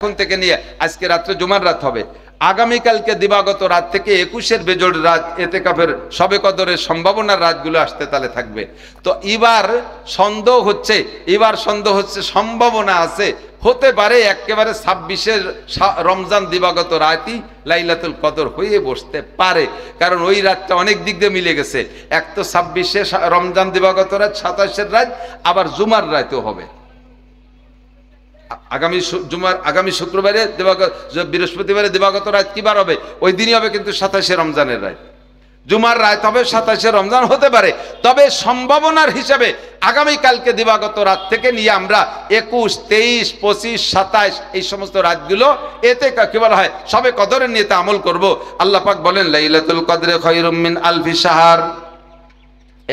এখন থেকে নিয়ে আজকে রাত্রে জুমার রাত হবে, আগামীকালকে দিবাগত রাত থেকে 21-এর বেজোড় রাত এতেকাফের শবে কদরের সম্ভাবনার রাতগুলো আসতে তালে থাকবে। তো এবার সন্দেহ হচ্ছে সম্ভাবনা আছে, হতে পারে একেবারে 26-এর রমজান দিবাগত রাতই লাইলাতুল কদর হয়ে বসতে পারে, কারণ ওই রাতটা অনেক দিক দিয়ে মিলে গেছে। এক তো 26-এ রমজান দিবাগত রাত, 27-এর রাত, আবার জুমার রাতও হবে। আগামী শুক্রবারে বৃহস্পতিবারে দিবাগত রাত কি বার হবে? ওই দিনই হবে, কিন্তু 27-এ রমজানের রাত, জুমার রাত হবে, 27-এ রমজান হতে পারে। তবে সম্ভাবনার হিসাবে আগামীকালকে দিবাগত রাত থেকে নিয়ে আমরা 21, 23, 25, 27 এই সমস্ত রাতগুলো এতে কি বলা হয় সবে কদরের নিয়ে আমল করব। আল্লাহ পাক বলেন লাইলাতুল কদরে খায়রুম মিন আলফি শাহর।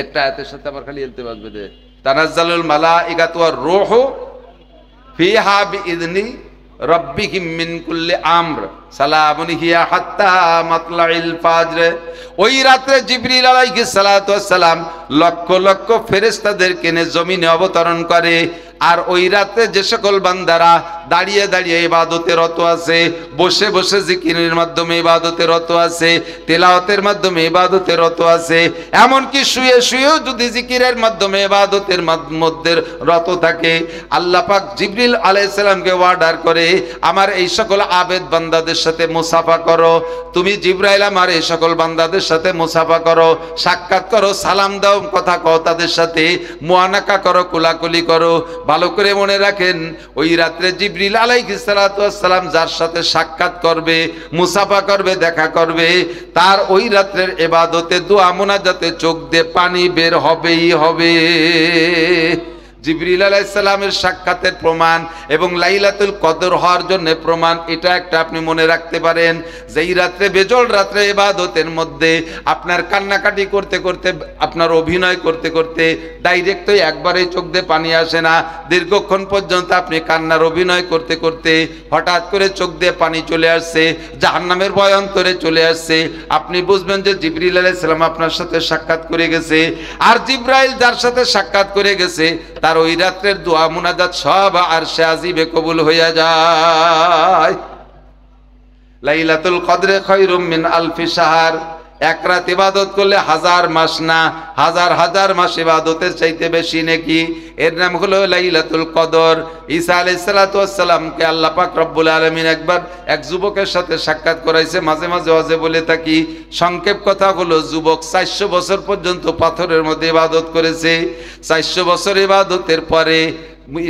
একটা আয়াতের সাথে আমার খালি এলতে বাজবে যে তানাজ্জালুল মালাইকাতু ওয়ার রূহু ফিহা বিইذনি রাব্বিহিম মিন কুল্লি আমর সালামুন হিয়া হাত্তা মাতলাইল ফাজর। ওই রাতে জিবরিল আলাইহিস সালাতু ওয়াস সালাম লক্ষ লক্ষ ফেরেশতাদেরকে নিয়ে জমিনে অবতরণ করে। আর ওই রাতে যে সকল বান্দারা দাঁড়িয়ে দাঁড়িয়ে ইবাদতে রত আছে, বসে বসে জিকিরের মাধ্যমে ইবাদতে রত আছে, তেলাওয়াতের মাধ্যমে ইবাদতে রত আছে, এমনকি শুয়ে শুয়েও যদি জিকিরের মাধ্যমে ইবাদতের মধ্যে রত থাকে, আল্লাহ পাক জিবরিল আলাইহিস সালামকে অর্ডার করে আমার এই সকল আবেদ বান্দাদের সাথে মুসাফা করো। তুমি জিবরাইল আমার এই সকল বান্দাদের সাথে মুসাফা করো, সাক্ষাৎ করো, সালাম দাও, কথা কও তাদের সাথে, মুআনাকা করো, কুলাকুলি করো। ভালো করে মনে রাখেন, ওই রাত্রে জিবরিল আলাইহিস সালাতু ওয়াস সালাম যার সাথে সাক্ষাৎ করবে, মুসাফা করবে, দেখা করবে, তার ওই রাত্রের ইবাদতে দোয়া মুনাজাতে চোখ দিয়ে পানি বের হবেই হবে। জিবরিল আলাইহিস সালামের সাক্ষাতের প্রমাণ এবং লাইলাতুল কদর হওয়ার জন্য প্রমাণ এটা একটা আপনি মনে রাখতে পারেন, যে এই রাত্রে বেজল রাত্রে ইবাদতের মধ্যে আপনার কান্নাকাটি করতে করতে, আপনার অভিনয় করতে করতে ডাইরেক্ট তো একবারেই চোখ দিয়ে পানি আসে না, দীর্ঘক্ষণ পর্যন্ত আপনি কান্নার অভিনয় করতে করতে হঠাৎ করে চোখ দিয়ে পানি চলে আসছে, জাহান্নামের ভয় অন্তরে চলে আসছে, আপনি বুঝবেন যে জিবরিল আলাইহিস সালাম আপনার সাথে সাক্ষাৎ করে গেছে। আর জিবরাইল যার সাথে সাক্ষাৎ করে গেছে তার ওই রাত্রের দোয়া মুনাজাত সব আরশে আজিমে কবুল হইয়া যায়। লাইলাতুল কদরে খায়রুম মিন আলফি শাহর। এক রাত ইবাদত করলে 1000 মাস না, হাজার হাজার মাস ইবাদতের চাইতে বেশি নেকি। এর নাম হলো লাইলাতুল কদর। ঈসা আলাইহিস সালাতু ওয়াস সালামকে আল্লাহ পাক রব্বুল আলামিন একবার এক যুবকের সাথে সাক্ষাৎ করাইছে, মাঝে মাঝে ওয়াজে বলে থাকি। সংক্ষেপ কথা হলো, যুবক 400 বছর পর্যন্ত পাথরের মধ্যে ইবাদত করেছে। 400 বছর ইবাদতের পরে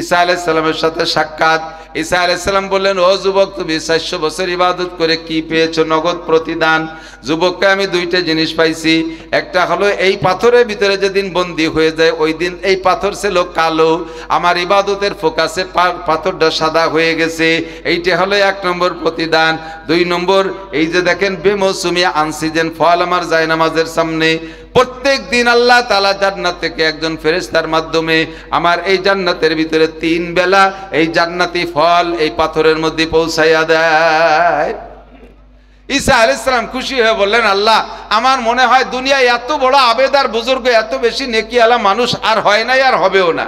ঈসা আলাইহিস সালামের সাথে সাক্ষাৎ। ঈসা আলাইহিস সালাম বললেন, ও যুবক, তুমি 400 বছর ইবাদত করে কি পেয়েছো? নগদ প্রতিদান। যুবককে আমি 2টা জিনিস পাইছি। একটা হলো এই পাথরের ভিতরে যেদিন বন্দী হয়ে যায় ওই দিন এই পাথর ছিল কালো, আমার ইবাদতের ফোকাসে পাথরটা সাদা হয়ে গেছে, এইটা হলো 1 নম্বর প্রতিদান। 2 নম্বর, এই যে দেখেন বেমৌসুমি আনসিজন ফল আমার জায়নামাজের সামনে, প্রত্যেক দিন আল্লাহ তাআলা জান্নাত থেকে একজন ফেরেশতার মাধ্যমে আমার এই জান্নাতের ভিতরে 3 বেলা এই জান্নাতি ফল এই পাথরের মধ্যে পৌঁছাইয়া দেয়। ঈসা আলাইহিস সালাম খুশি হয়ে বললেন, আল্লাহ, আমার মনে হয় দুনিয়ায় এত বড় আবেদার বুজুর্গ, এত বেশি নেকিওয়ালা মানুষ আর হয় নাই, আর হবেও না।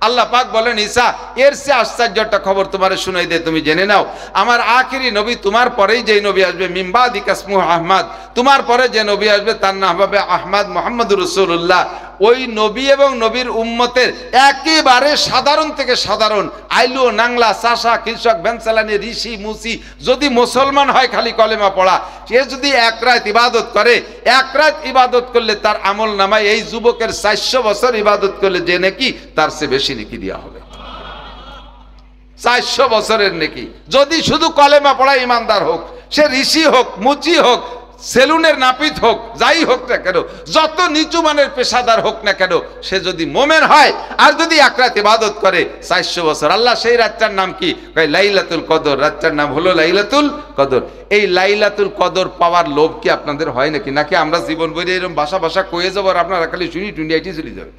আল্লাহ পাক বলেন, ঈসা, এর চেয়ে আশ্চর্যটা খবর তোমারে শুনাই দে, তুমি জেনে নাও। আমার আখিরি নবী, তোমার পরেই যেই নবী আসবে, মিন বাদি কাসমুহু আহমদ, তোমার পরে যে নবী আসবে তার নাম হবে আহমদ মুহাম্মদুর রাসূলুল্লাহ। ওই নবী এবং নবীর উম্মতের একেবারে সাধারণ থেকে সাধারণ আইলু নাংলা চাষা কৃষক ভ্যানচালানি ঋষি মুসি যদি মুসলমান হয় খালি কলেমা পড়া, সে যদি 1 রাত ইবাদত করে, 1 রাত ইবাদত করলে তার আমল নামায় এই যুবকের 400 বছর ইবাদত করলে যে নেকি তার চেয়ে বেশি নেকি দেওয়া হবে। 400 বছরের নেকি। যদি শুধু কলেমা পড়া ইমানদার হোক, সে ঋষি হোক, মুচি হোক, সেলুনের নাপিত হোক, যাই হোক না কেন, যত নিচু মানের পেশাদার হোক না কেন, সে যদি মোমেন হয় আর যদি 1 রাত ইবাদত করে 400 বছর। আল্লাহ সেই রাতটার নাম কি? লাইলাতুল কদর। রাতটার নাম হলো লাইলাতুল কদর। এই লাইলাতুল কদর পাওয়ার লোভ কি আপনাদের হয় নাকি? নাকি আমরা জীবন বইরে এরকম ভাষা ভাষা কয়ে যাবো আর আপনারা খালি শুনি টুনি আইটি চলে যাবে?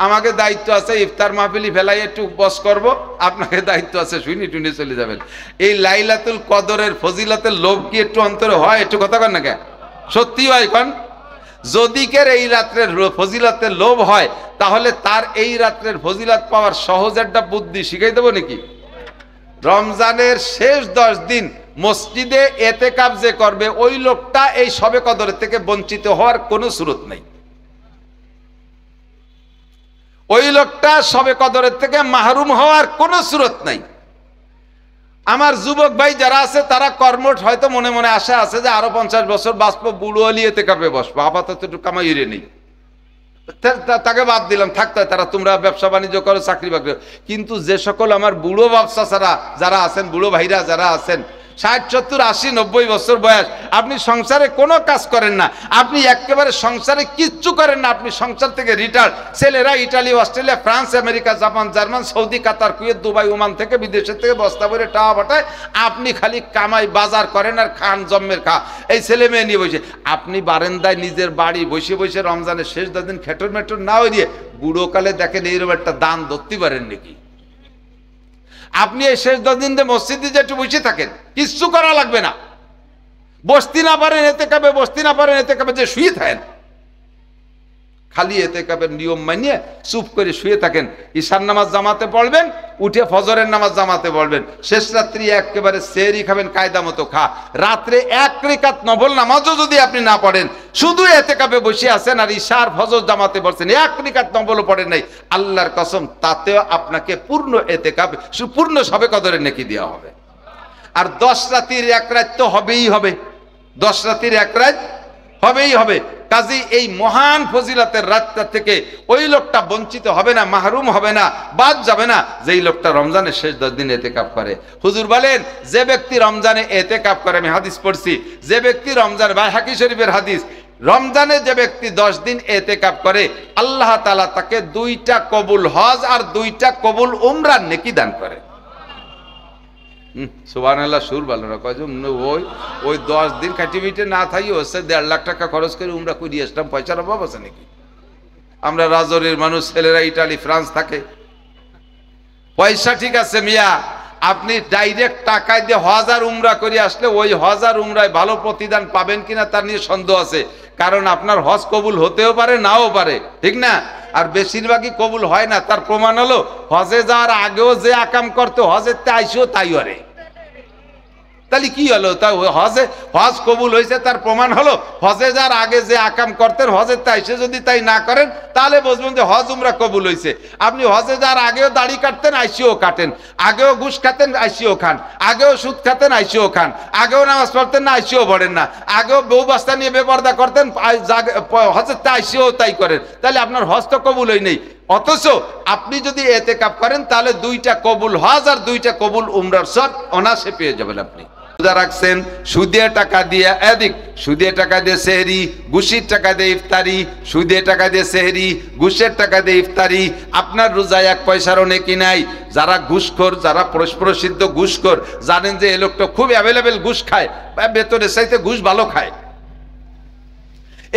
আমাকে দায়িত্ব আছে ইফতার মাহফিলি ফেলাই একটু বস করব, আপনাকে দায়িত্ব আছে শুনি টুনি চলে যাবেন। এই লাইলাতুল কদরের ফজিলতের লোভ কি একটু অন্তরে হয়? একটু কথা কন না কেন? সত্যি হয় কন? যদি কের এই রাত্রের ফজিলতের লোভ হয়, তাহলে তার এই রাত্রের ফজিলত পাওয়ার সহজ একটা বুদ্ধি শিখাই দেবো নাকি? রমজানের শেষ 10 দিন মসজিদে এতেকাফ যে করবে ওই লোকটা এই শবে কদর থেকে বঞ্চিত হওয়ার কোনো সুরত নেই। ওই লোকটা শবে কদরের থেকে মাহরুম হওয়ার কোনো সুরত নাই। আমার যুবক ভাই যারা আছে তারা কর্মঠ হয়তো মনে মনে আশা আছে যে আরো 50 বছর বাঁচবো, বুড়ো হলি এতেকাফে বসবো, আপাতত একটু কামাই নেই, তাকে বাদ দিলাম, থাকতে তারা তোমরা ব্যবসা বাণিজ্য করো, চাকরি বাকরি। কিন্তু যে সকল আমার বুড়ো ব্যবসা যারা আছেন, বুড়ো ভাইরা যারা আছেন 60, 70, 80, 90 বছর বয়স, আপনি সংসারে কোনো কাজ করেন না, আপনি একেবারে সংসারে কিচ্ছু করেন না, আপনি সংসার থেকে রিটায়ার্ড। ছেলেরা Italy, Australia, France, America, Japan, German, Saudi, Qatar, Kuwait, Dubai, Oman থেকে বিদেশের থেকে বস্তা ভরে টাকা পাঠায়, আপনি খালি কামাই বাজার করেন আর খান জন্মের খা। এই ছেলে মেয়ে নিয়ে বসে আপনি বারান্দায় নিজের বাড়ি বসে বসে রমজানের শেষ 10 দিন খেটর মেটর না হয়ে দিয়ে বুড়োকালে দেখেন এইরকম একটা দান ধরতে পারেন নাকি? আপনি এই শেষ 10 দিন মসজিদে যে একটু বসে থাকেন, কিচ্ছু করা লাগবে না, বসতে না পারেন এতেকাফে, বসতে না পারেন এতেকাফে যে শুয়ে থাকেন, খালি এতেকাফের নিয়ম মানিয়ে চুপ করে শুয়ে থাকেন। ঈশার নামাজ জামাতে পড়বেন, উঠে ফজরের নামাজ জামাতে পড়বেন, শেষ রাত্রি একেবারে সেহরি খাবেন, কায়দা মতো খা। রাত্রে 1 রাকাত নফল নামাজও যদি আপনি না পড়েন, শুধু এতেকাফে বসে আছেন আর ঈশার ফজর জামাতে পড়ছেন, 1 রাকাত নফলও পড়েন নাই, আল্লাহর কসম তাতেও আপনাকে পূর্ণ এতেকাফ, পূর্ণ শবে কদরের নেকি দেওয়া হবে। আর 10 রাতের 1 রাত তো হবেই হবে, 10 রাতের 1 রাত হবেই হবে। কাজী এই মহান ফজিলতের রাতটা থেকে ওই লোকটা বঞ্চিত হবে না, মাহরুম হবে না, বাদ যাবে না, যেই লোকটা রমজানের শেষ 10 দিন এতেকাফ করে। হুজুর বলেন যে ব্যক্তি রমজানে এতেকাফ করে, আমি হাদিস পড়ছি, যে ব্যক্তি রমজান, বাইহাকি শরীফের হাদিস, রমজানে যে ব্যক্তি 10 দিন এতেকাফ করে আল্লাহ তাআলা তাকে 2টা কবুল হজ আর 2টা কবুল উমরার নেকি দান করে। সুবহানাল্লাহ, সুর ভালো না কয় ওই 10 দিন কাটিবিটে না থাকি হচ্ছে 1.5 লাখ টাকা খরচ করে উমরা করে আসলাম, পয়সার অভাব আছে নাকি? আমরা রাজরের মানুষ, ছেলেরা ইটালি, ফ্রান্স থাকে, পয়সা ঠিক আছে মিয়া, আপনি ডাইরেক্ট টাকায় দিয়ে হজ আর উমরা করে আসলে ওই হজ আর উমরায় ভালো প্রতিদান পাবেন কিনা তার নিয়ে সন্দেহ আছে, কারণ আপনার হজ কবুল হতেও পারে, নাও পারে, ঠিক না? আর বেশিরভাগই কবুল হয় না। তার প্রমাণ হলো হজে যাওয়ার আগেও যে আকাম করতে হজের তে আইসিও তাই করে, তাহলে কি হলো? তা হজ কবুল হয়েছে তার প্রমাণ হলো হজে যাওয়ার আগে যে আকাম করতেন হজের তে আইসে যদি তাই না করেন তাহলে বুঝবেন যে হজ উমরা কবুল হয়েছে। আপনি হজে যাওয়ার আগেও দাড়ি কাটতেন, আইসিও কাটেন, আগেও ঘুষ খাতেন, আইসিও খান, আগেও সুদ খাতেন, আইসিও খান, আগেও নামাজ পড়তেন না, আইসিও পড়েন না, আগেও বউ বাস্তা নিয়ে বেপরদা করতেন, হজের তে আইসিও তাই করেন, তাহলে আপনার হজ তো কবুল হয় নেই। অথচ আপনি যদি এতেকাফ করেন তাহলে 2টা কবুল হজ আর 2টা কবুল উমরার সব অনায়াসে পেয়ে যাবেন। আপনি রোজা রাখছেন, সুদে টাকা দিয়ে এদিক, সুদে টাকা দিয়ে সেহরি, ঘুষের টাকা দিয়ে ইফতারি, সুদে টাকা দিয়ে সেহরি, ঘুষের টাকা দিয়ে ইফতারি, আপনার রোজায় 1 পয়সারও নেকি নাই। যারা ঘুষখোর, যারা প্রসিদ্ধ ঘুষখোর, জানেন যে এই লোকটা খুব অ্যাভেলেবেল ঘুষ খায়, বেতনের চাইতে ঘুষ ভালো খায়,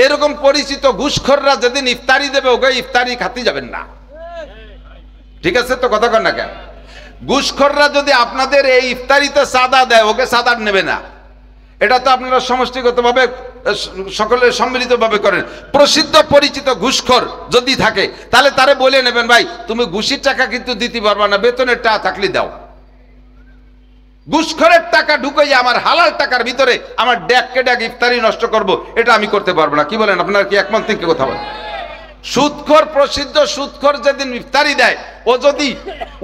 এরকম পরিচিত ঘুষখোররা যেদিন ইফতারি দেবে ওকে ইফতারি খাতে যাবেন না, ঠিক আছে তো? কথা কন না কেন? ঘুষখোররা যদি আপনাদের এই ইফতারিতে সাদা দেয় ওকে সাদা নেবে না, এটা তো আপনারা সমষ্টিগতভাবে সকলে সম্মিলিতভাবে করেন। প্রসিদ্ধ পরিচিত ঘুষখোর যদি থাকে তাহলে তারে বলে নেবেন, ভাই তুমি ঘুষের টাকা কিন্তু দিতে পারবা না, বেতনের টাকা থাকলে দাও। ঘুষখোরের টাকা ঢুকে আমার হালাল টাকার ভিতরে আমার ড্যাককে ড্যাক ইফতারি নষ্ট করব, এটা আমি করতে পারবো না। কি বলেন আপনারা? কি একমত থেকে কথা বলেন? সুদখোর, প্রসিদ্ধ সুদখোর যেদিন ইফতারি দেয় ও যদি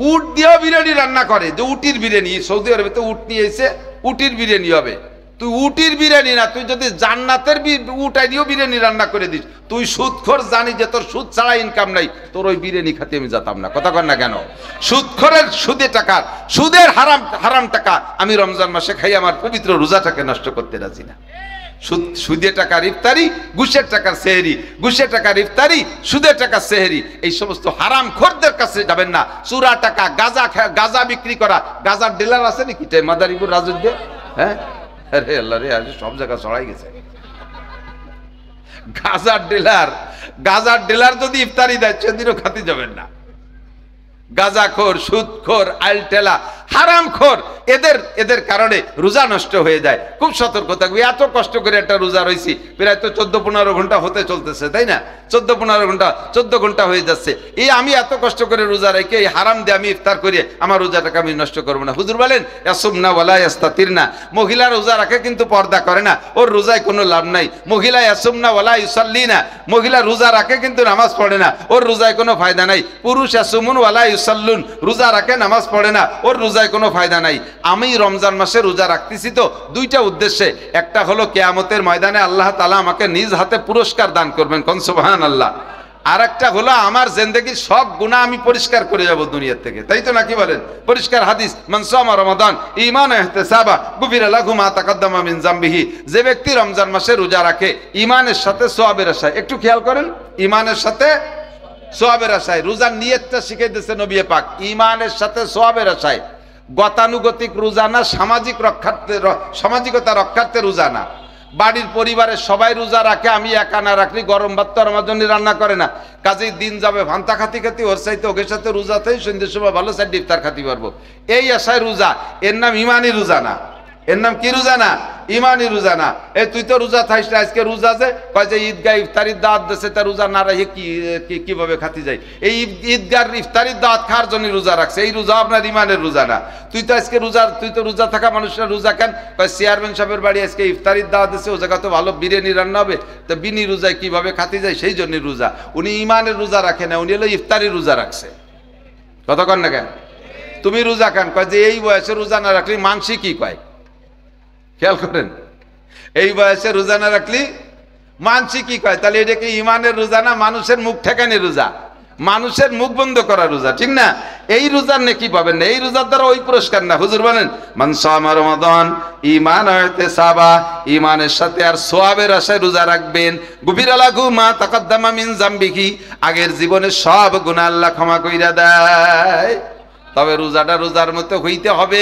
উট দিয়েও বিরিয়ানি রান্না করে, যে উটির বিরিয়ানি, সৌদি আরবে তো উট নিয়ে এসে উটির বিরিয়ানি হবে, তুই উটির বিরিয়ানি না, তুই যদি জান্নাতের উটাই দিয়েও বিরিয়ানি রান্না করে দিস, তুই সুদখোর, জানি যে তোর সুদ ছাড়া ইনকাম নাই, তোর ওই বিরিয়ানি খাতে আমি যেতাম না। কথা কর না কেন? সুদখোরের সুদে টাকার, সুদের হারাম টাকা আমি রমজান মাসে খাই, আমার পবিত্র রোজাটাকে নষ্ট করতে রাজি না। সুদের টাকার ইফতারি, ঘুষের টাকার সেহরি, ঘুষের টাকার ইফতারি, সুদের টাকার সেহরি, এই সমস্ত হারাম খোরদের কাছে যাবেন না। চুরা টাকা, গাঁজা বিক্রি করা, গাঁজার ডিলার আছে নাকি মাদারীপুর রাজুদ্দে? হ্যাঁ, আরে আল্লাহ রে, আজ সব জায়গা ছড়াই গেছে। গাঁজার ডিলার যদি ইফতারি দেয় সেদিনও খাতে যাবেন না। গাঁজাখোর, সুদখোর, আইলটেলা, হারামখোর, এদের কারণে রোজা নষ্ট হয়ে যায়। খুব সতর্ক থাকবে। এত কষ্ট করে একটা রোজা রয়েছি, প্রায় তো 14-15 ঘন্টা হতে চলতেছে, তাই না? 14-15 ঘন্টা, 14 ঘন্টা হয়ে যাচ্ছে। এই আমি এত কষ্ট করে রোজা রেখে এই হারাম দিয়ে আমি ইফতার করে আমার রোজাটাকে আমি নষ্ট করবো না। হুজুর বলেন ইয়াসুমনা ওয়ালা ইয়াস্তাতিরনা, মহিলা রোজা রাখে কিন্তু পর্দা করে না, ওর রোজায় কোনো লাভ নাই। মহিলা ইয়াসুমনা ওয়ালা ইউসাল্লিনা, মহিলা রোজা রাখে কিন্তু নামাজ পড়ে না, ওর রোজায় কোনো ফায়দা নাই। পুরুষ ইয়াসুমুন ওয়ালা ইউসাল্লুন, রোজা রাখে নামাজ পড়ে না, ওর রোজায় কোনো ফায়দা নাই। আমি রমজান মাসে রোজা রাখতেছি তো দুইটা উদ্দেশ্যে, একটা হলো কিয়ামতের ময়দানে আল্লাহ তাআলা আমাকে নিজ হাতে পুরস্কার দান করবেন, কোন সুবহানাল্লাহ। আর একটা হলো আমার জিন্দেগির সব গুনাহ আমি পরিষ্কার করে যাব দুনিয়া থেকে, তাই তো নাকি বলেন? পরিষ্কার হাদিস, মান সামা রমাদান ঈমানান ওয়া ইহতিসাবা গুফিরা লাহু মা তাকাদ্দামা মিন যামবিহি, যে ব্যক্তি রমজান মাসে রোজা রাখে ঈমানের সাথে সওয়াবের আশায়, একটু খেয়াল করেন, ঈমানের সাথে সওয়াবের আশায়, রোজার নিয়তটা শিখিয়ে দিয়েছে নবী পাক, ঈমানের সাথে সওয়াবের আশায়। গতানুগতিক রোজা না, সামাজিকতা রক্ষার্থে রোজা না। বাড়ির পরিবারের সবাই রোজা রাখে, আমি একা না রাখলি গরম ভাত তো আমার জন্য রান্না করে না, কাজেই দিন যাবে ভান্তা খাতি খাতি, ওর চাইতে ওকে সাথে রোজাতেই সন্ধ্যের সময় ভালো সাইড ইফতার খাতি পারবো, এই আশায় রোজা। এর নাম ইমানি রোজা না। এর নাম কি রোজা না? ইমানি রোজা না। এ তুই তো রোজা থাইস না, আজকে রোজা যে কয় যে ঈদগাহ ইফতারির দাওয়াত দিয়েছে, তা রোজা না রাখে কিভাবে খাতি যায়? এই ঈদগাহর ইফতারির দাওয়াত খাওয়ার জন্য রোজা রাখছে, এই রোজা আপনার ইমানের রোজা না। তুই তো আজকে রোজা, তুই তো রোজা থাকা মানুষরা রোজা কেন? কয় চেয়ারম্যান সাহেবের বাড়ি আজকে ইফতারির দাওয়াত দিয়েছে, ও জায়গা তো ভালো বিরিয়ানি রান্না হবে, তো বিনি রোজায় কিভাবে খাতি যায়, সেই জন্য রোজা। উনি ইমানের রোজা রাখে না, উনি হলো ইফতারির রোজা রাখছে। কতক্ষণ না কেন? তুমি রোজা কেন? কয় যে এই বয়সে রোজা না রাখলে মানসি কি কয়, খেয়াল করেন, এই বয়সে রোজা না রাখলি মানসি কি কয়? তাহলে এটা কি ইমানের রোজা না মানুষের মুখ ঠেকানি রোজা, মানুষের মুখ বন্ধ করা রোজা, ঠিক না? এই রোজার নেকি পাবেন না, এই রোজার দ্বারা ওই পুরস্কার না। হুজুর বলেন মান সামা রমাদান ঈমানান ওয়া ইহতিসাবা, ঈমানের সাথে আর সওয়াবের আশায় রোজা রাখবেন, গুফিরা লাহু মা তাকাদ্দামা মিন যামবিহি, আগের জীবনের সব গুনাহ আল্লাহ ক্ষমা কইরা দেয়। তবে রোজাটা রোজার মতো হইতে হবে।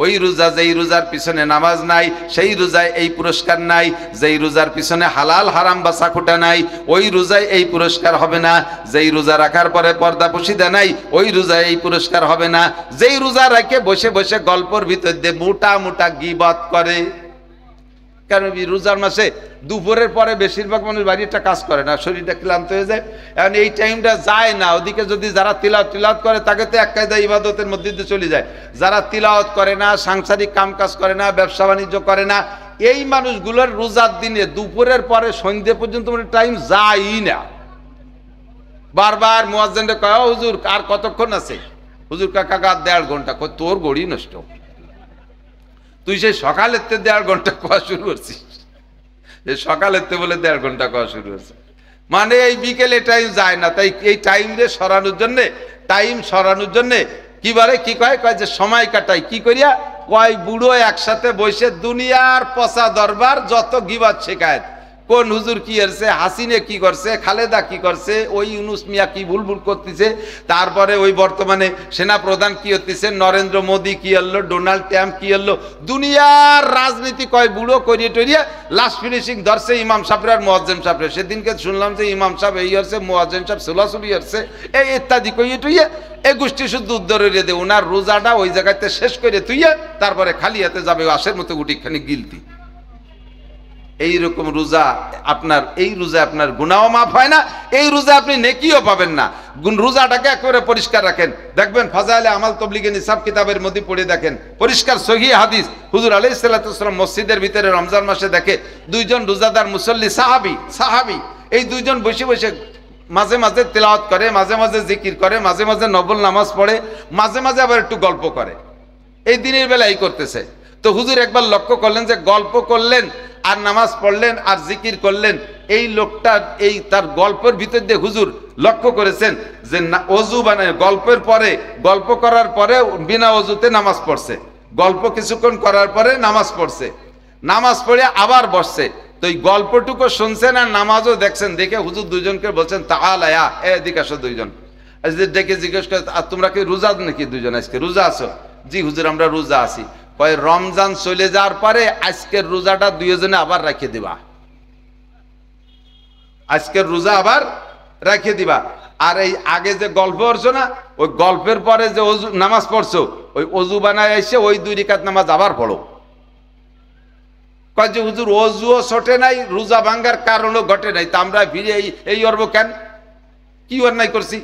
ওই রোজা, যেই রোজার পিছনে নামাজ নাই, সেই রোজায় এই পুরস্কার নাই। যেই রোজার পিছনে হালাল হারাম বাছা খোটা নাই, ওই রোজায় এই পুরস্কার হবে না। যেই রোজা রাখার পরে পর্দা পশিদা নাই, ওই রোজায় এই পুরস্কার হবে না। যেই রোজা রেখে বসে বসে গল্পর ভিতর দিয়ে মোটা মোটা গীবত করে, কারণ রোজার মাসে দুপুরের পরে বেশিরভাগ মানুষ বাড়ি একটা কাজ করে না, শরীরটা ক্লান্ত হয়ে যায়, এখন এই টাইমটা যায় না। ওদিকে যদি যারা তিলাওয়াত করে তাকে তো এক কায়দা ইবাদতের মধ্যে দিয়ে চলে যায়। যারা তিলাওয়াত করে না, সাংসারিক কাম কাজ করে না, ব্যবসা বাণিজ্য করে না, এই মানুষগুলোর রোজার দিনে দুপুরের পরে সন্ধ্যে পর্যন্ত টাইম যায়ই না। বারবার মুয়াজ্জিনকে কয়, হুজুর আর কতক্ষণ আছে? হুজুর কাকা 1.5 ঘন্টা। কয় তোর গড়ি নষ্ট, তুই সেই সকালের 1.5 ঘন্টা খাওয়া শুরু করছিস, সকালের বলে 1.5 ঘন্টা খাওয়া শুরু হচ্ছে, মানে এই বিকেলে টাইম যায় না। তাই এই টাইমে সরানোর জন্যে কি বলে, কি কয়, কয় যে সময় কাটাই কি করিয়া, কয় বুড়ো একসাথে বসে দুনিয়ার পচা দরবার যত গিবাত শেখায়, কোন হুজুর কি করছে, হাসিনে কি করছে, খালেদা কি করছে, ওই ইউনুস মিয়া কি ভুলভুল করতেছে, তারপরে ওই বর্তমানে সেনা প্রধান কি হতেছে, নরেন্দ্র মোদী কি হলো, ডোনাল্ড ট্রাম্প কি হলো, দুনিয়ার রাজনীতি কয় বুড়ো করিয়ে টরিয়ে লাস্ট ফিনিশিং ধরছে ইমাম সাহেব আর মুয়াজ্জিন সাহেব। সেদিনকে শুনলাম যে ইমাম সাহেব এই হচ্ছে, মুয়াজ্জিন সাহেব সুলাসুলি হচ্ছে, এই ইত্যাদি কইয়ে টইয়ে এই গোষ্ঠী শুদ্ধ উদ্ধার হইয়ে দে। ওনার রোজাটা ওই জায়গাতে শেষ করে তুইয়ে তারপরে খালি হাতে যাবে আসের মতো গুটিখানি গিলতি। এইরকম রোজা আপনার, এই রোজা আপনার গুনাহও মাফ হয় না, এই রোজা আপনি নেকিও পাবেন না। রোজাটাকে একেবারে পরিষ্কার রাখেন, দেখবেন ফাজাইলে আমাল তবলিগে নিসাব কিতাবের মধ্যে পড়ে দেখেন, পরিষ্কার সহিহ হাদিস, হুজুর আলাইহিস সাল্লাতু ওয়াস সালাম মসজিদের ভিতরে রমজান মাসে দেখে দুইজন রোজাদার মুসল্লি সাহাবী এই দুইজন বসে বসে মাঝে মাঝে তিলাওয়াত করে, মাঝে মাঝে জিকির করে, মাঝে মাঝে নফল নামাজ পড়ে, মাঝে মাঝে আবার একটু গল্প করে। এই দিনের বেলা এই করতেছে। তো হুজুর একবার লক্ষ্য করলেন যে গল্প করলেন আর নামাজ পড়লেন আর জিকির করলেন, এই লোকটা এই তার গল্পের ভিতর দিয়ে হুজুর লক্ষ্য করেছেন যে অজু বানায় গল্পের পরে, গল্প করার পরে বিনা অজুতে নামাজ পড়ছে, গল্প কিছুক্ষণ করার পরে নামাজ পড়ছে, নামাজ পড়ে আবার বসছে। তো এই গল্পটুকু শুনছেন আর নামাজও দেখছেন, দেখে হুজুর দুইজনকে বলছেন তাআলা এদিকে আসো। দুইজন ডেকে জিজ্ঞেস করে, আর তোমরা কি রোজা নাকি? দুইজন আজকে রোজা আছো? জি হুজুর আমরা রোজা আছি। কয় রমজান চলে যাওয়ার পরে আজকের রোজাটা দুইজনে আবার রেখে দিবা, আজকের রোজা আবার রেখে দিবা। আর এই আগে যে গল্প করছো না, ওই গল্পের পরে যে নামাজ পড়ছো ওই অজু বানায় এসে ওই 2 রাকাত নামাজ আবার পড়ো। কয় যে হুজুর অজুও ছটে নাই, রোজা ভাঙ্গার কারণও ঘটে নাই, তা আমরা ফিরে এই অর্ব কেন? কি অন্যায় করছি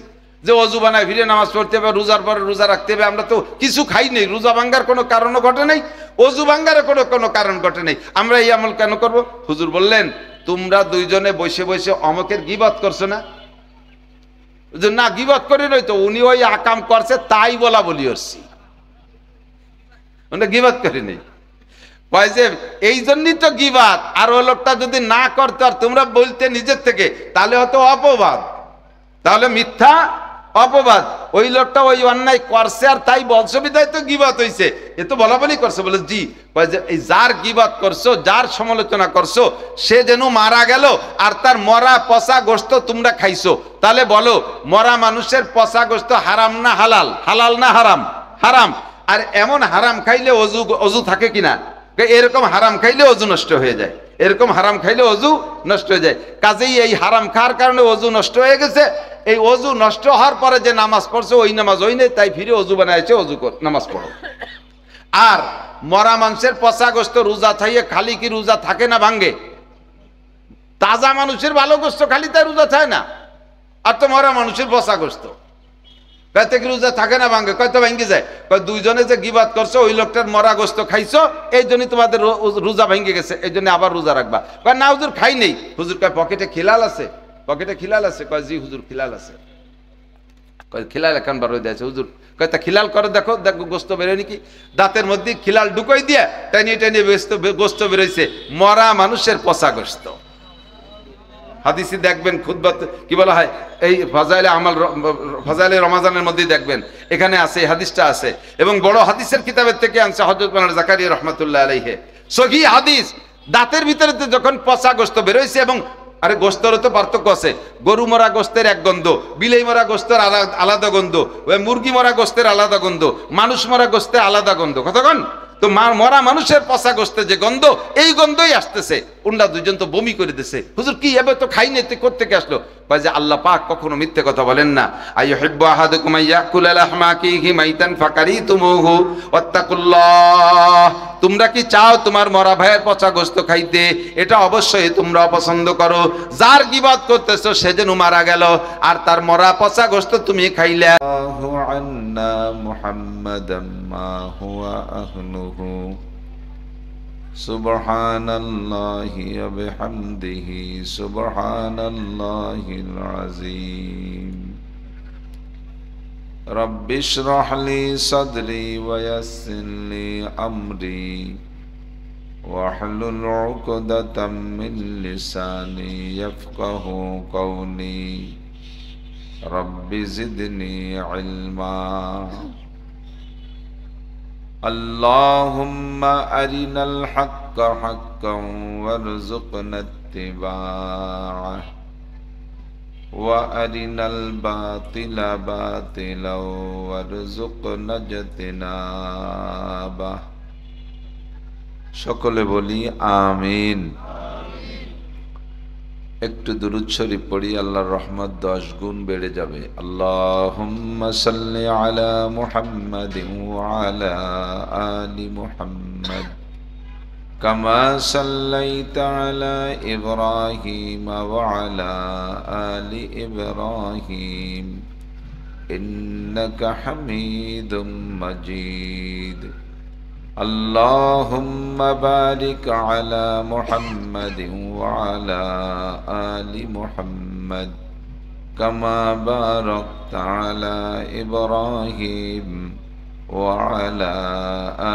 যে অজু বানায় ফিরে নামাজ পড়তে হবে, রোজার পরে রোজা রাখতে হবে? আমরা তো কিছু খাই নেই, রোজা ভাঙ্গার কোনো কারণও ঘটে নাই, অজু ভাঙ্গার কোনো কারণ ঘটে নাই, আমরা এই আমল কেন করব? হুজুর বললেন তোমরা 2 জনে বসে বসে অমকের গীবত করছো না? না গীবত করি নই তো, উনি ওই আকাম করছে তাই বলা বলি করছি, ওটা গীবত করি নেই। কয় যে এই জন্যই তো গীবত, আর ওই লোকটা যদি না করতো আর তোমরা বলতে নিজের থেকে, তাহলে হয়তো অপবাদ, তাহলে মিথ্যা অপবাদ। ওই লোকটা ওই অন্যায় করছে আর তাই বলছো বিধায় তো গীবত হইছে, এ তো বলা বলি করছে। বলে জি, কয় যে এই যার গীবত করছো, যার সমালোচনা করছো, সে যেন মারা গেল আর তার মরা পচা গোশত তোমরা খাইছো, তাহলে বলো মরা মানুষের পচা গোশত হারাম না হালাল? হালাল না হারাম? হারাম। আর এমন হারাম খাইলে অজু থাকে কিনা? এরকম হারাম খাইলে অজু নষ্ট হয়ে যায়, এরকম হারাম খাইলে অজু নষ্ট হয়ে যায়। কাজেই এই হারাম খাওয়ার কারণে অজু নষ্ট হয়ে গেছে, এই অজু নষ্ট হওয়ার পরে যে নামাজ পড়ছে ওই নামাজ ওই নেই, তাই ফিরে অজু বানাইছে, অজু নামাজ পড়ো। আর মরা মানুষের পচা গোশত রোজা থাইয়ে খালি কি রোজা থাকে না ভাঙ্গে? তাজা মানুষের ভালো গোশত খালি তাই রোজা থাকে না, আর তো মরা মানুষের পচা গোশত তাতে কি রোজা থাকে না ভাঙ্গে? কয় তো ভেঙে যায়। কয় 2 জনে যে গীবত করছো ওই লোকটার মরা গোশত খাইছো, এই জন্যই তোমাদের রোজা ভেঙে গেছে, এই জন্য আবার রোজা রাখবা। কয় না হুজুর খাই নেই। হুজুর কয় পকেটে খিলাল আছে? পকেটে খিলাল আছে? কয় জি হুজুর খিলাল আছে। কয় খিলাল এখন বার হয়ে দিয়েছে হুজুর। কয় তা খিলাল করে দেখো, দেখো গোশত বেরোয় নাকি। দাঁতের মধ্যে খিলাল ঢুকাই দিয়ে টানিয়ে টানিয়ে গোশত বেরোইছে, মরা মানুষের পচা গোশত। হাদিসে দেখবেন খুতবাত কি বলা হয়, এই ফাজাইলে আমাল, ফাজাইলে রমাজানের মধ্যে দেখবেন এখানে আছে, এই হাদিসটা আছে, এবং বড় হাদিসের কিতাবের থেকে আনছে হযরত মাওলানা জাকারিয়া রাহমাতুল্লাহ আলাইহি, সহিহ হাদিস। দাঁতের ভিতরে যখন পচা গোশত বেরোইছে, এবং আরে গোশতেরও তো পার্থক্য আছে, গরু মরা গোশতের এক গন্ধ, বিলাই মরা গোশতের আলাদা গন্ধ, মুরগি মরা গোশতের আলাদা গন্ধ, মানুষ মরা গোশতের আলাদা গন্ধ, কতক্ষণ তো মরা মানুষের পচা গোশতে যে গন্ধ, এই গন্ধই আসতেছে। উন্ডা 2 জন তো বমি করে দিছে। হুজুর কি এবে তো খাই নেই, কোত্থেকে আসলো? কয় যে আল্লাহ পাক কখনো মিথ্যে কথা বলেন না। আইয়ুহিব্বু আহাদুকুম আইয়াকুলা লাহমা আখিহি মাইতান ফাকারিতুমুহু ওয়াত্তাকুল্লাহ। তোমরা কি চাও তোমার মরা ভাইয়ের পচা গোশত খাইতে? এটা অবশ্যই তোমরা অপছন্দ করো। যার গীবত করতেছো সে যেন মারা গেল আর তার মরা পচা গোশত তুমি খাইলে। আল্লাহু আন্না মুহাম্মাদাম মা হুয়া আহলুহু সুবহানাল্লাহি ওয়া বিহামদিহি সুবহানাল্লাহিল আযীম। রব্বি ইশরাহ লি সাদরি ওয়া ইয়াসসির লি আমরি ওয়াহলুল উকদাতাম মিন লিসানি ইয়াফকাহু কওলি। রব্বি জিদনি ইলমা। আল্লাহুম্মা আরিনাল হাক্কা হাক্কান ওয়ারযুকনা ইত্তিবা'আহ ওয়া আরিনাল বাতিলা বাতিলাও ওয়ারযুকনা ইজতিনাবাহ। সকলে বলি আমিন। একটু দুরূদ শরীফ পড়ি, আল্লাহর রহমত 10 গুণ বেড়ে যাবে। আল্লাহুম্মা সাল্লি আলা মুহাম্মাদিন ওয়া আলা আলি মুহাম্মাদ কামা সাল্লাইতা আলা ইব্রাহিম ওয়া আলা আলি ইব্রাহিম ইন্নাকা হামিদুম মাজিদ। আল্লাহুম্মা বারিক আলা মুহাম্মাদিন ওয়া আলা আলি মুহাম্মাদ কামা বারাকতা আলা ইব্রাহিম ওয়া আলা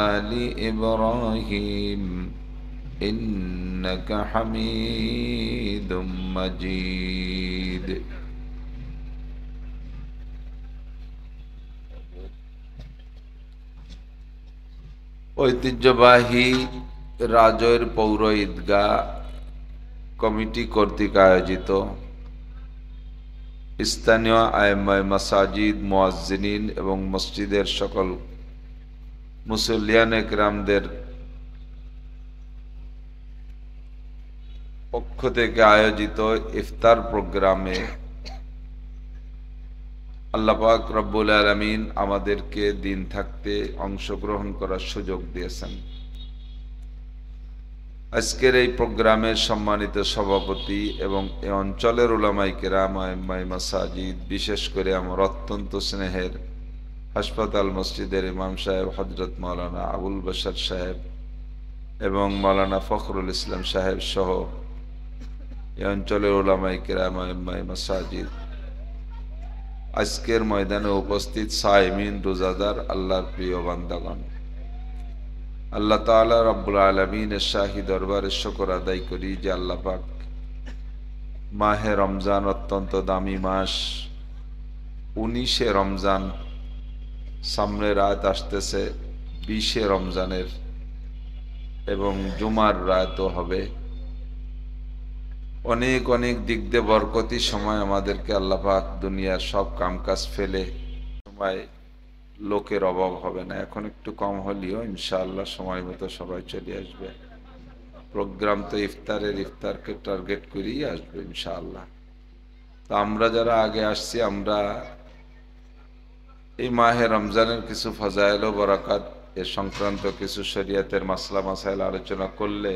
আলি ইব্রাহিম ইন্নাকা হামিদুম মাজিদ। ঐতিহ্যবাহী রাজৈর পৌর ঈদগাহ কমিটি কর্তৃক আয়োজিত স্থানীয় আইম্মায়ে মাসাজিদ, মুয়াজ্জিনিন এবং মসজিদের সকল মুসল্লিয়ানে কিরামদের পক্ষ থেকে আয়োজিত ইফতার প্রোগ্রামে আল্লাহ পাক রব্বুল আলামিন আমাদেরকে দিন থাকতে অংশগ্রহণ করার সুযোগ দিয়েছেন। আজকের এই প্রোগ্রামের সম্মানিত সভাপতি এবং এই অঞ্চলের উলামায়ে কেরাম, আইম্মায়ে মাসাজিদ, বিশেষ করে আমার অত্যন্ত স্নেহের হাসপাতাল মসজিদের ইমাম সাহেব হযরত মাওলানা আবুল বাশার সাহেব এবং মাওলানা ফখরুল ইসলাম সাহেব সহ এই অঞ্চলের উলামায়ে কেরাম, আইম্মায়ে মাসাজিদ, আজকের ময়দানে উপস্থিত সাইমিন, রোজাদার, আল্লাহর প্রিয় বান্দাগণ, আল্লাহ তাআলা রব্বুল আলামিনের শাহী দরবারে শুকর আদায় করি যে আল্লাহ পাক মাহে রমজান, অত্যন্ত দামি মাস, 19শে রমজান, সামনে রাত আসতেছে 20শে রমজানের এবং জুমার রাতও হবে। অনেক অনেক দিক দিয়ে বরকতি সময় আমাদেরকে আল্লাহ পাক দুনিয়ার সব কামকাজ ফেলে সময় লোকের অভাব হবে না। এখন একটু কম হলেও ইনশাআল্লাহ সময় মতো সবাই চলে আসবে। প্রোগ্রাম তো ইফতারকে টার্গেট করেই আসবে ইনশাআল্লাহ। তো আমরা যারা আগে আসছি, আমরা এই মাহে রমজানের কিছু ফজাইল ও বরাকাত এর সংক্রান্ত কিছু শরীয়তের মাসলা মাসাইল আলোচনা করলে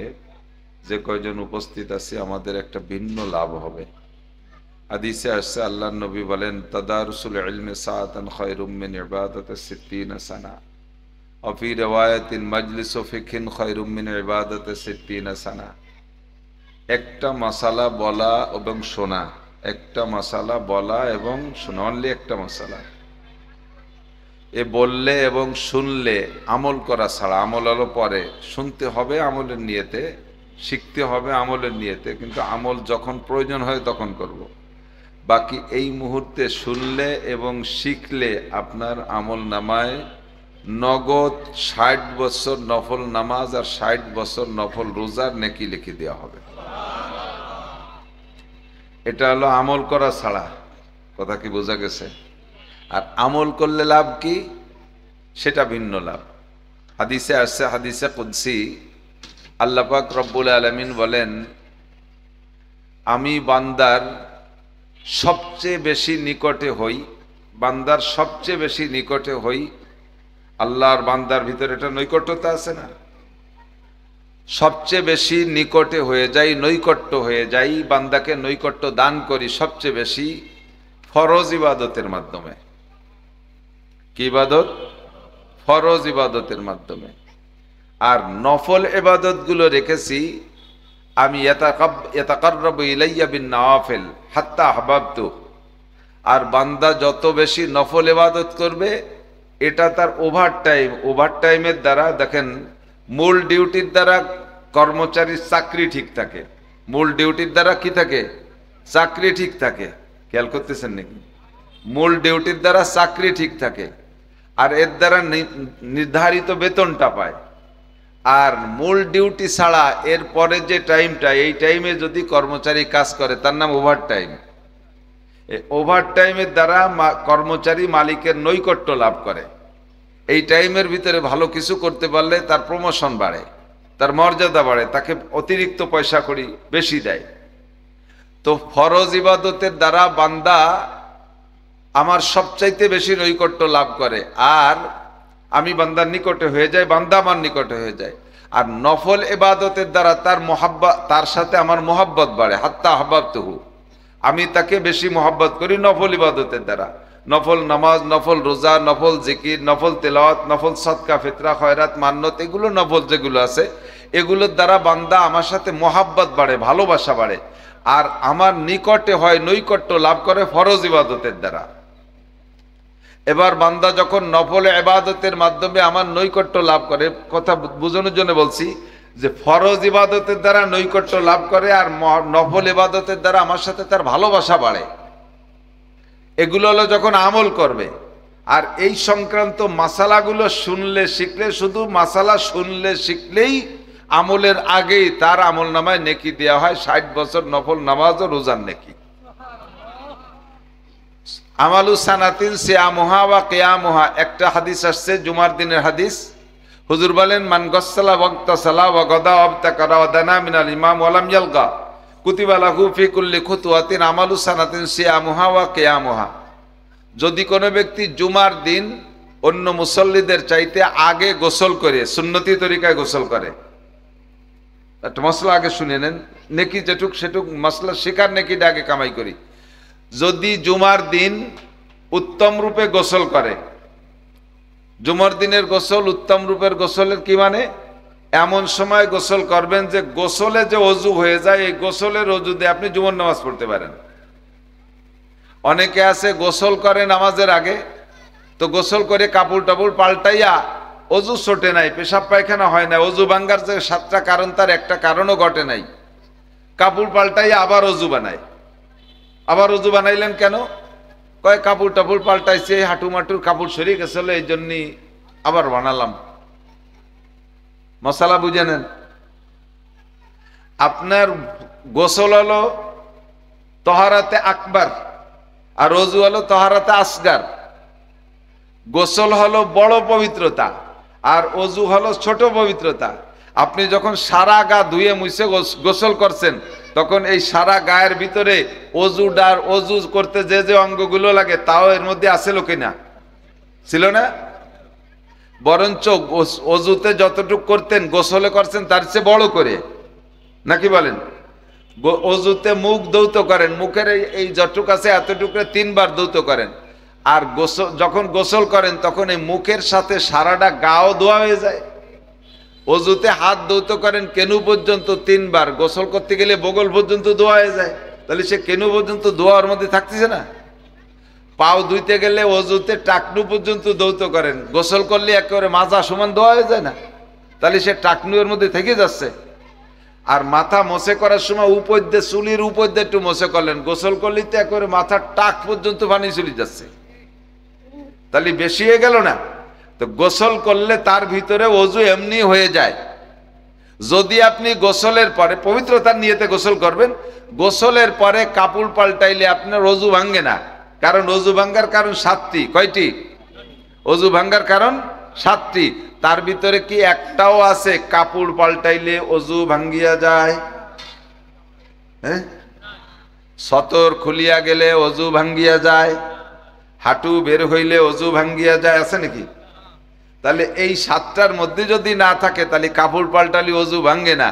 যে কয়জন উপস্থিত আছে আমাদের একটা ভিন্ন লাভ হবে। হাদিসে আসছে, আল্লাহর নবী বলেন, তাদারুসুল ইলমি সাআতান খায়রুম মিন ইবাদাতি 60 সানা, ওয়া ফি রিওয়ায়াতিন মাজলিসু ফিকহিন খায়রুম মিন ইবাদাতি 60 সানা। একটা মাসালা বলা এবং শোনা, একটা মাসালা বলা এবং শোনা, অনলি একটা মাসালা, এ বললে এবং শুনলে আমল করা ছাড়া, আমল হলো পরে, শুনতে হবে আমলের নিয়তে, শিখতে হবে আমলের নিয়তে, কিন্তু আমল যখন প্রয়োজন হয় তখন করব। বাকি এই মুহূর্তে শুনলে এবং শিখলে আপনার আমল নামায় নগদ 60 বছর নফল নামাজ আর 60 বছর নফল রোজার নেকি লিখে দেওয়া হবে। এটা হলো আমল করা ছাড়া। কথা কি বোঝা গেছে? আর আমল করলে লাভ কি, সেটা ভিন্ন লাভ। হাদিসে আসছে, হাদিসে কুদসি, আল্লাহ পাক রব্বুল আলামিন বলেন, আমি বান্দার সবচেয়ে বেশি নিকটে হই, বান্দার সবচেয়ে বেশি নিকটে হই। আল্লাহর বান্দার ভিতরে এটা নৈকট্যতা আছে না? সবচেয়ে বেশি নিকটে হয়ে যাই, নৈকট্য হয়ে যাই, বান্দাকে নৈকট্য দান করি সবচেয়ে বেশি ফরজ ইবাদতের মাধ্যমে। কি ইবাদত? ফরজ ইবাদতের মাধ্যমে। আর নফল ইবাদতগুলো রেখেছি আমি ইয়াতাকাররাবু ইলাইয়া বিন নওয়াফিল হাত্তা আহবাবতু। আর বান্দা যত বেশি নফল ইবাদত করবে, এটা তার ওভারটাইম, ওভারটাইমের দ্বারা, দেখেন মূল ডিউটির দ্বারা কর্মচারীর চাকরি ঠিক থাকে, মূল ডিউটির দ্বারা কি থাকে? চাকরি ঠিক থাকে। খেয়াল করতেছেন নাকি? মূল ডিউটির দ্বারা চাকরি ঠিক থাকে, আর এর দ্বারা নির্ধারিত বেতনটা পায়। আর মূল ডিউটি ছাড়া এর পরে যে টাইমটা, এই টাইমে যদি কর্মচারী কাজ করে তার নাম ওভার টাইম। এই ওভার টাইমের দ্বারা কর্মচারী মালিকের নৈকট্য লাভ করে। এই টাইমের ভিতরে ভালো কিছু করতে পারলে তার প্রমোশন বাড়ে, তার মর্যাদা বাড়ে, তাকে অতিরিক্ত পয়সা কড়ি বেশি দেয়। তো ফরজ ইবাদতের দ্বারা বান্দা আমার সবচাইতে বেশি নৈকট্য লাভ করে, আর আমি বান্দার নিকটে হয়ে যাই, বান্দা আমার নিকটে হয়ে যায়। আর নফল ইবাদতের দ্বারা তার মোহাব্বত, তার সাথে আমার মোহাব্বত বাড়ে, হাত্তা আহবাবতুহু, আমি তাকে বেশি মোহাব্বত করি নফল ইবাদতের দ্বারা। নফল নামাজ, নফল রোজা, নফল জিকির, নফল তেলাওয়াত, নফল সদকা, ফিতরা, খয়রাত, মান্নত, এগুলো নফল যেগুলো আছে, এগুলোর দ্বারা বান্দা আমার সাথে মোহাব্বত বাড়ে, ভালোবাসা বাড়ে। আর আমার নিকটে হয়, নৈকট্য লাভ করে ফরজ ইবাদতের দ্বারা। এবার বান্দা যখন নফল ইবাদতের মাধ্যমে আমার নৈকট্য লাভ করে, কথা বোঝানোর জন্য বলছি যে ফরজ ইবাদতের দ্বারা নৈকট্য লাভ করে আর নফল ইবাদতের দ্বারা আমার সাথে তার ভালোবাসা বাড়ে। এগুলো হলো যখন আমল করবে। আর এই সংক্রান্ত মাসালাগুলো শুনলে শিখলে, শুধু মাসালা শুনলে শিখলেই আমলের আগেই তার আমল নামায় নেকি দেওয়া হয় 60 বছর নফল নামাজ ও রোজার নেকি। আমালু সানাতিন সিয়ামুহা ওয়া কিয়ামুহা, একটা হাদিস আসছে জুমার দিনের হাদিস। হুজুর বলেন, মান গসসালা ওয়াগতাসালা ওয়া গাদা ওয়াবতাকারা ওয়া দানা মিনাল ইমাম ওয়া লাম ইয়ালগা কুতিবা লাহু ফি কুল্লি খুতওয়াতিন আমালু সানাতিন সিয়ামুহা ওয়া কিয়ামুহা। যদি কোনো ব্যক্তি জুমার দিন অন্য মুসল্লিদের চাইতে আগে গোসল করে সুন্নতি তরিকায় গোসল করে, একটা মশলা আগে শুনে নেন, নেকি যেটুক সেটুক মশলা শিকার নেকিটা আগে কামাই করি। যদি জুমার দিন উত্তম রূপে গোসল করে, জুমার দিনের গোসল উত্তম রূপের গোসলের কি মানে, এমন সময় গোসল করবেন যে গোসলে যে অজু হয়ে যায়, এই গোসলের অজু দিয়ে আপনি জুমার নামাজ পড়তে পারেন। অনেকে আছে গোসল করে নামাজের আগে, তো গোসল করে কাপড় টাপড় পাল্টাইয়া অজু ছোটে নাই, পেশাব পায়খানা হয় না, অজু ভাঙ্গার যে 7টা কারণ তার একটা কারণও ঘটে নাই, কাপড় পাল্টাইয়া আবার অজু বানায়। আবার অজু বানাইলেন কেন? কয় কাপড় টাপড় পাল্টাইছে, হাঁটু মাটুর কাপড় সরিয়ে গেছিল, এই জন্যই আবার বানালাম। মশালা বুঝে নেন। আপনার গোসল হলো তহারাতে আকবার আর অজু হলো তহারাতে আসগার। গোসল হলো বড় পবিত্রতা আর অজু হলো ছোট পবিত্রতা। আপনি যখন সারা গা ধুয়ে মুছে গোসল করছেন, তখন এই সারা গায়ের ভিতরে অজু করতে যে যে অঙ্গগুলো লাগে তাও এর মধ্যে আছিল কিনা? ছিল না? বরঞ্চ অজুতে যতটুক করতেন গোসলে করছেন তার চেয়ে বড় করে, নাকি বলেন? অজুতে মুখ ধৌত করেন, মুখের এই যতটুক আছে এতটুকু 3 বার ধৌত করেন। আর যখন গোসল করেন তখন এই মুখের সাথে সারাটা গাও ধোয়া হয়ে যায়। অজুতে হাত ধৌত করেন কেনু পর্যন্ত 3 বার, গোসল করতে গেলে বগল পর্যন্ত ধোয়া হয়ে যায়, তাহলে সে কেনু পর্যন্ত ধোয়ার মধ্যে থাকতেছে না। পাও ধুইতে গেলে অজুতে টাকনু পর্যন্ত ধৌত করেন, গোসল করলে একেবারে মাজা সমান ধোয়া হয়ে যায় না, তাহলে সে টাকনু এর মধ্যে থেকে যাচ্ছে। আর মাথা মোছে করার সময় উপর দিয়ে চুলির উপর দিয়ে একটু মোছে করলেন, গোসল করলে তো একেবারে মাথার টাক পর্যন্ত পানি চলে যাচ্ছে, তাহলে বেশি হয়ে গেল না? তো গোসল করলে তার ভিতরে অজু এমনি হয়ে যায়। যদি আপনি গোসলের পরে পবিত্রতার নিয়তে গোসল করবেন, গোসলের পরে কাপড় পাল্টাইলে আপনার অজু ভাঙ্গে না, কারণ অজু ভাঙ্গার কারণ 7টি। কয়টি? অজু ভাঙ্গার কারণ 7টি। তার ভিতরে কি একটাও আছে কাপড় পাল্টাইলে অজু ভাঙ্গিয়া যায়? হ্যাঁ, সতর খুলিয়া গেলে অজু ভাঙ্গিয়া যায়, হাঁটু বের হইলে অজু ভাঙ্গিয়া যায়, আছে নাকি? তাহলে এই 7টার মধ্যে যদি না থাকে তাহলে কাপড় পাল্টালে অজু ভাঙ্গে না।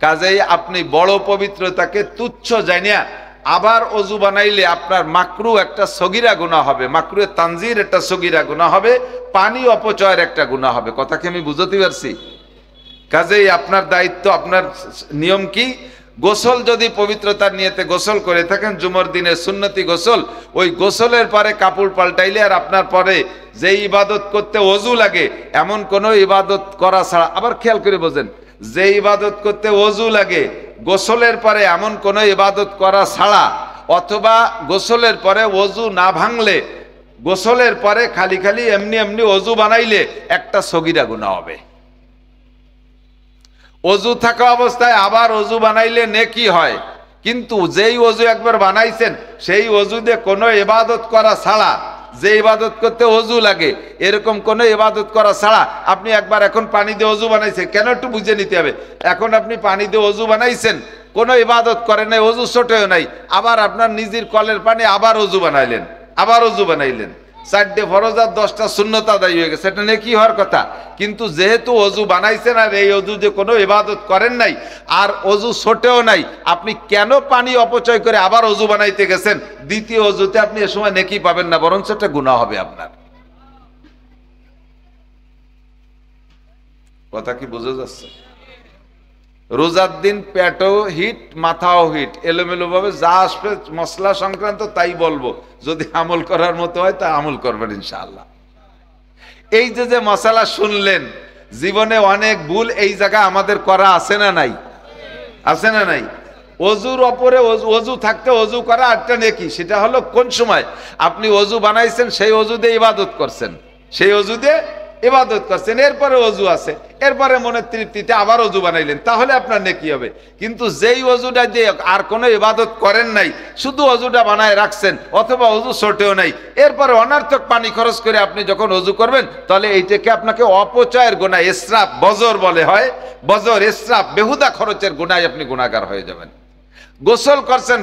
কাজেই আপনি বড় পবিত্রতাকে তুচ্ছ জানিয়া আবার অজু বানাইলে আপনার মাকরু একটা সগীরা গুনাহ হবে, মাকরু তানজির একটা সগীরা গুনাহ হবে, পানি অপচয়ের একটা গুনাহ হবে। কথা কি আমি বুঝতে পারছি? কাজেই আপনার দায়িত্ব, আপনার নিয়ম কি? গোসল যদি পবিত্রতার নিয়তে গোসল করে থাকেন, জুমার দিনে সুন্নতি গোসল, ওই গোসলের পরে কাপড় পাল্টাইলে আর আপনার পরে যে ইবাদত করতে অজু লাগে এমন কোন ইবাদত করা ছাড়া, আবার খেয়াল করে বোঝেন, যে ইবাদত করতে অজু লাগে গোসলের পরে এমন কোন ইবাদত করা ছাড়া, অথবা গোসলের পরে অজু না ভাঙলে, গোসলের পরে খালি খালি এমনি এমনি অজু বানাইলে একটা সগীরা গুনাহ হবে। অজু থাকা অবস্থায় আবার অজু বানাইলে নেকি হয়, কিন্তু যেই অজু একবার বানাইছেন সেই অজু দিয়ে কোনো ইবাদত করা ছাড়া, যে ইবাদত করতে অজু লাগে এরকম কোনো ইবাদত করা ছাড়া আপনি একবার এখন পানি দিয়ে অজু বানাইছেন, কেন একটু বুঝে নিতে হবে। এখন আপনি পানি দিয়ে অজু বানাইছেন, কোনো ইবাদত করেন নাই, অজু ছোটেও নাই, আবার আপনার নিজের কলের পানি আবার অজু বানাইলেন, আবার অজু বানাইলেন, 4টে ফরজ আর 10টা সুন্নত আদায় হয়ে গেছে, এটা নেকি হওয়ার কথা। কিন্তু যেহেতু অজু বানাইছেন আর এই অজু যে কোনো ইবাদত করেন নাই আর অজু ছোটেও নাই, আপনি কেন পানি অপচয় করে আবার অজু বানাইতে গেছেন? দ্বিতীয় অজুতে আপনি এ সময় নেকি পাবেন না, বরং সেটা গুনাহ হবে আপনার। কথা কি বোঝা যাচ্ছে? রোজার দিন পেটও হিট, মাথাও হিট, এলোমেলো ভাবে যা আসবে মশলা সংক্রান্ত তাই বলবো, যদি আমল করার মতো হয় তা আমল করবেন ইনশাআল্লাহ। এই যে মশলা শুনলেন, জীবনে অনেক ভুল এই জায়গা আমাদের করা আছে না নাই? আছে না নাই? অজুর ওপরে অজু থাকতে অজু করা একটা নেকি, সেটা হলো কোন সময় আপনি অজু বানাইছেন সেই অজু দিয়ে ইবাদত করছেন, সেই অজু দিয়ে ইবাদত করছেন, এরপরে অজু আছে, এরপরে মনের তৃপ্তিতে আবার অজু বানাইলেন, তাহলে আপনার নেকি হবে। কিন্তু যেই অজুটা দিয়ে আর কোনো ইবাদত করেন নাই, শুধু অজুটা বানায় রাখছেন, অথবা অজু ছোটেও নাই, এরপরে অনার্থক পানি খরচ করে আপনি যখন অজু করবেন, তাহলে এইটাকে আপনাকে অপচয়ের গুনাহ, ইসরাফ, বজর বলে হয়, বজর, ইসরাফ, বেহুদা খরচের গুনায় আপনি গুনাহগার হয়ে যাবেন। গোসল করছেন,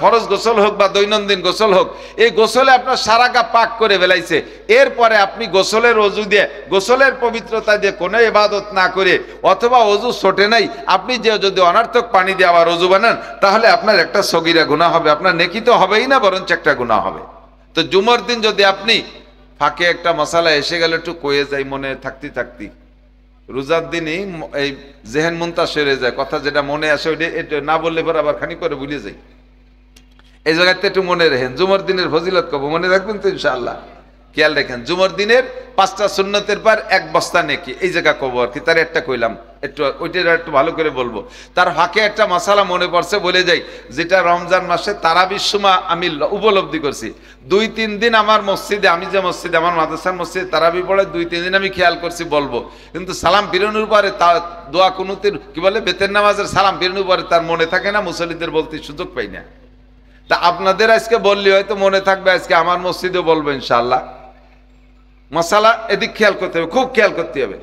ফরজ গোসল হোক বা দৈনন্দিন গোসল হোক, এই গোসলে আপনার সারা গা পাক করে ফেলাইছে, এরপরে আপনি গোসলের অজু দিয়ে, গোসলের পবিত্রতা দিয়ে কোনো ইবাদত না করে, অথবা অজু ছোটে নাই, আপনি যে যদি অনার্থক পানি দিয়ে আবার অজু বানান, তাহলে আপনার একটা সগীরা গুনাহ হবে, আপনার নেকি তো হবেই না, বরঞ্চ একটা গুনাহ হবে। তো জুমার দিন যদি আপনি ফাঁকে একটা মশালা এসে গেলে একটু কয়ে যায় মনে থাকতে, রোজার দিনই এই জেহেন মুনতাসির হয়ে যায়, কথা যেটা মনে আসে ওইটা না বললে পরে আবার খানি করে ভুলে যাই। এই জায়গাতে একটু মনে রাখেন, জুমার দিনের ফজিলত কব মনে রাখবেন তো ইনশাআল্লাহ। খেয়াল রাখেন, জুমার দিনের 5টা সুন্নতের পর 1 বস্তা নেকি, এই জায়গা কব আর কি, তার একটা কইলাম, একটু ওইটা একটু ভালো করে বলবো। তার ফাঁকে একটা মশালা মনে পড়ছে বলে যাই, যেটা রমজান মাসে তারাবির সময় আমি উপলব্ধি করছি। 2-3 দিন আমার মসজিদে, আমি যে মসজিদে, আমার মাদ্রাসার মসজিদে তারাবি পড়ে 2-3 দিন আমি খেয়াল করছি বলবো, কিন্তু সালাম ফিরানোর পরে দোয়া কুনুতের কি বলে বেতের নামাজের সালাম ফিরানোর পরে তার মনে থাকে না, মুসল্লিদের বলতে সুযোগ পাই না। তা আপনাদের আজকে বললি হয়তো মনে থাকবে, আজকে আমার মসজিদে বলবো ইনশাআল্লাহ। মশালা এদিক খেয়াল করতে হবে, খুব খেয়াল করতে হবে।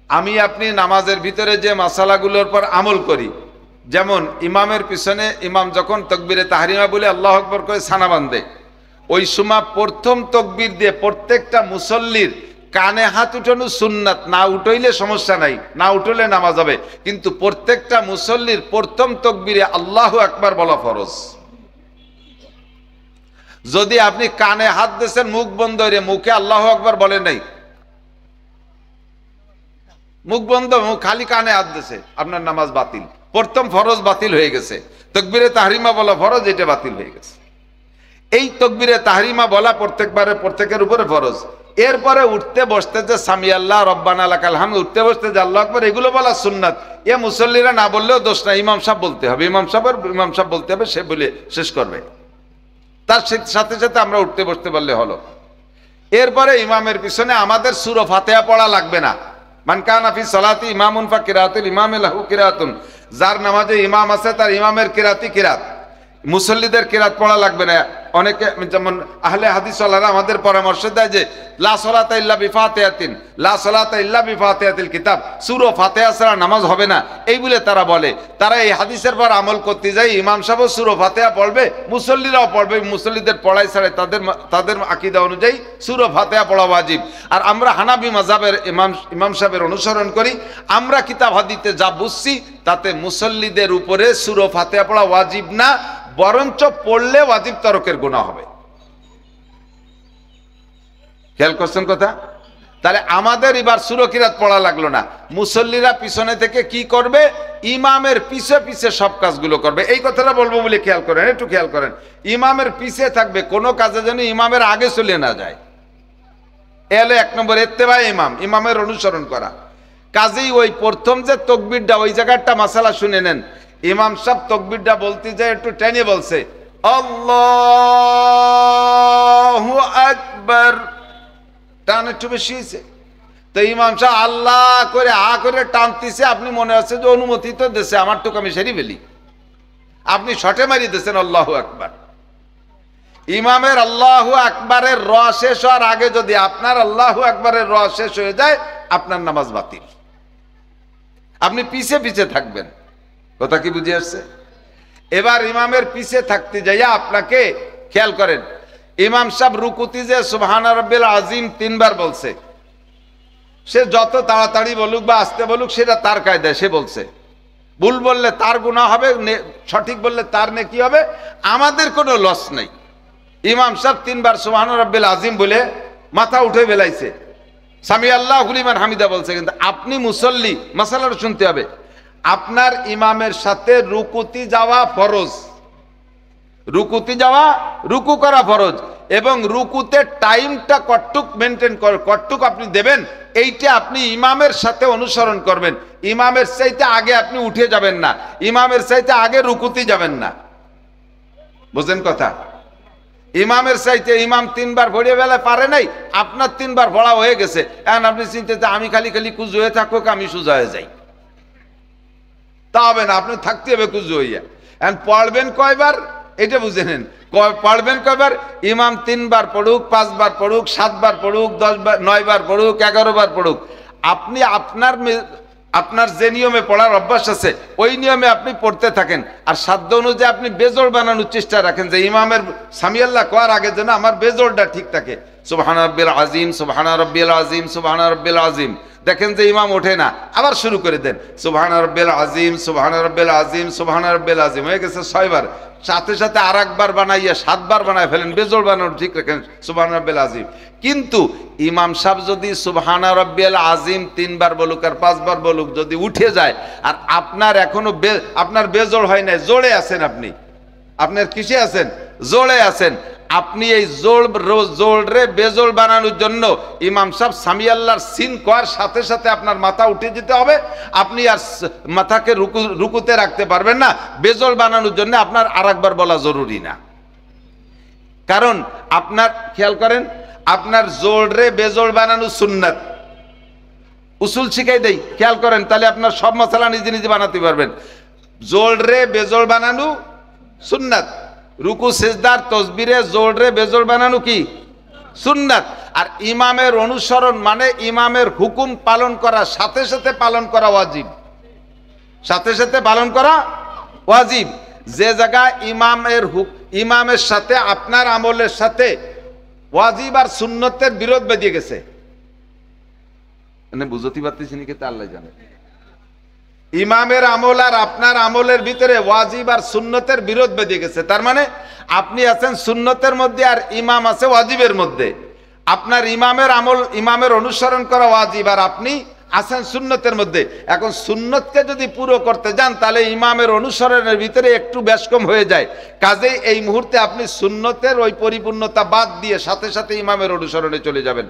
আমি আপনি নামাজের ভিতরে যে মশালাগুলোর পর আমল করি, যেমন ইমামের পিছনে ইমাম যখন তকবীরে তাহরিমা বলে আল্লাহু আকবার করে সানা বাঁধে, ওই সময় প্রথম তকবীর দিয়ে প্রত্যেকটা মুসল্লির কানে হাত উঠানো সুন্নাত, না উঠাইলে সমস্যা নাই, না উঠলে নামাজ হবে, কিন্তু প্রত্যেকটা মুসল্লির প্রথম তকবীরে আল্লাহু আকবার বলা ফরজ। যদি আপনি কানে হাত দিয়েছেন মুখ বন্ধ হয়ে, মুখে আল্লাহু আকবার বলেন নাই, মুখ বন্ধ, মুখ খালি কানে হাত দিয়েছে, আপনার নামাজ বাতিল, প্রথম ফরজ বাতিল হয়ে গেছে। তাকবীরে তাহরিমা বলা ফরজ, এটা বাতিল হয়ে গেছে। এই তাকবীরে তাহরিমা বলা প্রত্যেকের উপরে ফরজ। এরপরে উঠতে বসতে যে সামি আল্লাহ রব্বানা লাকাল হামদ, উঠতে বসতে যে আল্লাহু আকবার, এগুলো বলা সুন্নাত। এ মুসল্লিরা না বললেও দোষ নাই, ইমাম সাহেব বলতে হবে, ইমাম সাহেব বলতে হবে, সে বলে শেষ করবে, তার সাথে সাথে আমরা উঠতে বসতে পারলে হলো। এরপরে ইমামের পিছনে আমাদের সূরা ফাতিহা পড়া লাগবে না। মান কানা ফি সালাতি ইমামুন ফা কিরাতুল ইমামি লাহু কিরাতুন, যার নামাজে ইমাম আছে তার ইমামের কিরাতি কিরাত, মুসল্লিদের কিরাত পড়া লাগবে না। অনেকে যেমন আহলে হাদিস ওয়ালারা আমাদের পরামর্শ দেয় যে লা সালাতা ইল্লা বিফাতিহাতিন, লা সালাতা ইল্লা বিফাতিহাতিল কিতাব, সূরা ফাতিহা ছাড়া নামাজ হবে না, এই বলে তারা বলে। তারা এই হাদিসের পর আমল করতে যায়, ইমাম সাহেব সূরা ফাতিহা পড়বে, মুসল্লিরাও পড়বে, মুসল্লিদের পড়াই ছাড়া তাদের আকীদা অনুযায়ী সূরা ফাতিহা পড়া ওয়াজিব। আর আমরা হানাফি মাযহাবের ইমাম সাহেবের অনুসরণ করি, আমরা কিতাব হাদিসে যা বুঝছি তাতে মুসল্লিদের উপরে সূরা ফাতিহা পড়া ওয়াজিব না, বরঞ্চ পড়লে ওয়াজিব তরকের গুনাহ হবে। খেয়াল করছেন কথা? তাহলে আমাদের এবার সূরা কিরাত পড়া লাগলো না, মুসল্লিরা পিছনে থেকে কি করবে, ইমামের পিছে পিছে সব কাজগুলো করবে। এই কথাটা বলবো বলে খেয়াল করেন, একটু খেয়াল করেন, ইমামের পিছে থাকবে, কোনো কাজে যেন ইমামের আগে চলে না যায়। এলে 1 নম্বর ইত্তেবা ইমাম, ইমামের অনুসরণ করা। কাজেই ওই প্রথম যে তাকবীরটা, ওই জায়গাটা মাসালা শুনে নেন। ইমাম সাহেব তাকবীরটা বলতে যায় একটু টেনে বলছে আল্লাহু আকবার, টান একটু বেশি হয়েছে, তো ইমাম সাহেব আল্লাহ করে করে টানতেছে, আপনি মনে হচ্ছে যে অনুমতি তো দেশে, আমার টুকু আমি সেরি ফেলি, আপনি শটে মারি দিয়েছেন আল্লাহু আকবার। ইমামের আল্লাহু আকবারের র শেষ হওয়ার আগে যদি আপনার আল্লাহু আকবারের র শেষ হয়ে যায়, আপনার নামাজ বাতিল, আপনি পিছে পিছে থাকবেন। কথা কি বুঝে আসছে? এবার ইমামের পিছে থাকতে যাইয়া আপনাকে খেয়াল করেন, ইমাম সাহেব রুকুতে যে সুবহান রাব্বিল আযীম 3 বার বলছে, সে যত তাড়াতাড়ি বলুক বা আস্তে বলুক সেটা তার কায়দায় সে বলছে, ভুল বললে তার গুনাহ হবে, সঠিক বললে তার নেকি হবে, আমাদের কোনো লস নাই। ইমাম সাহেব 3 বার সুবহান রাব্বিল আযীম বলে মাথা উঠে বেলাইছে, সামি আল্লাহু লিমান হামিদা বলছে, কিন্তু আপনি মুসল্লি, মাসালাটা শুনতে হবে, আপনার ইমামের সাথে রুকুতে যাওয়া ফরজ, রুকুতে যাওয়া, রুকু করা ফরজ, এবং রুকুতে টাইমটা কতটুক মেনটেন করে, কতটুক আপনি দেবেন, এইটা আপনি ইমামের সাথে অনুসরণ করবেন। ইমামের চাইতে আগে আপনি উঠে যাবেন না, ইমামের চাইতে আগে রুকুতে যাবেন না, বুঝেন কথা? ইমামের চাইতে ইমাম 3 বার ভরিয়ে বেলায় পারে নাই, আপনার 3 বার ভরা হয়ে গেছে, এখন আপনি চিন্তা আমি খালি কুজু হয়ে থাকুক, আমি সোজা হয়ে যাই, তা হবে না, আপনি থাকতে হবে কুজু হইয়া। এখন পড়বেন কয়বার এটা বুঝে নেন, পড়বেন কয়বার, ইমাম 3 বার পড়ুক, 5 বার পড়ুক, 7 বার পড়ুক, 10 বার, 9 বার পড়ুক, 11 বার পড়ুক, আপনি আপনার আপনার যে নিয়মে পড়ার অভ্যাস আছে ওই নিয়মে আপনি পড়তে থাকেন, আর সাধ্য অনুযায়ী আপনি বেজোড় বানানোর চেষ্টা রাখেন যে ইমামের সামি আল্লাহ কোয়ার আগে যেন আমার বেজোড়টা ঠিক থাকে। সুবহান রাব্বিল আযীম, সুবহান রাব্বিল আযীম, সুবহান রাব্বিল আযীম। দেখেন যে ইমাম ওঠে না, আবার শুরু করে দেন সুবহান রাব্বিল আযীম, সুবহান রাব্বিল আযীম, সুবহান রাব্বিল আযীম। হয়ে গেছে 6 বার, সাথে সাথে আর একবার বানাইয়া 7 বার বানায় ফেলেন, বেজোড় বানানো ঠিক রাখেন সুবহান রাব্বিল আযীম। কিন্তু ইমাম সাহেব যদি সুবহান রাব্বিল আযীম 3 বার বলুক আর 5 বার বলুক, যদি উঠে যায় আর আপনার এখনো আপনার বেজোড় হয় নাই, জোড়ে আছেন, আপনি আপনার কিসে আছেন? জোড়ে আছেন। আপনি এই জোড়ে বেজোড় বানানোর জন্য ইমাম সাহেব সামি আল্লাহর সিন কোয়ার সাথে সাথে আপনার মাথা উঠে যেতে হবে। আপনি আর মাথাকে রুকুতে রাখতে পারবেন না। বেজোড় বানানোর জন্য আপনার আর একবার বলা জরুরি না, কারণ আপনার খেয়াল করেন, আপনার জোড়ে বেজোড় বানানো সুন্নাত। উসুল শিখাই দেই, খেয়াল করেন, তাহলে আপনার সব মশলা নিজে নিজে বানাতে পারবেন। জোড়ে বেজোড় বানানো সুন্নাত, রুকু সিজদার তসবিরে জোড়ে বেজোড় বানানো কি সুন্নাত। আর ইমামের অনুসরণ মানে ইমামের হুকুম পালন করা, সাথে সাথে পালন করা ওয়াজিব, সাথে সাথে পালন করা ওয়াজিব। যে জায়গায় ইমামের সাথে আপনার আমলের সাথে ওয়াজিব আর সুন্নতের বিরোধ বেঁধে গেছে, মানে বুঝতে পারতেছি নাকি তা আল্লাহ জানে। ইমামের আমল আর আপনার আমলের ভিতরে ওয়াজিব আর সুন্নতের বিরোধ বেঁধে গেছে, তার মানে আপনি আছেন সুন্নতের মধ্যে আর ইমাম আছে ওয়াজিবের মধ্যে। আপনার ইমামের আমল, ইমামের অনুসরণ করা ওয়াজিব, আর আপনি আছেন সুন্নতের মধ্যে। এখন সুন্নতকে যদি পুরো করতে যান তাহলে ইমামের অনুসরণের ভিতরে একটু বেশকম হয়ে যায়। কাজেই এই মুহূর্তে আপনি সুন্নতের ওই পরিপূর্ণতা বাদ দিয়ে সাথে সাথে ইমামের অনুসরণে চলে যাবেন।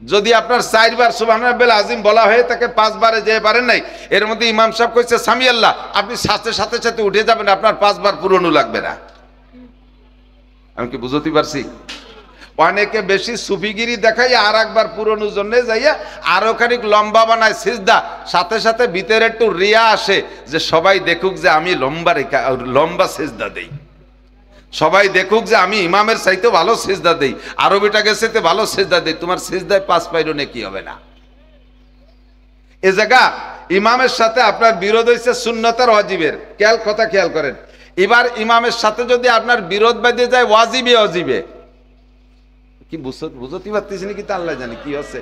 যদি আপনার 4 বার সুবহান রাব্বিল আযীম বলা হয়ে তাকে 5 বারে যেতে পারেন নাই, এর মধ্যে ইমাম সাহেব কইছে সামি আল্লাহ, আপনি সাথে সাথে সাথে উঠে যাবেন, আপনার 5 বার পুরনো লাগবে না। আমি কি বুঝতে পারছি? অনেকে বেশি সুফিগিরি দেখাই আর একবার পুরনোর জন্য যাইয়া আরো খানিক লম্বা বানায় সিজদা, সাথে সাথে ভিতরে একটু রিয়া আসে যে সবাই দেখুক যে আমি লম্বা সিজদা দেই, সবাই দেখুক যে আমি ইমামের চাইতে ভালো সিজদা দেই, আরবিটা গেছে ভালো সিজদা দেই। তোমার সিজদায় 5 পাইরো নেকি হবে না। এ জায়গা ইমামের সাথে আপনার বিরোধ হয়েছে সুন্নতের ওয়াজিবের, কথা খেয়াল করেন। এবার ইমামের সাথে যদি আপনার বিরোধ বেঁধে যায় ওয়াজিবে ওয়াজিবে, কি বুঝতে পারতেছি নাকি তা আল্লাহ জানে কি হচ্ছে।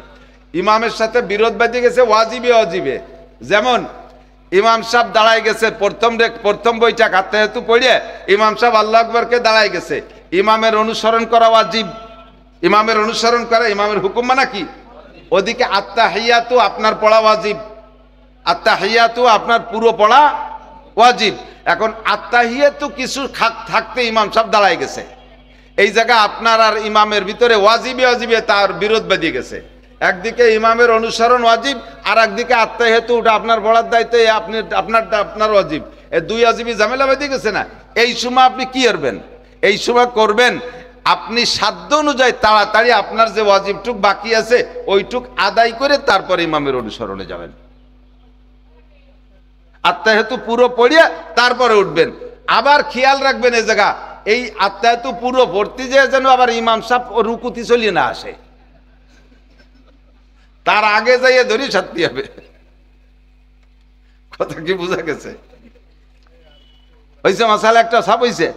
ইমামের সাথে বিরোধ বেঁধে গেছে ওয়াজিবে ওয়াজিবে। যেমন ইমাম সাহেব দাঁড়ায় গেছে, প্রথম বইটা আত্তাহিয়াতু পড়ে ইমাম সাহেব আল্লাহু আকবারকে দাঁড়ায় গেছে, ইমামের অনুসরণ করা ওয়াজিব। ইমামের অনুসরণ করা ইমামের হুকুম মানা কি? ওদিকে আত্তাহিয়াতু আপনার পড়া ওয়াজিব, আত্তাহিয়াতু আপনার পুরো পড়া ওয়াজিব। এখন আত্তাহিয়াতু কিছু থাকতে ইমাম সাহেব দাঁড়ায় গেছে, এই জায়গা আপনার আর ইমামের ভিতরে ওয়াজিবে ওয়াজিবে তার বিরোধ বেঁধে গেছে। একদিকে ইমামের অনুসরণ ওয়াজিব, আর একদিকে আত্তাহিয়াতু ওটা আপনার বলার দায়িত্ব, আপনার ওয়াজিব। এই 2 ওয়াজিবই ঝামেলা বেঁধে গেছে না। এই সময় আপনি কি করবেন? এই সময় করবেন আপনি সাধ্য অনুযায়ী তাড়াতাড়ি আপনার যে ওয়াজিবটুক বাকি আছে ওইটুক আদায় করে তারপরে ইমামের অনুসরণে যাবেন। আত্তাহিয়াতু পুরো পড়িয়া তারপরে উঠবেন। আবার খেয়াল রাখবেন এই জায়গা, এই আত্তাহিয়াতু পুরো ভর্তি যে যেন আবার ইমাম সাহেব রুকুতি চলিয়ে না আসে, তার আগে যাইয়ে ধরি সারতে হবে। কথা কি বোঝা গেছে? হয়েছে মাসালা একটা সাপ হয়েছে।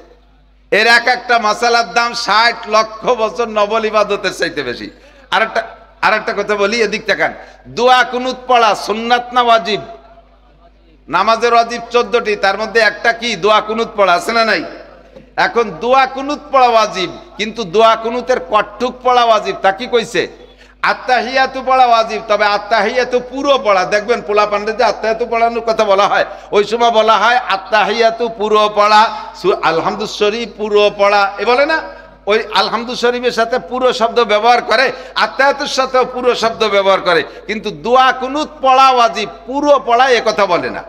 এর একটা মাসালার দাম 60 লক্ষ বছর নবল ইবাদতের চাইতে বেশি। আরেকটা কথা বলি, এদিক তাকান। দোয়া কুনুত পড়া সুন্নাত না ওয়াজিব? নামাজের ওয়াজিব 14টি, তার মধ্যে একটা কি? দোয়া কুনুত পড়া, আছে না নাই? এখন দোয়া কুনুত পড়া ওয়াজিব, কিন্তু দোয়া কুনুতের কট্টুক পড়া ওয়াজিব, তা কি কইছে? আত্তাহিয়াতু পড়া ওয়াজিব, তবে আত্তাহিয়াতু পুরো পড়া। দেখবেন পোলা পান্ডে যে আত্তাহিয়াতু পড়ানোর কথা বলা হয়, ওই সময় বলা হয় আত্তাহিয়াতু পুরো পড়া, আলহামদু শরীফ পুরো পড়া, এ বলে না? ওই আলহামদু শরীফের সাথে পুরো শব্দ ব্যবহার করে, আত্তাহিয়াতুর সাথেও পুরো শব্দ ব্যবহার করে, কিন্তু দোয়া কুনুত পড়া ওয়াজিব, পুরো পড়া এ কথা বলে না।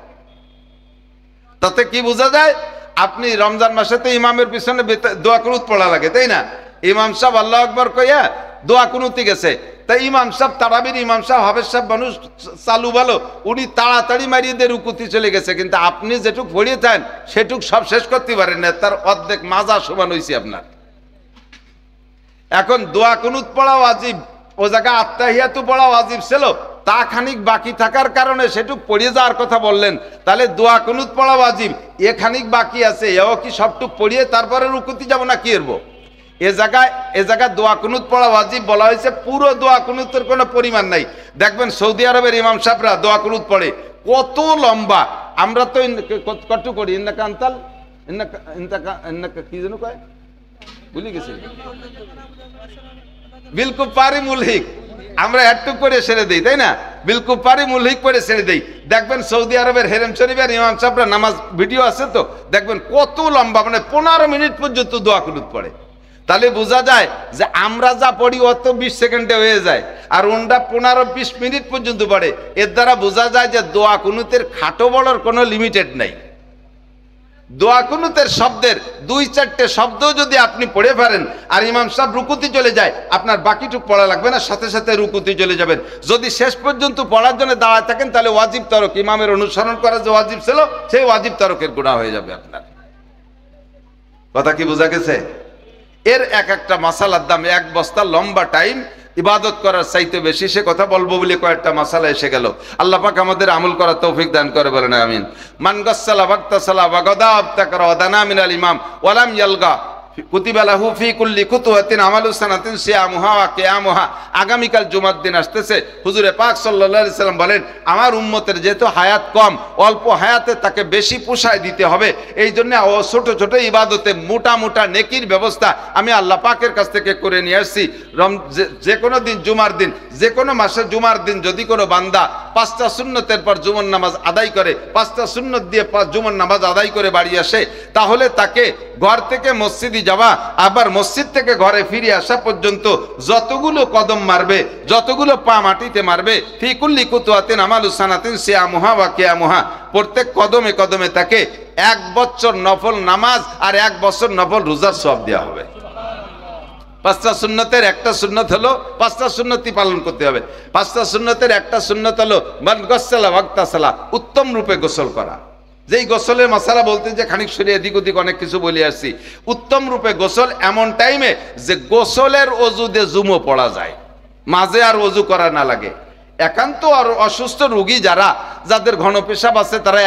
তাতে কি বোঝা যায়? আপনি রমজান মাসেতে ইমামের পিছনে দোয়া কুনুত পড়া লাগে, তাই না? ইমাম সাহেব আল্লাহু আকবার কইয়া দোয়া কুনুতে গেছে, তাই ইমাম সাহেব তারাবির ইমাম সাহেব হাফেজ সাহেব মানুষ চালু ভালো, উনি তাড়াতাড়ি মারিয়ে দিয়ে রুকুতি চলে গেছে, কিন্তু আপনি যেটুক পড়িয়ে থাকেন সেটুক সব শেষ করতে পারেন না, তার অর্ধেক মাজা সমান হয়েছে আপনার। এখন দোয়া কুনুত পড়া ওয়াজিব, ও জায়গা আত্তাহিয়াতু পড়া ওয়াজিব ছিল, তা খানিক বাকি থাকার কারণে সেটুক পড়িয়ে যাওয়ার কথা বললেন, তাহলে দোয়া কুনুত পড়া ওয়াজিব, এ খানিক বাকি আছে, এও কি সবটুক পড়িয়ে তারপরে রুকুতে যাব না কি এরবো? এ জায়গায় দোয়া কুনুত পড়া ওয়াজিব বলা হয়েছে, পুরো দোয়া কুনুতের কোনো পরিমাণ নাই। দেখবেন সৌদি আরবের ইমাম সাহেবরা দোয়া কুনুত পড়ে কত লম্বা, আমরা তো কত করি ইন্নাকা আনতাল ইন্নাকা কি যেন কয় ভুলে গেছি, বিলকুফারি মুলহিক, আমরা একটু করে ছেড়ে দিই, তাই না? বিলকুফারি মুলহিক করে ছেড়ে দিই। দেখবেন সৌদি আরবের হেরেম শরীফের ইমাম সাহেবরা নামাজ ভিডিও আছে তো, দেখবেন কত লম্বা, মানে 15 মিনিট পর্যন্ত দোয়া কুনুত পড়ে। তাহলে বোঝা যায় যে আমরা যা পড়ি অত 20 সেকেন্ডে হয়ে যায়, আর ওনরা 15-20 মিনিট পর্যন্ত পড়ে। এর দ্বারা বোঝা যায় যে দোয়া কুনুতের খাটো বড়র কোনো লিমিটেড নাই। দোয়া কুনুতের শব্দের 2-4টে শব্দ যদি আপনি পড়ে পারেন আর ইমাম সাহেব রুকুতে চলে যায়, আপনার বাকিটুকু পড়া লাগবে না, সাথে সাথে রুকুতে চলে যাবেন। যদি শেষ পর্যন্ত পড়ার জন্য দাঁড়ায় থাকেন তাহলে ওয়াজিব তরক, ইমামের অনুসরণ করা যে ওয়াজিব ছিল সেই ওয়াজিব তরকের গুনাহ হয়ে যাবে আপনার। কথা কি বোঝা গেছে? এর এক একটা মাসালার দাম 1 বস্তা লম্বা টাইম ইবাদত করার চাইতে বেশি। সে কথা বলবো বলে কয়েকটা মাসালা এসে গেল। আল্লাহ পাক আমাদের আমল করার তৌফিক দান করে, বলেন আমিন। মান গাসসালা ওয়াক্তাসালা ওয়া গাদা আবতাকরা ওয়া দানা মিনাল ইমাম ওয়া লাম ইয়ালগা কুতিবা লাহু ফি কুল্লি কুতুওয়াতিন আমালু সানাতিন সিয়ামুহা ওয়া কিয়ামুহা। আগামীকাল জুমার দিন আসতেছে, হুজুরে পাক সাল্লাল্লাহু আলাইহি সাল্লাম বলেন, আমার উম্মতের যেহেতু হায়াত কম, অল্প হায়াতে তাকে বেশি পোষায় দিতে হবে, এই জন্য ছোট ছোট ইবাদতে মোটা মোটা নেকির ব্যবস্থা আমি আল্লাহ পাকের কাছ থেকে করে নিয়ে আসছি। যে কোনো দিন জুমার দিন, যে কোনো মাসে জুমার দিন যদি কোনো বান্দা 5টা সুন্নতের পর জুমার নামাজ আদায় করে, 5টা সুন্নত দিয়ে জুমার নামাজ আদায় করে বাড়ি আসে, তাহলে তাকে ঘর থেকে মসজিদে যাওয়া আবার মসজিদ থেকে ঘরে ফিরে আসা পর্যন্ত যতগুলো কদম মারবে, যতগুলো পা মাটিতে মারবে, ফি কুল্লি কুতুওয়াতিন আমালু সানাতিন সিয়ামুহা ওয়া কিয়ামুহা, প্রত্যেক কদমে কদমে তাকে 1 বছর নফল নামাজ আর 1 বছর নফল রোজার সওয়াব দেওয়া হবে। 5টা সুন্নতের একটা সুন্নত হলো, 5টা সুন্নতই পালন করতে হবে। 5টা সুন্নতের একটা সুন্নত হলো মান গাসসালা ওয়াক্তাসালা, উত্তম রূপে গোসল করা। যেই গোসলের মশালা বলতে যে খানিক সরিয়ে এদিক ওদিক অনেক কিছু বলে আসছি। উত্তম রূপে গোসল এমন টাইমে যে গোসলের অজুতে জুমো পড়া যায়, মাঝে আর অজু করা না লাগে। একান্ত আর অসুস্থ রোগী যারা, যাদের ঘন পেশাব আছে, তারা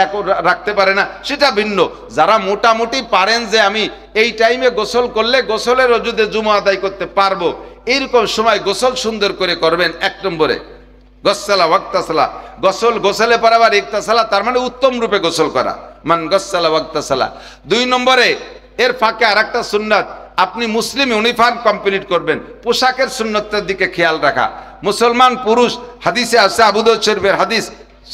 রাখতে পারে না, সেটা ভিন্ন। যারা মোটামুটি পারেন যে আমি এই টাইমে গোসল করলে গোসলের অজুতে জুমো আদায় করতে পারবো, এইরকম সময় গোসল সুন্দর করে করবেন। 1 নম্বরে গসসালা ওয়াক্তাসালা, গোসলে পর আবার ইক্তাসালা, তার মানে উত্তম রূপে গোসল করা, মান গসসালা ওয়াক্তাসালা। 2 নম্বরে এর ফাঁকে আরেকটা সুন্নাত, আপনি মুসলিম ইউনিফর্ম কমপ্লিট করবেন, পোশাকের সুন্নতের দিকে খেয়াল রাখা। মুসলমান পুরুষ, হাদিসে আছে, আবু দাউদ শরীফের হাদিস,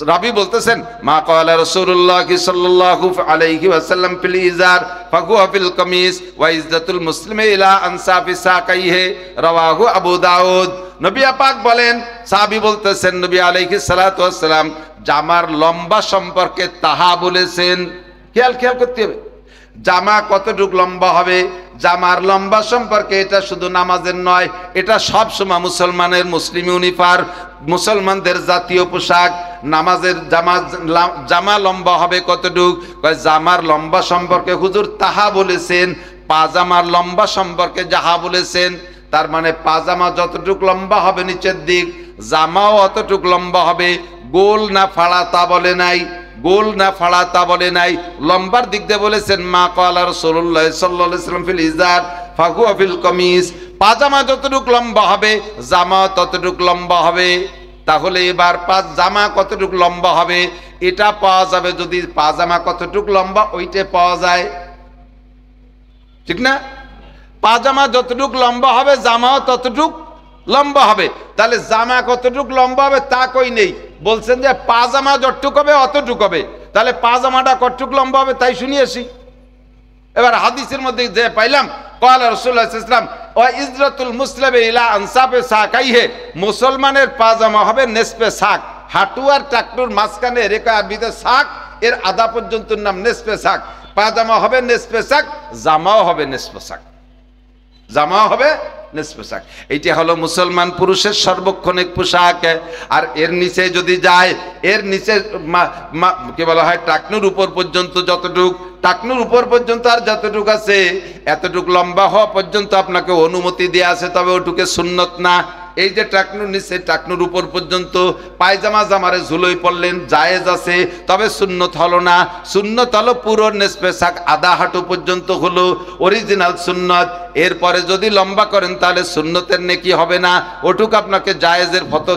রাবি বলতেছেন, মা ক্বালা রাসূলুল্লাহ সাল্লাল্লাহু আলাইহি ওয়াসাল্লাম ফিল ইজার ফাহুয়া ফিল কামিজ ওয়া ইজ্জাতুল মুসলিমি ইলা আনসাফি সাকাইহি, রাওয়াহু আবু দাউদ। নবী পাক বলেন, সাহাবী বলতেছেন, নবী আলাইহিস সালাতু ওয়াস সালাম জামার লম্বা সম্পর্কে তাহা বলেছেন। খেয়াল করতে হবে, জামা কতটুকু লম্বা হবে। জামার লম্বা সম্পর্কে এটা শুধু নামাজের নয়, এটা সব সময় মুসলমানের মুসলিম ইউনিফর্ম, মুসলমানদের জাতীয় পোশাক। নামাজের জামা লম্বা হবে কতটুক? জামার লম্বা সম্পর্কে হুজুর তাহা বলেছেন, পাজামার লম্বা সম্পর্কে যাহা বলেছেন। তার মানে পাজামা যতটুক লম্বা হবে নিচের দিক, জামাও অতটুক লম্বা হবে। গোল না ফাড়া তা বলে নাই, গোল না ফাড়া তা বলে নাই, লম্বার দিক দিয়ে বলেছেন, মা ক্বালা রাসূলুল্লাহ সাল্লাল্লাহু আলাইহি ওয়াসাল্লাম ফিল ইজার ফাহুয়া ফিল কামিজ। পাজামা যতটুক লম্বা হবে, জামা ততটুক লম্বা হবে। তাহলে এবার জামা কতটুক লম্বা হবে এটা পাওয়া যাবে যদি পাজামা কতটুক লম্বা ওইটা পাওয়া যায়, ঠিক না? পাজামা যতটুক লম্বা হবে জামাও ততটুক লম্বা হবে। তাহলে জামা কতটুক লম্বা হবে তা কই নেই, বলছেন যে পাজামা যতটুক হবে অতটুক হবে। তাহলে পাজামাটা কতটুক লম্বা হবে তাই শুনিয়েছি। এবার হাদিসের মধ্যে যে পাইলাম, ক্বালা রাসূলুল্লাহ সাল্লাল্লাহু আলাইহি ওয়াসাল্লাম ওয়া ইজরাতুল মুসলিমি ইলা আনসাফি সাকাইহি, মুসলমানের পাজামা হবে নেসফে সাক, হাঁটু আর টাকনুর মাঝখানে রেখা আরবিতে সাক, এর আধা পর্যন্ত নাম নেসফে সাক। পাজামা হবে নেসফে সাক, জামাও হবে নেসফে সাক, জামাও হবে নেসফে সাক। এইটা হলো মুসলমান পুরুষের সর্বক্ষণিক পোশাক। আর এর নিচে যদি যায়, এর নিচে কি বলা হয়, টাকনুর উপর পর্যন্ত যতটুক, টাকনুর উপর পর্যন্ত আর যতটুক আছে এতটুক লম্বা হওয়া পর্যন্ত আপনাকে অনুমতি দেয়া আছে, তবে ওটুকে সুন্নত না। এই যে টাকনুর নিচে টাকনুর উপর পর্যন্ত পায়জামা জামারে ঝুলোই পড়লেন, জায়েজ আছে, তবে সুন্নত হলো না। সুন্নত হলো পুরো নেসফে সাক, আধা হাঁটু পর্যন্ত হলো অরিজিনাল সুন্নত। এরপরে যদি লম্বা করেন তাহলে সুন্নতের নেকি হবে না, ওটুক আপনাকে জায়েজের ফতো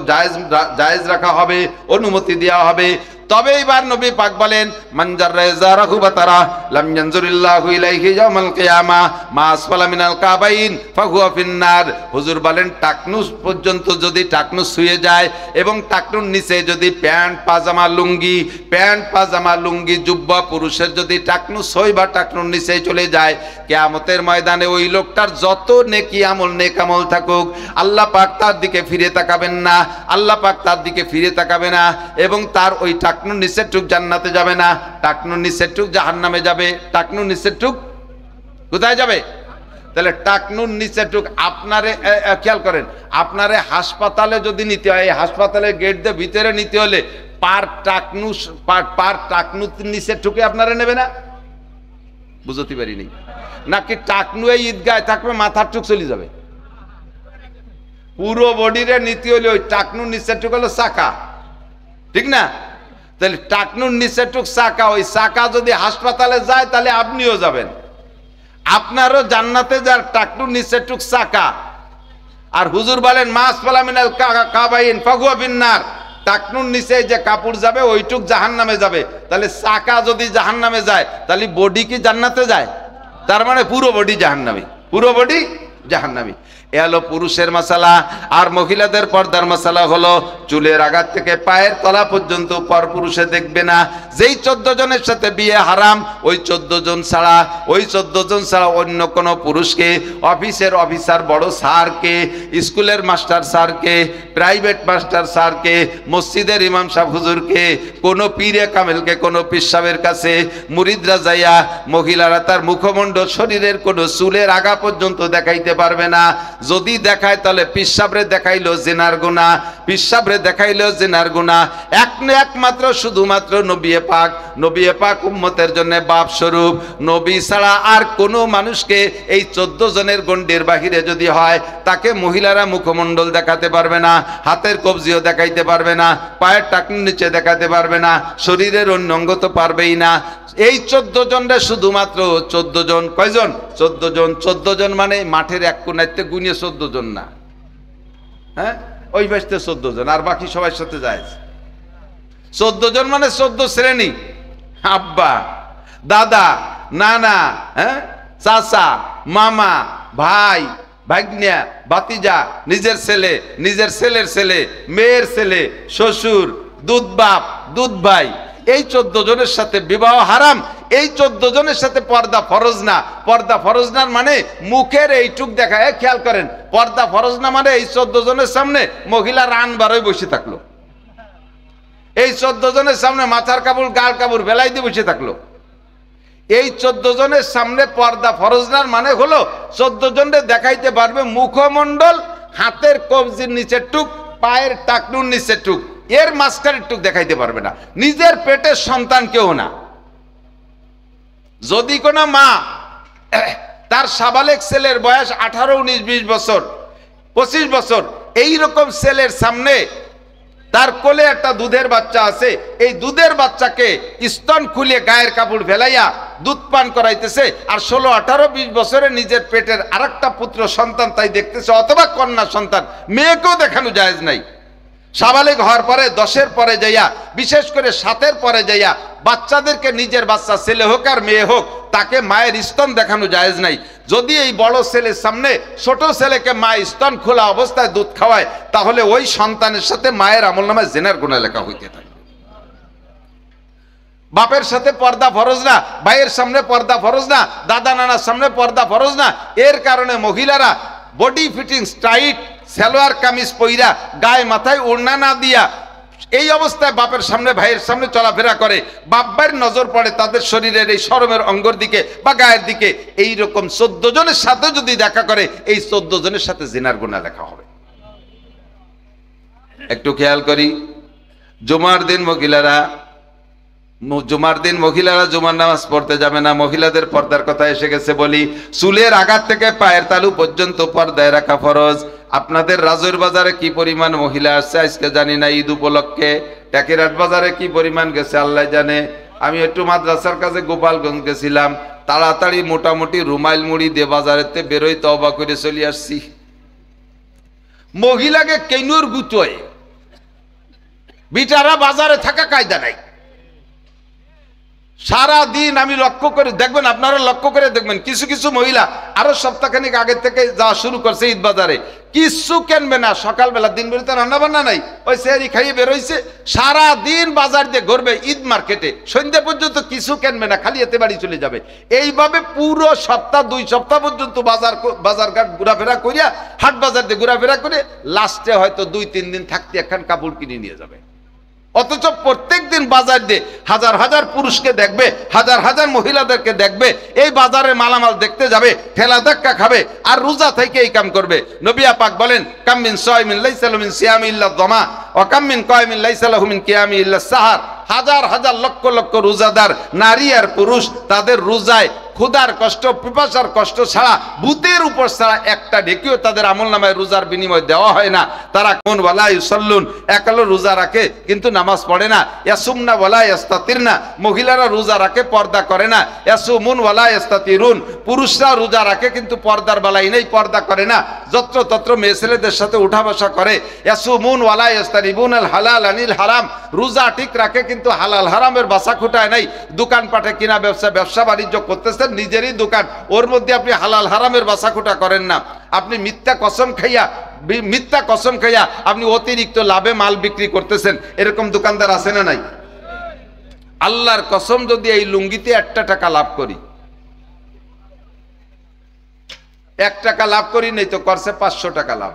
জায়েজ রাখা হবে, অনুমতি দেওয়া হবে। তবে এবার নবী পাক বলেন, মান জাররা ইজারাহু বাতারা লাম ইয়ানজুরিল্লাহু ইলাইহি ইয়াওমাল কিয়ামা মা আসফালা মিনাল কাবাইন ফাহুয়া ফিন্নার। হুজুর বলেন, টাকনু পর্যন্ত যদি টাকনু ছুঁয়ে যায় এবং টাকনুর নিচে যদি প্যান্ট পাজামা লুঙ্গি জুব্বা পুরুষের যদি টাকনু ছয় বা টাকনুর নিচে চলে যায়, কিয়ামতের ময়দানে ওই লোকটার যত নেকি আমল নেক আমল থাকুক, আল্লাহ পাক তার দিকে ফিরে তাকাবেন না, আল্লাহ পাক তার দিকে ফিরে তাকাবে না, এবং তার ওই টাকনুর নিচের টুক জান্নাতে যাবে না, টাকনুর নিচের টুক জাহান্নামে যাবে। টাকনুর নিচের টুক কোথায় যাবে? তাহলে টাকনুর নিচের টুক আপনারে খেয়াল করেন, আপনারে হাসপাতালে যদি নিতে হয়, হাসপাতালে গেট দিয়ে ভিতরে নিতে হলে পার টাকনু নিচের টুকে আপনারা নেবে না? বুঝতে পারিনি নাকি? টাকনু এই ঈদগায় থাকবে, মাথার টুক চলে যাবে। পুরো বডিরে নিতে হলে ওই টাকনুর নিচের টুক হলো চাকা, ঠিক না? তাহলে টাকনুর নিচের টুক চাকা, ওই চাকা যদি হাসপাতালে যায় তাহলে আপনিও যাবেন, আপনারও জান্নাতে যার টাকনুর নিচের টুক চাকা। আর হুজুর বলেন, মাস ফালা মিনাল কাবাইন ফাহুয়া ফিন্নার, টাকনুর নিচে যে কাপড় যাবে ওইটুক জাহান্নামে যাবে। তাহলে চাকা যদি জাহান্নামে যায় তাহলে বডি কি জান্নাতে যায়? তার মানে পুরো বডি জাহান্নামী, পুরো বডি জাহান্নামী। এ হলো পুরুষের মাসালা। আর মহিলাদের পর্দার মাসালা হলো চুলের আগার থেকে পায়ের তলা পর্যন্ত পর পুরুষে দেখবে না। যেই 14 জনের সাথে বিয়ে হারাম, ওই 14 জন ছাড়া অন্য কোনো পুরুষকে, অফিসের অফিসার বড় স্যারকে, স্কুলের মাস্টার স্যারকে, প্রাইভেট মাস্টার স্যারকে, মসজিদের ইমাম সাহেব হুজুরকে, কোনো পীরে কামেলকে, কোনো পীর সাহেবের কাছে মুরিদরা যাইয়া মহিলারা তার মুখমণ্ডল শরীরের কোনো চুলের আগা পর্যন্ত দেখাইতে পারবে না। যদি দেখায় তাহলে পিসাবরে দেখাইলো জিনার গুনাহ, পিসাবরে দেখাইলো জিনার গুনাহ। একমাত্র শুধুমাত্র নবী পাক উম্মতের জন্য বাপ স্বরূপ। নবী ছাড়া আর কোনো মানুষকে এই 14 জনের গণ্ডির বাহিরে যদি হয়, তাকে মহিলারা মুখমণ্ডল দেখাতে পারবে না, হাতের কবজিও দেখাইতে পারবে না, পায়ের টাকনুর নিচে দেখাতে পারবে না, শরীরের অন্য অঙ্গ তো পারবেই না। এই 14 জনরা শুধুমাত্র 14 জন। কয়জন? 14 জন। 14 জন মানে মাঠের এক কোনাইতে গুনে 14 জন না, হ্যাঁ, ওই বাসতে 14 জন, আর বাকি সবার সাথে যায় 14 জন মানে 14 শ্রেণী। আব্বা, দাদা, নানা, হ্যাঁ, চাচা, মামা, ভাই, ভাগ্নিয়া, ভাতিজা, নিজের ছেলে, নিজের ছেলের ছেলে, মেয়ের ছেলে, শ্বশুর, দুধ বাপ, দুধ ভাই, এই 14 জনের সাথে বিবাহ হারাম। এই 14 জনের সাথে পর্দা ফরজ না। পর্দা ফরজ না মানে মুখের এইটুক দেখা। খেয়াল করেন, পর্দা ফরজ না মানে এই 14 জনের সামনে মহিলা রান বারোয় বসে থাকলো, এই 14 জনের সামনে মাথার কাপড় গাল কাপড় বেলাই দিয়ে বসে থাকলো। এই 14 জনের সামনে পর্দা ফরজ না মানে হলো 14 জনের দেখাইতে পারবে মুখমণ্ডল, হাতের কবজির নিচের টুক, পায়ের টাকনুর নিচের টুক, এর মাঝখানের টুক দেখাইতে পারবে না। নিজের পেটের সন্তান কেউ না। যদি কোনো মা তার সাবালেক ছেলের বয়স 18, 19, 20 বছর, 25 বছর, এইরকম ছেলের সামনে তার কোলে একটা দুধের বাচ্চা আছে, এই দুধের বাচ্চাকে স্তন খুলে গায়ের কাপড় ফেলাইয়া দুধ পান করাইতেছে, আর 16, 18, 20 বছরে নিজের পেটের আরেকটা পুত্র সন্তান তাই দেখতেছে, অথবা কন্যা সন্তান, মেয়েকেও দেখানো জায়েজ নাই। সাবালিক হওয়ার পরে 10-এর পরে যাইয়া, বিশেষ করে 7-এর পরে যাইয়া বাচ্চাদেরকে, নিজের বাচ্চা ছেলে হোক আর মেয়ে হোক, তাকে মায়ের স্তন দেখানো জায়েজ নাই। যদি এই বড় ছেলের সামনে ছোট ছেলেকে মা স্তন খোলা অবস্থায় দুধ খাওয়ায়, তাহলে ওই সন্তানের সাথে মায়ের আমলনামায় জিনার গুনাহ লেখা হইতে থাকে। বাপের সাথে পর্দা ফরজ না, ভাইয়ের সামনে পর্দা ফরজ না, দাদা নানার সামনে পর্দা ফরজ না। এর কারণে মহিলারা body fittings tight salwar kameez পইরা, গায়ে মাথায় ওড়না না দিয়া এই অবস্থায় বাপের সামনে, ভাইয়ের সামনে চলাফেরা করে। বাপ ভাইয়ের নজর পড়ে তাদের শরীরের এই শরমের অঙ্গর দিকে বা গায়ের দিকে। এই রকম 14 জনের সাথে যদি দেখা করে, এই 14 জনের সাথে জিনার গুনাহ লেখা হবে। একটু খেয়াল করি, জুমার দিন মহিলারা জুমার নামাজ পড়তে যাবে না। মহিলাদের পর্দার কথা এসে গেছে বলি, চুলের আঘাত থেকে পায়ের তালু পর্যন্ত পর্দায় রাখা ফরজ। আপনাদের রাজৈর বাজারে কি পরিমাণ মহিলা আসছে আজকে জানি না, ঈদ উপলক্ষে টাকিরহাট বাজারে কি পরিমাণ গেছে আল্লাহ জানে। আমি একটু মাদ্রাসার কাছে গোপালগঞ্জ গেছিলাম, তাড়াতাড়ি মোটামুটি রুমাইল মুড়ি দিয়ে বাজারেতে বেরোই তওবা করে চলে আসছি। মহিলাকে কেনুর গুতোয় বিটারা বাজারে থাকা কায়দা নাই। সারা দিন আমি লক্ষ্য করে দেখবেন, আপনারা লক্ষ্য করে দেখবেন, কিছু কিছু মহিলা আরো সপ্তাহখানিক আগে থেকে যাওয়া শুরু করছে ঈদ বাজারে, কিছু কেনবে না। সকালবেলা দিন বেরোতে রান্না বান্না নাই, ওই সেহারি খাইয়ে বেরোইছে, সারা দিন বাজার দিয়ে ঘুরবে ঈদ মার্কেটে, সন্ধ্যা পর্যন্ত কিছু কেনবে না, খালি এতে বাড়ি চলে যাবে। এইভাবে পুরো সপ্তাহ 2 সপ্তাহ পর্যন্ত বাজারঘাট ঘোরাফেরা করিয়া, হাট বাজার দিয়ে ঘোরাফেরা করে লাস্টে হয়তো 2-3 দিন থাকতে একখান কাপড় কিনে নিয়ে যাবে। অথচ প্রত্যেক দিন বাজার দিয়ে হাজার হাজার পুরুষকে দেখবে, হাজার হাজার মহিলাদেরকে দেখবে, এই বাজারে মালামাল দেখতে যাবে, ঠেলা ধাক্কা খাবে, আর রোজা থেকে এই কাম করবে। নবী পাক বলেন, কাম মিন সাইমিন লাইসা লাহু মিন সিয়ামি ইল্লা যামা ওয়া কাম মিন কায়মিন লাইসা লাহু মিন কিয়ামি ইল্লা সাহার। হাজার হাজার লক্ষ লক্ষ রোজাদার নারী আর পুরুষ, তাদের রোজায় ক্ষুধার কষ্ট, পিপাসার কষ্ট ছাড়া, ভূতের উপর ছাড়া একটা ঢেকিও তাদের আমলনামায় রোজার বিনিময় দেওয়া হয় না। তারা কোন ওয়ালা ইউসাল্লুন, একালো রোজা রাখে কিন্তু নামাজ পড়ে না। ইয়াসুমনা ওয়ালা ইয়াস্তাতিরনা, মহিলারা রোজা রাখে পর্দা করে না। ইয়াসুমুন ওয়ালা ইয়াস্তাতিরুন, পুরুষরা রোজা রাখে কিন্তু পর্দার বালাই নেই, পর্দা করে না, যত্র তত্র মেয়ে ছেলেদের সাথে উঠা বসা করে। ইয়াসুমুন ওয়ালা ইয়াস্তারিবুন আল হালাল আনিল হারাম, রোজা ঠিক রাখে কিন্তু হালাল হারামের বাসা খুঁটায় নাই। দোকানপাটে কিনা ব্যবসা বাণিজ্য করতেছে, নিজেরই দোকান, ওর মধ্যে আপনি হালাল হারামের বাছাখুটা করেন না। আপনি মিথ্যা কসম খাইয়া আপনি অতিরিক্ত লাভে মাল বিক্রি করতেছেন, এরকম দোকানদার আছে না নাই? আল্লাহর কসম, যদি এই লুঙ্গিতে 1 টাকা লাভ করি, 1 টাকা লাভ করি, নেই তো করছে 500 টাকা লাভ,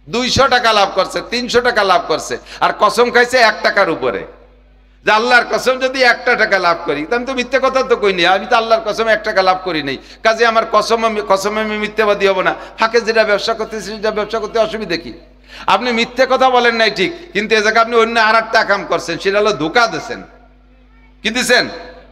200 টাকা লাভ করছে, 300 টাকা লাভ করছে, আর কসম খাইছে 1 টাকার উপরে। যে আল্লাহর কসম যদি 1 টাকা লাভ করি, আমি তো মিথ্যে কথা তো কইনি, আমি তো আল্লাহর কসম 1 টাকা লাভ করি নাই, কাজে আমার কসম আমি মিথ্যাবাদী হব না। ফাঁকে যেটা ব্যবসা করতেছি সেটা ব্যবসা করতে অসুবিধা কি? আপনি মিথ্যে কথা বলেন নাই ঠিক, কিন্তু এ জায়গায় আপনি অন্য আরেকটা কাম করছেন, সেটা হলো ধোঁকা দিয়েছেন। কি দিছেন?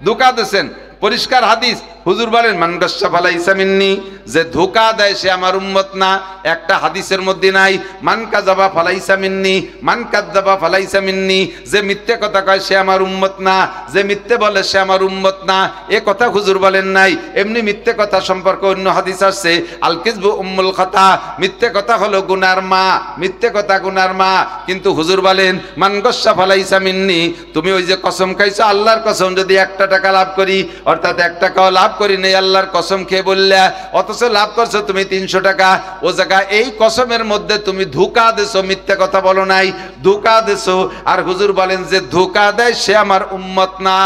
ধোঁকা দিয়েছেন। পরিষ্কার হাদিস, হুজুর বলেন, মান গাশশা ফালাইসা মিন্নি, যে ধোঁকা দেয় সে আমার উম্মত না। একটা হাদিসের মধ্যে নাই মান কাযাবা ফালাইসা মিন্নি, মান কাযাবা ফালাইসা মিন্নি, যে মিথ্যে কথা কয় সে আমার উম্মত না, যে মিথ্যে বলে সে আমার উম্মত না। এ কথা হুজুর বলেন নাই। এমনি মিথ্যে কথা সম্পর্কে অন্য হাদিস আসছে, আল কিযবু উম্মুল খাতা, মিথ্যে কথা হলো গুনার মা, মিথ্যে কথা গুনার মা। কিন্তু হুজুর বলেন, মান গাশশা ফালাইসা মিন্নি, তুমি ওই যে কসম খাইছো, আল্লাহর কসম, যদি 1 টাকা লাভ করি, অর্থাৎ 1 টাকাও লাভ করি নেই, আল্লাহর কসম খেয়ে বললে, অথচ লাভ করছো তুমি 300 টাকা। ও জায়গা এই কসমের মধ্যে তুমি ধোঁকা দেছো, মিথ্যে কথা বলো নাই, ধোঁকা দেছো। আর হুজুর বলেন, যে ধোঁকা দেয় সে আমার উম্মত না।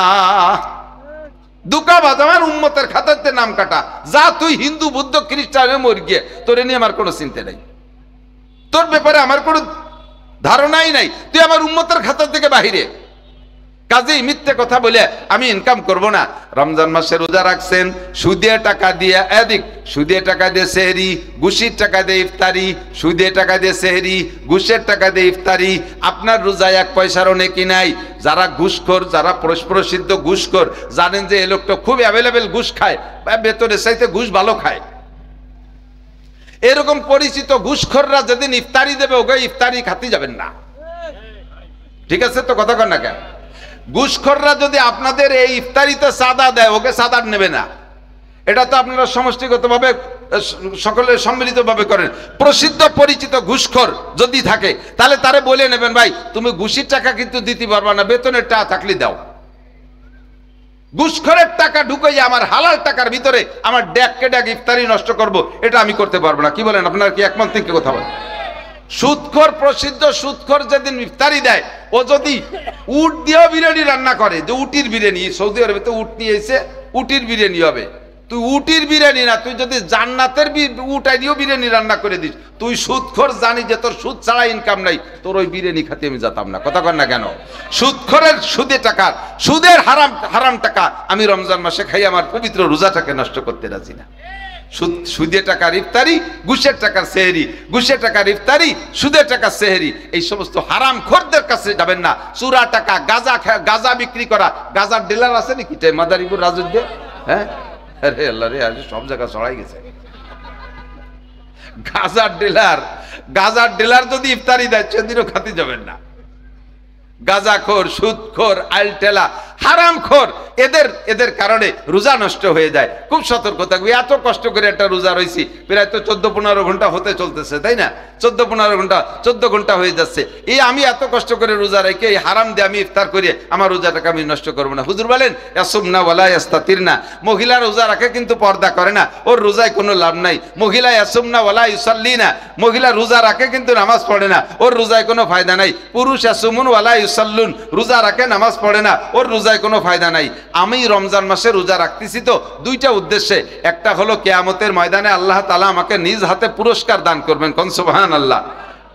ধোঁকাবাজ আমার উম্মতের খাতাতে নাম কাটা, যা তুই হিন্দু বুদ্ধ খ্রিস্টানে মর গিয়ে, তোর নিয়ে আমার কোনো চিন্তা নাই, তোর ব্যাপারে আমার কোনো ধারণাই নাই, তুই আমার উম্মতের খাতা থেকে বাহিরে। কাজেই মিথ্যে কথা বলে আমি ইনকাম করব না। রমজান মাসে রোজা রাখছেন, সুদে টাকা দিয়ে এদিক, সুদে টাকা দিয়ে সেহরি, ঘুষের টাকা দিয়ে ইফতারি, সুদে টাকা দিয়ে সেহরি, ঘুষের টাকা দিয়ে ইফতারি। আপনার রোজায় 1 পয়সারও নেকি নাই। যারা ঘুষখোর, যারা প্রসিদ্ধ ঘুষখোর, জানেন যে এ লোকটা খুব অ্যাভেলেবেল ঘুষ খায়, বেতনের চাইতে ঘুষ ভালো খায়। এরকম পরিচিত ঘুষখোররা যেদিন ইফতারি দেবে, ওকে ইফতারি খাতে যাবেন না। ঠিক আছে তো, কথা কর না কেন? ঘুষখোররা যদি আপনাদের এই ইফতারিতে সাদা দেয়, ওকে সাদা নেবে না। এটা তো আপনারা সমষ্টিগতভাবে সকলে সম্মিলিতভাবে করেন। প্রসিদ্ধ পরিচিত ঘুষখোর যদি থাকে, তাহলে তারে বলে নেবেন, ভাই তুমি ঘুষির টাকা কিন্তু দিতে পারবা না, বেতনের টাকা থাকলে দাও। ঘুষখোরের টাকা ঢুকে আমার হালাল টাকার ভিতরে আমার ড্যাককে ড্যাক ইফতারি নষ্ট করব, এটা আমি করতে পারবো না। কি বলেন? আপনারা কি একমত থেকে কথা বলেন? সুদখোর, প্রসিদ্ধ সুদখোর যেদিন ইফতারি দেয়, ও যদি উট দিয়েও বিরিয়ানি রান্না করে, যে উটির বিরিয়ানি, সৌদি আরবে তো উট নিয়ে এসে উটির বিরিয়ানি হবে, তুই উটির বিরিয়ানি না, তুই যদি জান্নাতের উট আইডিও বিরিয়ানি রান্না করে দিস, তুই সুদখোর, জানি যে তোর সুদ ছাড়া ইনকাম নাই, তোর ওই বিরিয়ানি খাতে আমি যেতাম না। কথা কর না কেন? সুদখোরের সুদে টাকার, সুদের হারাম টাকা আমি রমজান মাসে খাই, আমার পবিত্র রোজাটাকে নষ্ট করতে রাজি না। সুদে টাকার ইফতারি, ঘুষের টাকার সেহরি, ঘুষের টাকার ইফতারি, সুদের টাকার সেহরি, এই সমস্ত হারাম খোরদের কাছে যাবেন না। চুরা টাকা, গাঁজা বিক্রি করা, গাঁজার ডিলার আছে নাকি মাদারীপুর রাজুদ্দে? হ্যাঁ, আরে আল্লাহ রে, সব জায়গা ছড়াই গেছে। গাজার ডিলার যদি ইফতারি দেয় সেদিনও খাতে যাবেন না। গাজাখোর, সুদখোর, আলটেলা, হারামখোর, এদের কারণে রোজা নষ্ট হয়ে যায়। খুব সতর্ক থাকবে। এত কষ্ট করে একটা রোজা রয়েছি, প্রায় তো 14-15 ঘন্টা হতে চলতেছে, তাই না? 14-15 ঘন্টা, 14 ঘন্টা হয়ে যাচ্ছে। এই আমি এত কষ্ট করে রোজা রেখে এই হারাম দিয়ে আমি ইফতার করি, আমার রোজাটাকে আমি নষ্ট করবো না। হুজুর বলেন ইয়াসুমনা ওয়ালা ইয়াস্তাতিরনা, মহিলা রোজা রাখে কিন্তু পর্দা করে না, ওর রোজায় কোনো লাভ নাই। মহিলা ইয়াসুমনা ওয়ালা ইউসাল্লিনা, মহিলা রোজা রাখে কিন্তু নামাজ পড়ে না, ওর রোজায় কোনো ফায়দা নাই। পুরুষ ইয়াসুমুন ওয়ালা ইউসাল্লুন, রোজা রাখে নামাজ পড়ে না, ওর রোজায় কোনো ফায়দা নাই। আমি রমজান মাসে রোজা রাখতেছি তো দুইটা উদ্দেশ্যে, একটা হলো কিয়ামতের ময়দানে আল্লাহ তাআলা আমাকে নিজ হাতে পুরস্কার দান করবেন, কোন সুবহানাল্লাহ।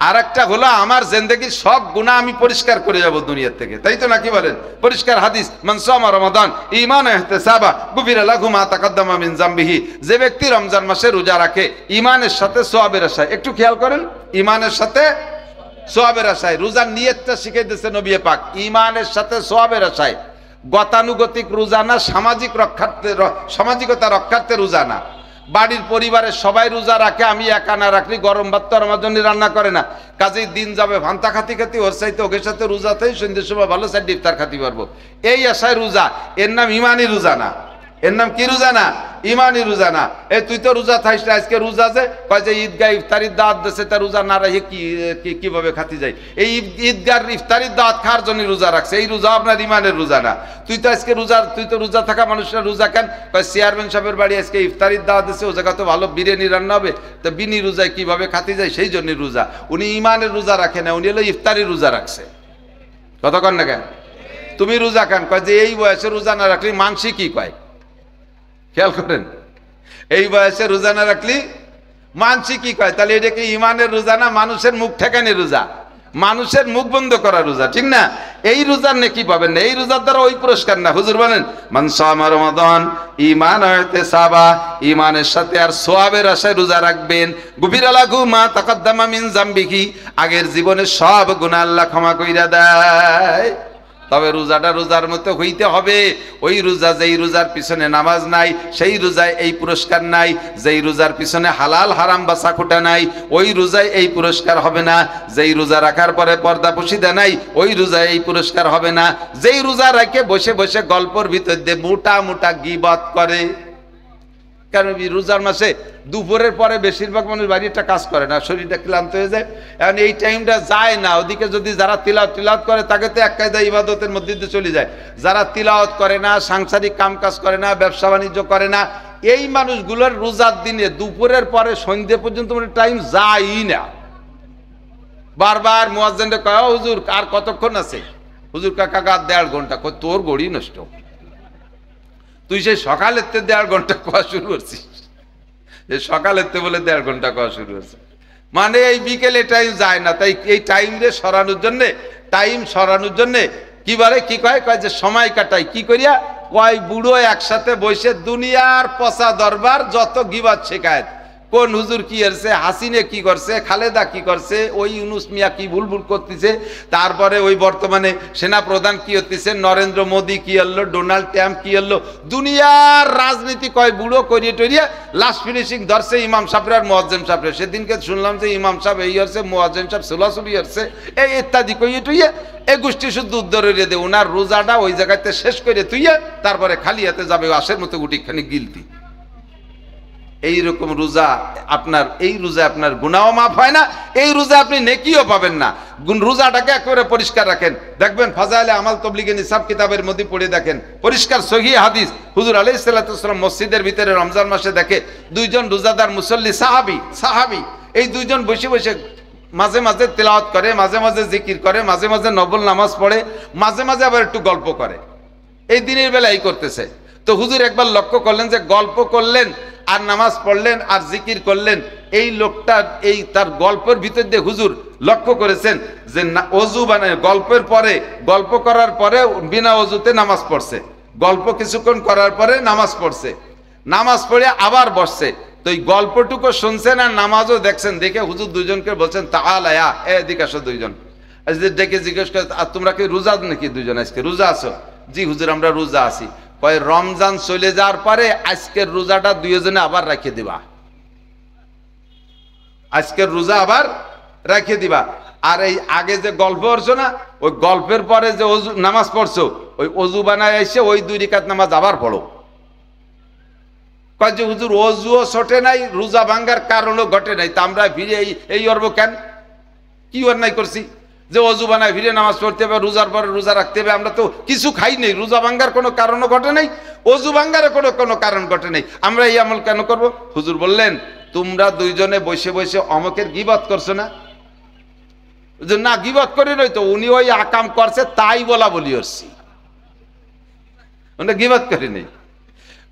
আর একটা হলো আমার জিন্দেগির সব গুনাহ আমি পরিষ্কার করে যাব দুনিয়া থেকে, তাই তো নাকি বলেন? পরিষ্কার হাদিস, মান সামা রমাদান ঈমানান ওয়া ইহতিসাবা গুফিরা লাহু মা তাকাদ্দামা মিন যামবিহি, যে ব্যক্তি রমজান মাসে রোজা রাখে ঈমানের সাথে সওয়াবের আশায়, একটু খেয়াল করেন, ঈমানের সাথে সওয়াবের আশায়, রোজার নিয়তটা শিখিয়ে দিয়েছে নবী পাক, ঈমানের সাথে সওয়াবের আশায়। গতানুগতিক রোজা না, সামাজিকতা রক্ষার্থে রোজা না। বাড়ির পরিবারের সবাই রোজা রাখে, আমি একা না রাখলি গরম ভাত তো আমার জন্য রান্না করে না, কাজেই দিন যাবে ভান্তা খাতি ওর চাইতে ওকে সাথে রোজাতেই সন্ধ্যের সময় ভালো সাইড ইফতার খাতি পারবো, এই আশায় রোজা। এর নাম ইমানি রোজা না। এর নাম কি রোজা না? ইমানি রোজা না। এই তুই তো রোজা থাইস না, আজকে রোজা যে কয় যে ঈদগাহ ইফতারির দাওয়াত দিয়েছে, তা রোজা না রাখে কিভাবে খাতি যায়? এই ঈদগাহ ইফতারির দাওয়াত খাওয়ার জন্য রোজা রাখছে, এই রোজা আপনার ইমানের রোজা না। তুই তো আজকে রোজা, তুই তো রোজা থাকা মানুষরা রোজা কেন? কয় চেয়ারম্যান সাহেবের বাড়ি আজকে ইফতারির দাওয়াত দিয়েছে, ও জায়গা তো ভালো বিরিয়ানি রান্না হবে, তো বিনি রোজায় কিভাবে খাতি যায়, সেই জন্য রোজা। উনি ইমানের রোজা রাখে না, উনি হলো ইফতারির রোজা রাখছে। কতক্ষণ না কেন? তুমি রোজা কেন? কয় যে এই বয়সে রোজা না রাখলি মানসি কি কয়, খেয়াল করেন, এই বয়সে রোজা না রাখলি মানসি কি কয়? তাহলে এটা কি ইমানের রোজা না মানুষের মুখ ঠেকানি রোজা, মানুষের মুখ বন্ধ করা রোজা, ঠিক না? এই রোজার নেকি পাবেন না, এই রোজার দ্বারা ওই পুরস্কার না। হুজুর বলেন মান সামা রমাদান ঈমানান ওয়া ইহতিসাবা, ঈমানের সাথে আর সওয়াবের আশায় রোজা রাখবেন, গুফিরা লাহু মা তাকাদ্দামা মিন যামবিহি, আগের জীবনের সব গুনাহ আল্লাহ ক্ষমা কইরা দেয়। তবে রোজাটা রোজার মতো হইতে হবে। ওই রোজা, যেই রোজার পিছনে নামাজ নাই, সেই রোজায় এই পুরস্কার নাই। যেই রোজার পিছনে হালাল হারাম বাছাখুটা নাই, ওই রোজায় এই পুরস্কার হবে না। যেই রোজা রাখার পরে পর্দা পুশিদা নাই, ওই রোজায় এই পুরস্কার হবে না। যেই রোজা রাখে বসে বসে গল্পের ভিতর দিয়ে মোটা মোটা গীবত করে, কারণ রোজার মাসে দুপুরের পরে বেশিরভাগ মানুষ বাড়িটা কাজ করে না, শরীরটা ক্লান্ত হয়ে যায়, এখন এই টাইমটা যায় না। ওদিকে যদি যারা তিলাওয়াত করে তাকে তো এক কায়দা ইবাদতের মধ্যে দিয়ে চলে যায়। যারা তিলাওয়াত করে না, সাংসারিক কাম কাজ করে না, ব্যবসা বাণিজ্য করে না, এই মানুষগুলোর রোজার দিনে দুপুরের পরে সন্ধ্যে পর্যন্ত টাইম যায়ই না। বারবার মুয়াজ্জিনকে কয়, হুজুর আর কতক্ষণ আছে? হুজুর কাকা 1.5 ঘন্টা। কয় তোর গড়ি নষ্ট, তুই সেই সকালের 1.5 ঘন্টা কোয়া শুরু করছিস, সকালের বলে 1.5 ঘন্টা কোয়া শুরু হচ্ছে, মানে এই বিকেলে টাইম যায় না। তাই এই টাইম রে সরানোর জন্যে কি বলে, কি কয়, কয় যে সময় কাটাই কি করিয়া, কয় বুড়ো একসাথে বসে দুনিয়ার পচা দরবার যত গিবাত শেখায়, কোন হুজুর কি করছে, হাসিনে কি করছে, খালেদা কি করছে, ওই ইউনুস মিয়া কি ভুল করতেছে, তারপরে ওই বর্তমানে সেনা প্রধান কি হতেছে, নরেন্দ্র মোদী কি হলো, ডোনাল্ড ট্রাম্প কি হলো, দুনিয়ার রাজনীতি কয় বুড়ো করিয়ে টরিয়ে লাস্ট ফিনিশিং ধরছে ইমাম সাহেব আর মুয়াজ্জিন সাহেব। সেদিনকে শুনলাম যে ইমাম সাহেব এই হচ্ছে, মুয়াজ্জিন সাহেব সুলাসুলি হচ্ছে, এই ইত্যাদি কইয়ে টইয়ে এই গোষ্ঠী শুদ্ধ উদ্ধার হইয়ে দে। ওনার রোজাটা ওই জায়গাতে শেষ করে তুইয়ে তারপরে খালি হাতে যাবে আশের মতো গুটিখানি গিলতি। এইরকম রোজা আপনার, এই রোজা আপনার গুনাহও মাফ হয় না, এই রোজা আপনি নেকিও পাবেন না। রোজাটাকে একেবারে পরিষ্কার রাখেন, দেখবেন ফাজাইলে আমাল তবলিগে নিসাব কিতাবের মধ্যে পড়ে দেখেন, পরিষ্কার সহিহ হাদিস, হুজুর আলাইহিস সাল্লাতু ওয়াস সালাম মসজিদের ভিতরে রমজান মাসে দেখে 2 জন রোজাদার মুসল্লি সাহাবী, এই 2 জন বসে বসে মাঝে মাঝে তিলাওয়াত করে, মাঝে মাঝে জিকির করে, মাঝে মাঝে নফল নামাজ পড়ে, মাঝে মাঝে আবার একটু গল্প করে। এই দিনের বেলা এই করতেছে। তো হুজুর একবার লক্ষ্য করলেন যে গল্প করলেন আর নামাজ পড়লেন আর জিকির করলেন, এই লোকটা এই তার গল্পের ভিতর দিয়ে হুজুর লক্ষ্য করেছেন যে অজু বানায় গল্পের পরে, গল্প করার পরে বিনা অজুতে নামাজ পড়ছে, গল্প কিছুক্ষণ করার পরে নামাজ পড়ছে, নামাজ পড়ে আবার বসছে। তো এই গল্পটুকু শুনছেন আর নামাজও দেখছেন, দেখে হুজুর 2 জনকে বলছেন তাআলা এদিকে আসো। 2 জন ডেকে জিজ্ঞেস করে, আর তোমরা কি রোজা নাকি? 2 জন আজকে রোজা আছো? জি হুজুর আমরা রোজা আছি। কয় রমজান চলে যাওয়ার পরে আজকের রোজাটা 2 জনে আবার রেখে দিবা। আজকের রোজা আবার রেখে দিবা। আর এই আগে যে গল্প করছো না, ওই গল্পের পরে যে অজু নামাজ পড়ছো, ওই অজু বানায় এসে ওই 2 রাকাত নামাজ আবার পড়ো। কয় যে হুজুর অজুও ছোটে নাই, রোজা ভাঙ্গার কারণও ঘটে নাই, তা আমরা ফিরে এই অর্ব কেন, কি অন্যায় করছি যে অজু বানায় ফিরে নামাজ পড়তে হবে, রোজার পরে রোজা রাখতে হবে? আমরা তো কিছু খাই নেই, রোজা ভাঙ্গার কোনো কারণও ঘটে নাই, অজু ভাঙ্গার কোনো কারণ ঘটে নাই, আমরা এই আমল কেন করব? হুজুর বললেন তোমরা 2 জনে বসে বসে অমকের গীবত করছো না? না গীবত করি নই তো, উনি ওই আকাম করছে তাই বলা বলি করছি, গীবত করি নেই।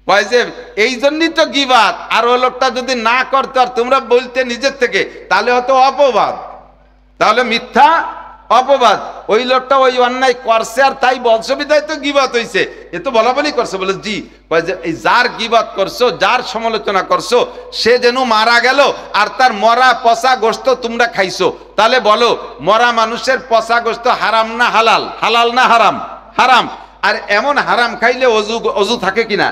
কয় যে এই জন্যই তো গীবত, আর ওই লোকটা যদি না করতো আর তোমরা বলতে নিজের থেকে, তাহলে হয়তো অপবাদ, তাহলে মিথ্যা অপবাদ। ওই লোকটা ওই অন্যায় করছে আর তাই বলছো বিধায় তো গীবত হইছে, এ তো বলা বলি করছে। বলে জি। কয় যে এই যার গীবত করছো, যার সমালোচনা করছো, সে যেন মারা গেল আর তার মরা পচা গোশত তোমরা খাইছো, তাহলে বলো মরা মানুষের পচা গোশত হারাম না হালাল? হালাল না হারাম? হারাম। আর এমন হারাম খাইলে অজু থাকে কিনা?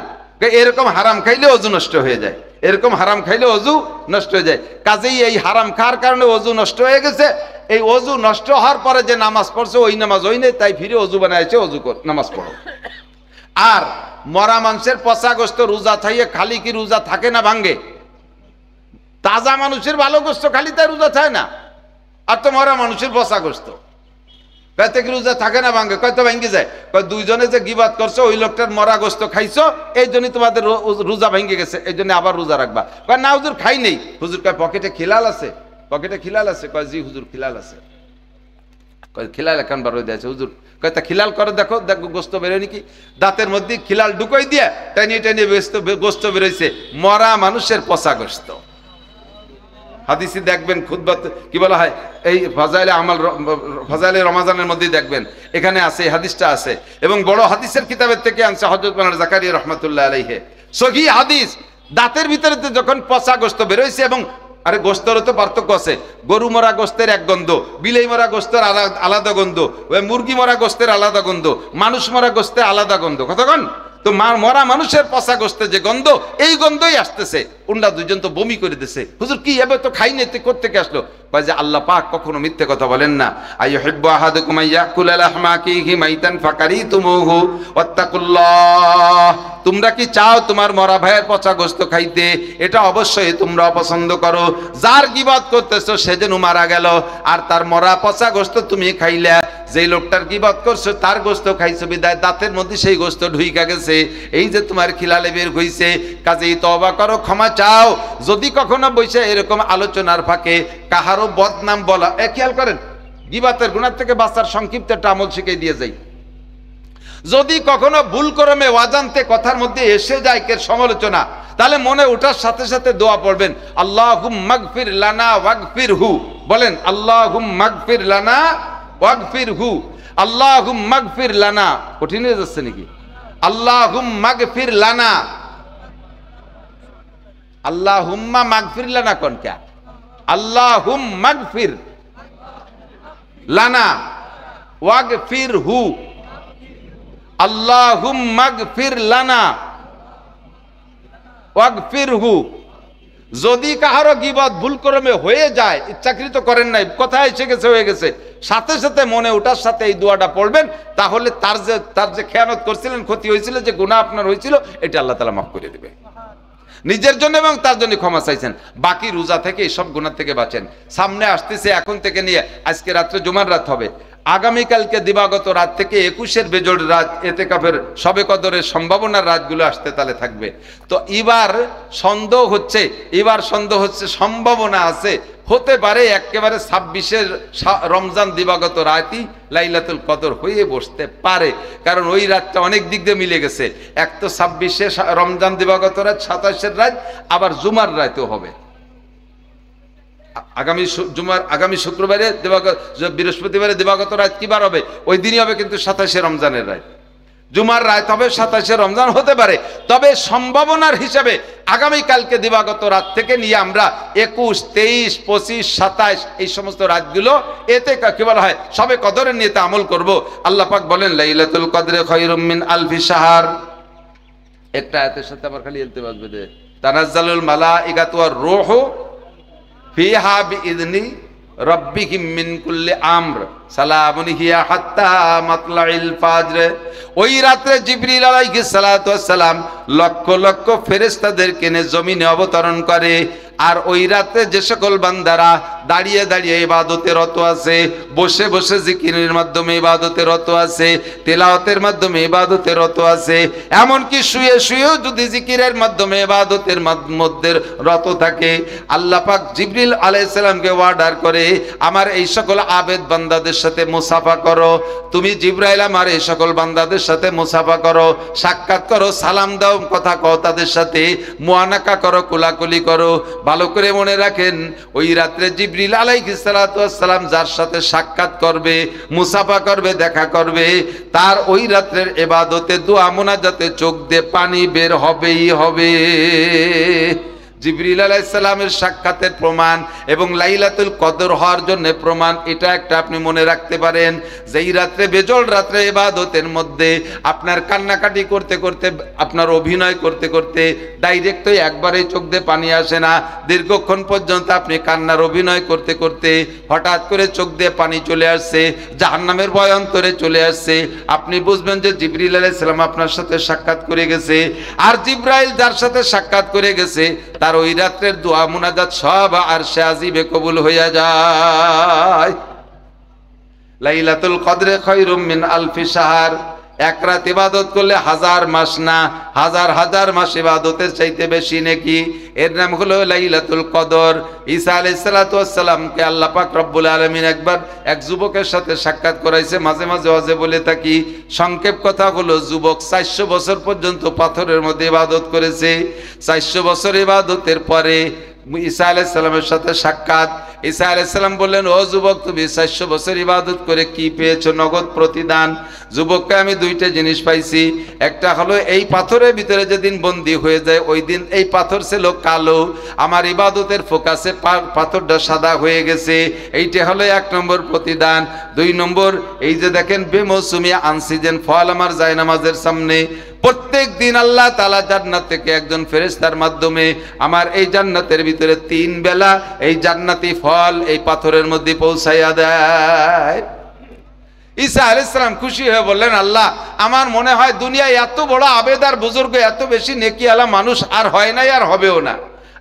এরকম হারাম খাইলে অজু নষ্ট হয়ে যায়, এরকম হারাম খাইলে অজু নষ্ট হয়ে যায়। কাজেই এই হারাম খাওয়ার কারণে অজু নষ্ট হয়ে গেছে, এই অজু নষ্ট হওয়ার পরে যে নামাজ পড়ছে ওই নামাজ ওই নেই, তাই ফিরে অজু বানাইছে, অজু নামাজ পড়ো। আর মরা মানুষের পচা গোশত রোজা থাইয়ে খালি কি রোজা থাকে না ভাঙ্গে? তাজা মানুষের ভালো গোশত খালি তাই রোজা থাকে না, আর তো মরা মানুষের পচা গোশত পেতে কি রোজা থাকে না ভাঙ্গে? কয় তো ভেঙে যায়। কয় 2 জনে যে গীবত করছো ওই লোকটার মরা গোশত খাইছো, এই জন্যই তোমাদের রোজা ভেঙে গেছে, এই জন্য আবার রোজা রাখবা। কয় না হুজুর খাই নেই। হুজুর কয় পকেটে খিলাল আছে? পকেটে খিলাল আছে? কয় জি হুজুর খিলাল আছে। কয় খিলাল এখন বার হয়ে যাচ্ছে হুজুর? কয় তা খিলাল করে দেখো, দেখো গোশত বেরোয় নাকি। দাঁতের মধ্যে খিলাল ঢুকাই দিয়ে টানিয়ে টানিয়ে গোশত বেরোইছে, মরা মানুষের পচা গোশত। হাদিসে দেখবেন খুতবা কি বলা হয়, এই ফাজাইলে আমাল, ফাজাইলে রমাজানের মধ্যেই দেখবেন এখানে আছে, এই হাদিসটা আছে, এবং বড় হাদিসের কিতাবের থেকে আনছে হযরত মাওলানা জাকারিয়া রাহমাতুল্লাহ আলাইহি, সহিহ হাদিস। দাঁতের ভিতরে যখন পচা গোশত বেরোইছে, এবং আরে গোশতেরও তো পার্থক্য আছে, গরু মরা গোশতের এক গন্ধ, বিলাই মরা গোশতের আলাদা গন্ধ, মুরগি মরা গোশতের আলাদা গন্ধ, মানুষ মরা গোশতের আলাদা গন্ধ, কতক্ষণ তো মরা মানুষের পচা গোশতে যে গন্ধ, এই গন্ধই আসতেছে। উন্ডা 2 জন তো বমি করে দিছে। হুজুর কি এবে তো খাই নাই, কোত্থেকে আসলো? কয় যে আল্লাহ পাক কখনো মিথ্যে কথা বলেন না। আইয়ুহিব্বু আহাদুকুম আইয়াকুলা লাহমা আখিহি মাইতান ফাকারিতুমুহু ওয়াত্তাকুল্লাহ। তোমরা কি চাও তোমার মরা ভাইয়ের পচা গোশত খাইতে? এটা অবশ্যই তোমরা অপছন্দ করো। যার গীবত করতেছো সে যেন মারা গেল, আর তার মরা পচা গোশত তুমি খাইলা। যেই লোকটার গীবত করছো তার গোশত খাইছো বিদায় দাঁতের মধ্যে সেই গোশত ঢুইকা গেছে, এই যে তোমার খিলালে বের হইছে। কাজেই তওবা করো, ক্ষমা চাও। যদি কখনো বসে এরকম আলোচনার ফাঁকে কাহারও বদনাম বলা, খেয়াল করেন গীবতের গুনাহ থেকে বাঁচার সংক্ষিপ্ত একটা আমল শিখিয়ে দিয়ে যাই। যদি কখনো ভুল ক্রমে অজান্তে কথার মধ্যে এসে যায় কের সমালোচনা, তাহলে মনে ওঠার সাথে সাথে দোয়া পড়বেন, আল্লাহুম্মা মাগফির লানা ওয়াগফিরহু। বলেন আল্লাহুম্মা মাগফির লানা ওয়াগফিরহু। আল্লাহুম্মা মাগফির লানা, কঠিন হয়ে যাচ্ছে নাকি? আল্লাহুম্মা মাগফির লানা, আল্লাহুম্মা মাগফির লানা কোন কে? আল্লাহুম্মা মাগফির লানা ওয়াগফিরহু। আল্লাহুম্মা মাগফির লানা ওয়াগফিরহু। যদি কাহারো গীবত ভুল ক্রমে হয়ে যায়, ইচ্ছাকৃত করেন নাই, কথা এসে গেছে হয়ে গেছে, সাথে সাথে মনে ওঠার সাথে এই দোয়াটা পড়বেন, তাহলে তার যে খেয়ানত করছিলেন, ক্ষতি হয়েছিল, যে গুনাহ আপনার হয়েছিল, এটা আল্লাহ তাআলা মাফ করে দেবে। নিজের জন্য এবং তার জন্য ক্ষমা চাইছেন। বাকি রোজা থেকে এইসব গুনাহ থেকে বাঁচেন। সামনে আসতেছে এখন থেকে নিয়ে, আজকে রাত্রে জুমার রাত হবে, আগামীকালকে দিবাগত রাত থেকে 21-এর বেজোড় রাত, এতেকাফের শবে কদরের সম্ভাবনার রাতগুলো আসতে তালে থাকবে। তো এবার সন্দেহ হচ্ছে, সম্ভাবনা আছে, হতে পারে একেবারে 26-এর রমজান দিবাগত রাতই লাইলাতুল কদর হয়ে বসতে পারে, কারণ ওই রাতটা অনেক দিক দিয়ে মিলে গেছে। এক তো 26-এ রমজান দিবাগত রাত, 27-এর রাত, আবার জুমার রাতও হবে। আগামী শুক্রবারে বৃহস্পতিবারে দিবাগত রাত কি বার হবে? ওই দিনই হবে, কিন্তু 27-এ রমজানের রাত, জুমার রাত হবে, 27-এ রমজান হতে পারে। তবে সম্ভাবনার হিসাবে আগামীকালকে দিবাগত রাত থেকে নিয়ে আমরা 21, 23, 25, 27 এই সমস্ত রাতগুলো এতে কি বলা হয়, সবে কদরের নিয়ে আমল করব। আল্লাহ পাক বলেন লাইলাতুল কদরে খায়রুম মিন আলফি শাহর। একটা আয়াতের সাথে আবার খালি এলতে বাজবে, তানাজ্জালুল মালাইকাতু ওয়ার রূহু ফিহা বিইذনি রব্বিহিম মিন কুল্লি আমর সালামুন হিয়া হাত্তা মাতলাইল ফাজর। ওই রাতে জিবরিল আলাইহিস সালাতু ওয়াস সালাম লক্ষ লক্ষ ফেরেশতাদেরকে নিয়ে জমিনে অবতরণ করে। আর ওই রাতে যে সকল বান্দারা দাঁড়িয়ে দাঁড়িয়ে ইবাদতে রত আছে, বসে বসে জিকিরের মাধ্যমে ইবাদতে রত আছে, তেলাওয়াতের মাধ্যমে ইবাদতে রত আছে, এমনকি শুয়ে শুয়েও যদি জিকিরের মাধ্যমে ইবাদতের মধ্যে রত থাকে, আল্লাহ পাক জিবরিল আলাইহিস সালামকে অর্ডার করে আমার এই সকল আবেদ বান্দাদের সাথে মুসাফা করো। তুমি জিবরাইল আমার এই সকল বান্দাদের সাথে মুসাফা করো, সাক্ষাৎ করো, সালাম দাও, কথা কও তাদের সাথে, মুআনাকা করো, কোলাকুলি করো। ভালো করে মনে রাখেন, ওই রাত্রে জিবরিল আলাইহিস সালাতু ওয়াস সালাম যার সাথে সাক্ষাৎ করবে, মুসাফা করবে, দেখা করবে, তার ওই রাত্রের ইবাদতে দোয়া মুনাজাতে চোখ দিয়ে পানি বের হবেই হবে। জিবরিল আলাইহিস সালামের সাক্ষাতের প্রমাণ এবং লাইলাতুল কদর হওয়ার জন্য প্রমাণ এটা একটা আপনি মনে রাখতে পারেন, যে এই রাত্রে বেজল রাত্রে ইবাদতের মধ্যে আপনার কান্নাকাটি করতে করতে, আপনার অভিনয় করতে করতে ডাইরেক্ট তো একবারেই চোখ দিয়ে পানি আসে না, দীর্ঘক্ষণ পর্যন্ত আপনি কান্নার অভিনয় করতে করতে হঠাৎ করে চোখ দিয়ে পানি চলে আসছে, জাহান্নামের ভয় অন্তরে চলে আসছে, আপনি বুঝবেন যে জিবরিল আলাইহিস সালাম আপনার সাথে সাক্ষাৎ করে গেছে। আর জিবরাইল যার সাথে সাক্ষাৎ করে গেছে তার ওই রাত্রের দোয়া মুনাজাত সব আরশে আজিমে কবুল হইয়া যায়। লাইলাতুল কদরে খায়রুম মিন আলফি শাহর। এক রাত ইবাদত করলে হাজার মাস না, হাজার হাজার মাস ইবাদতের চাইতে বেশি নেকি। এর নাম হলো লাইলাতুল কদর। ঈসা আলাইহিস সালাতু ওয়াস সালামকে আল্লাহ পাক রব্বুল আলামিন একবার এক যুবকের সাথে সাক্ষাৎ করাইছে, মাঝে মাঝে ওয়াজে বলে থাকি। সংক্ষেপ কথা হলো, যুবক 400 বছর পর্যন্ত পাথরের মধ্যে ইবাদত করেছে। 400 বছর ইবাদতের পরে ঈসা আলাইহিস সালামের সাথে সাক্ষাৎ। ঈসা আলাইহিস সালাম বললেন, ও যুবক, তুমি 400 বছর ইবাদত করে কি পেয়েছো? নগদ প্রতিদান। যুবককে আমি দুইটা জিনিস পাইছি। একটা হলো এই পাথরের ভিতরে যেদিন বন্দী হয়ে যায় ওই দিন এই পাথর ছিল কালো, আমার ইবাদতের ফোকাসে পাথরটা সাদা হয়ে গেছে, এইটা হলো 1 নম্বর প্রতিদান। 2 নম্বর, এই যে দেখেন বেমৌসুমি আনসিজন ফল আমার জায়নামাজের সামনে, প্রত্যেক দিন আল্লাহ তাআলা জান্নাত থেকে একজন ফেরেশতার মাধ্যমে আমার এই জান্নাতের ভিতরে 3 বেলা এই জান্নাতি ফল এই পাথরের মধ্যে পৌঁছাইয়া দেয়। ঈসা আলাইহিস সালাম খুশি হয়ে বললেন, আল্লাহ, আমার মনে হয় দুনিয়ায় এত বড় আবেদার বুজুর্গ, এত বেশি নেকিওয়ালা মানুষ আর হয় নাই, আর হবেও না।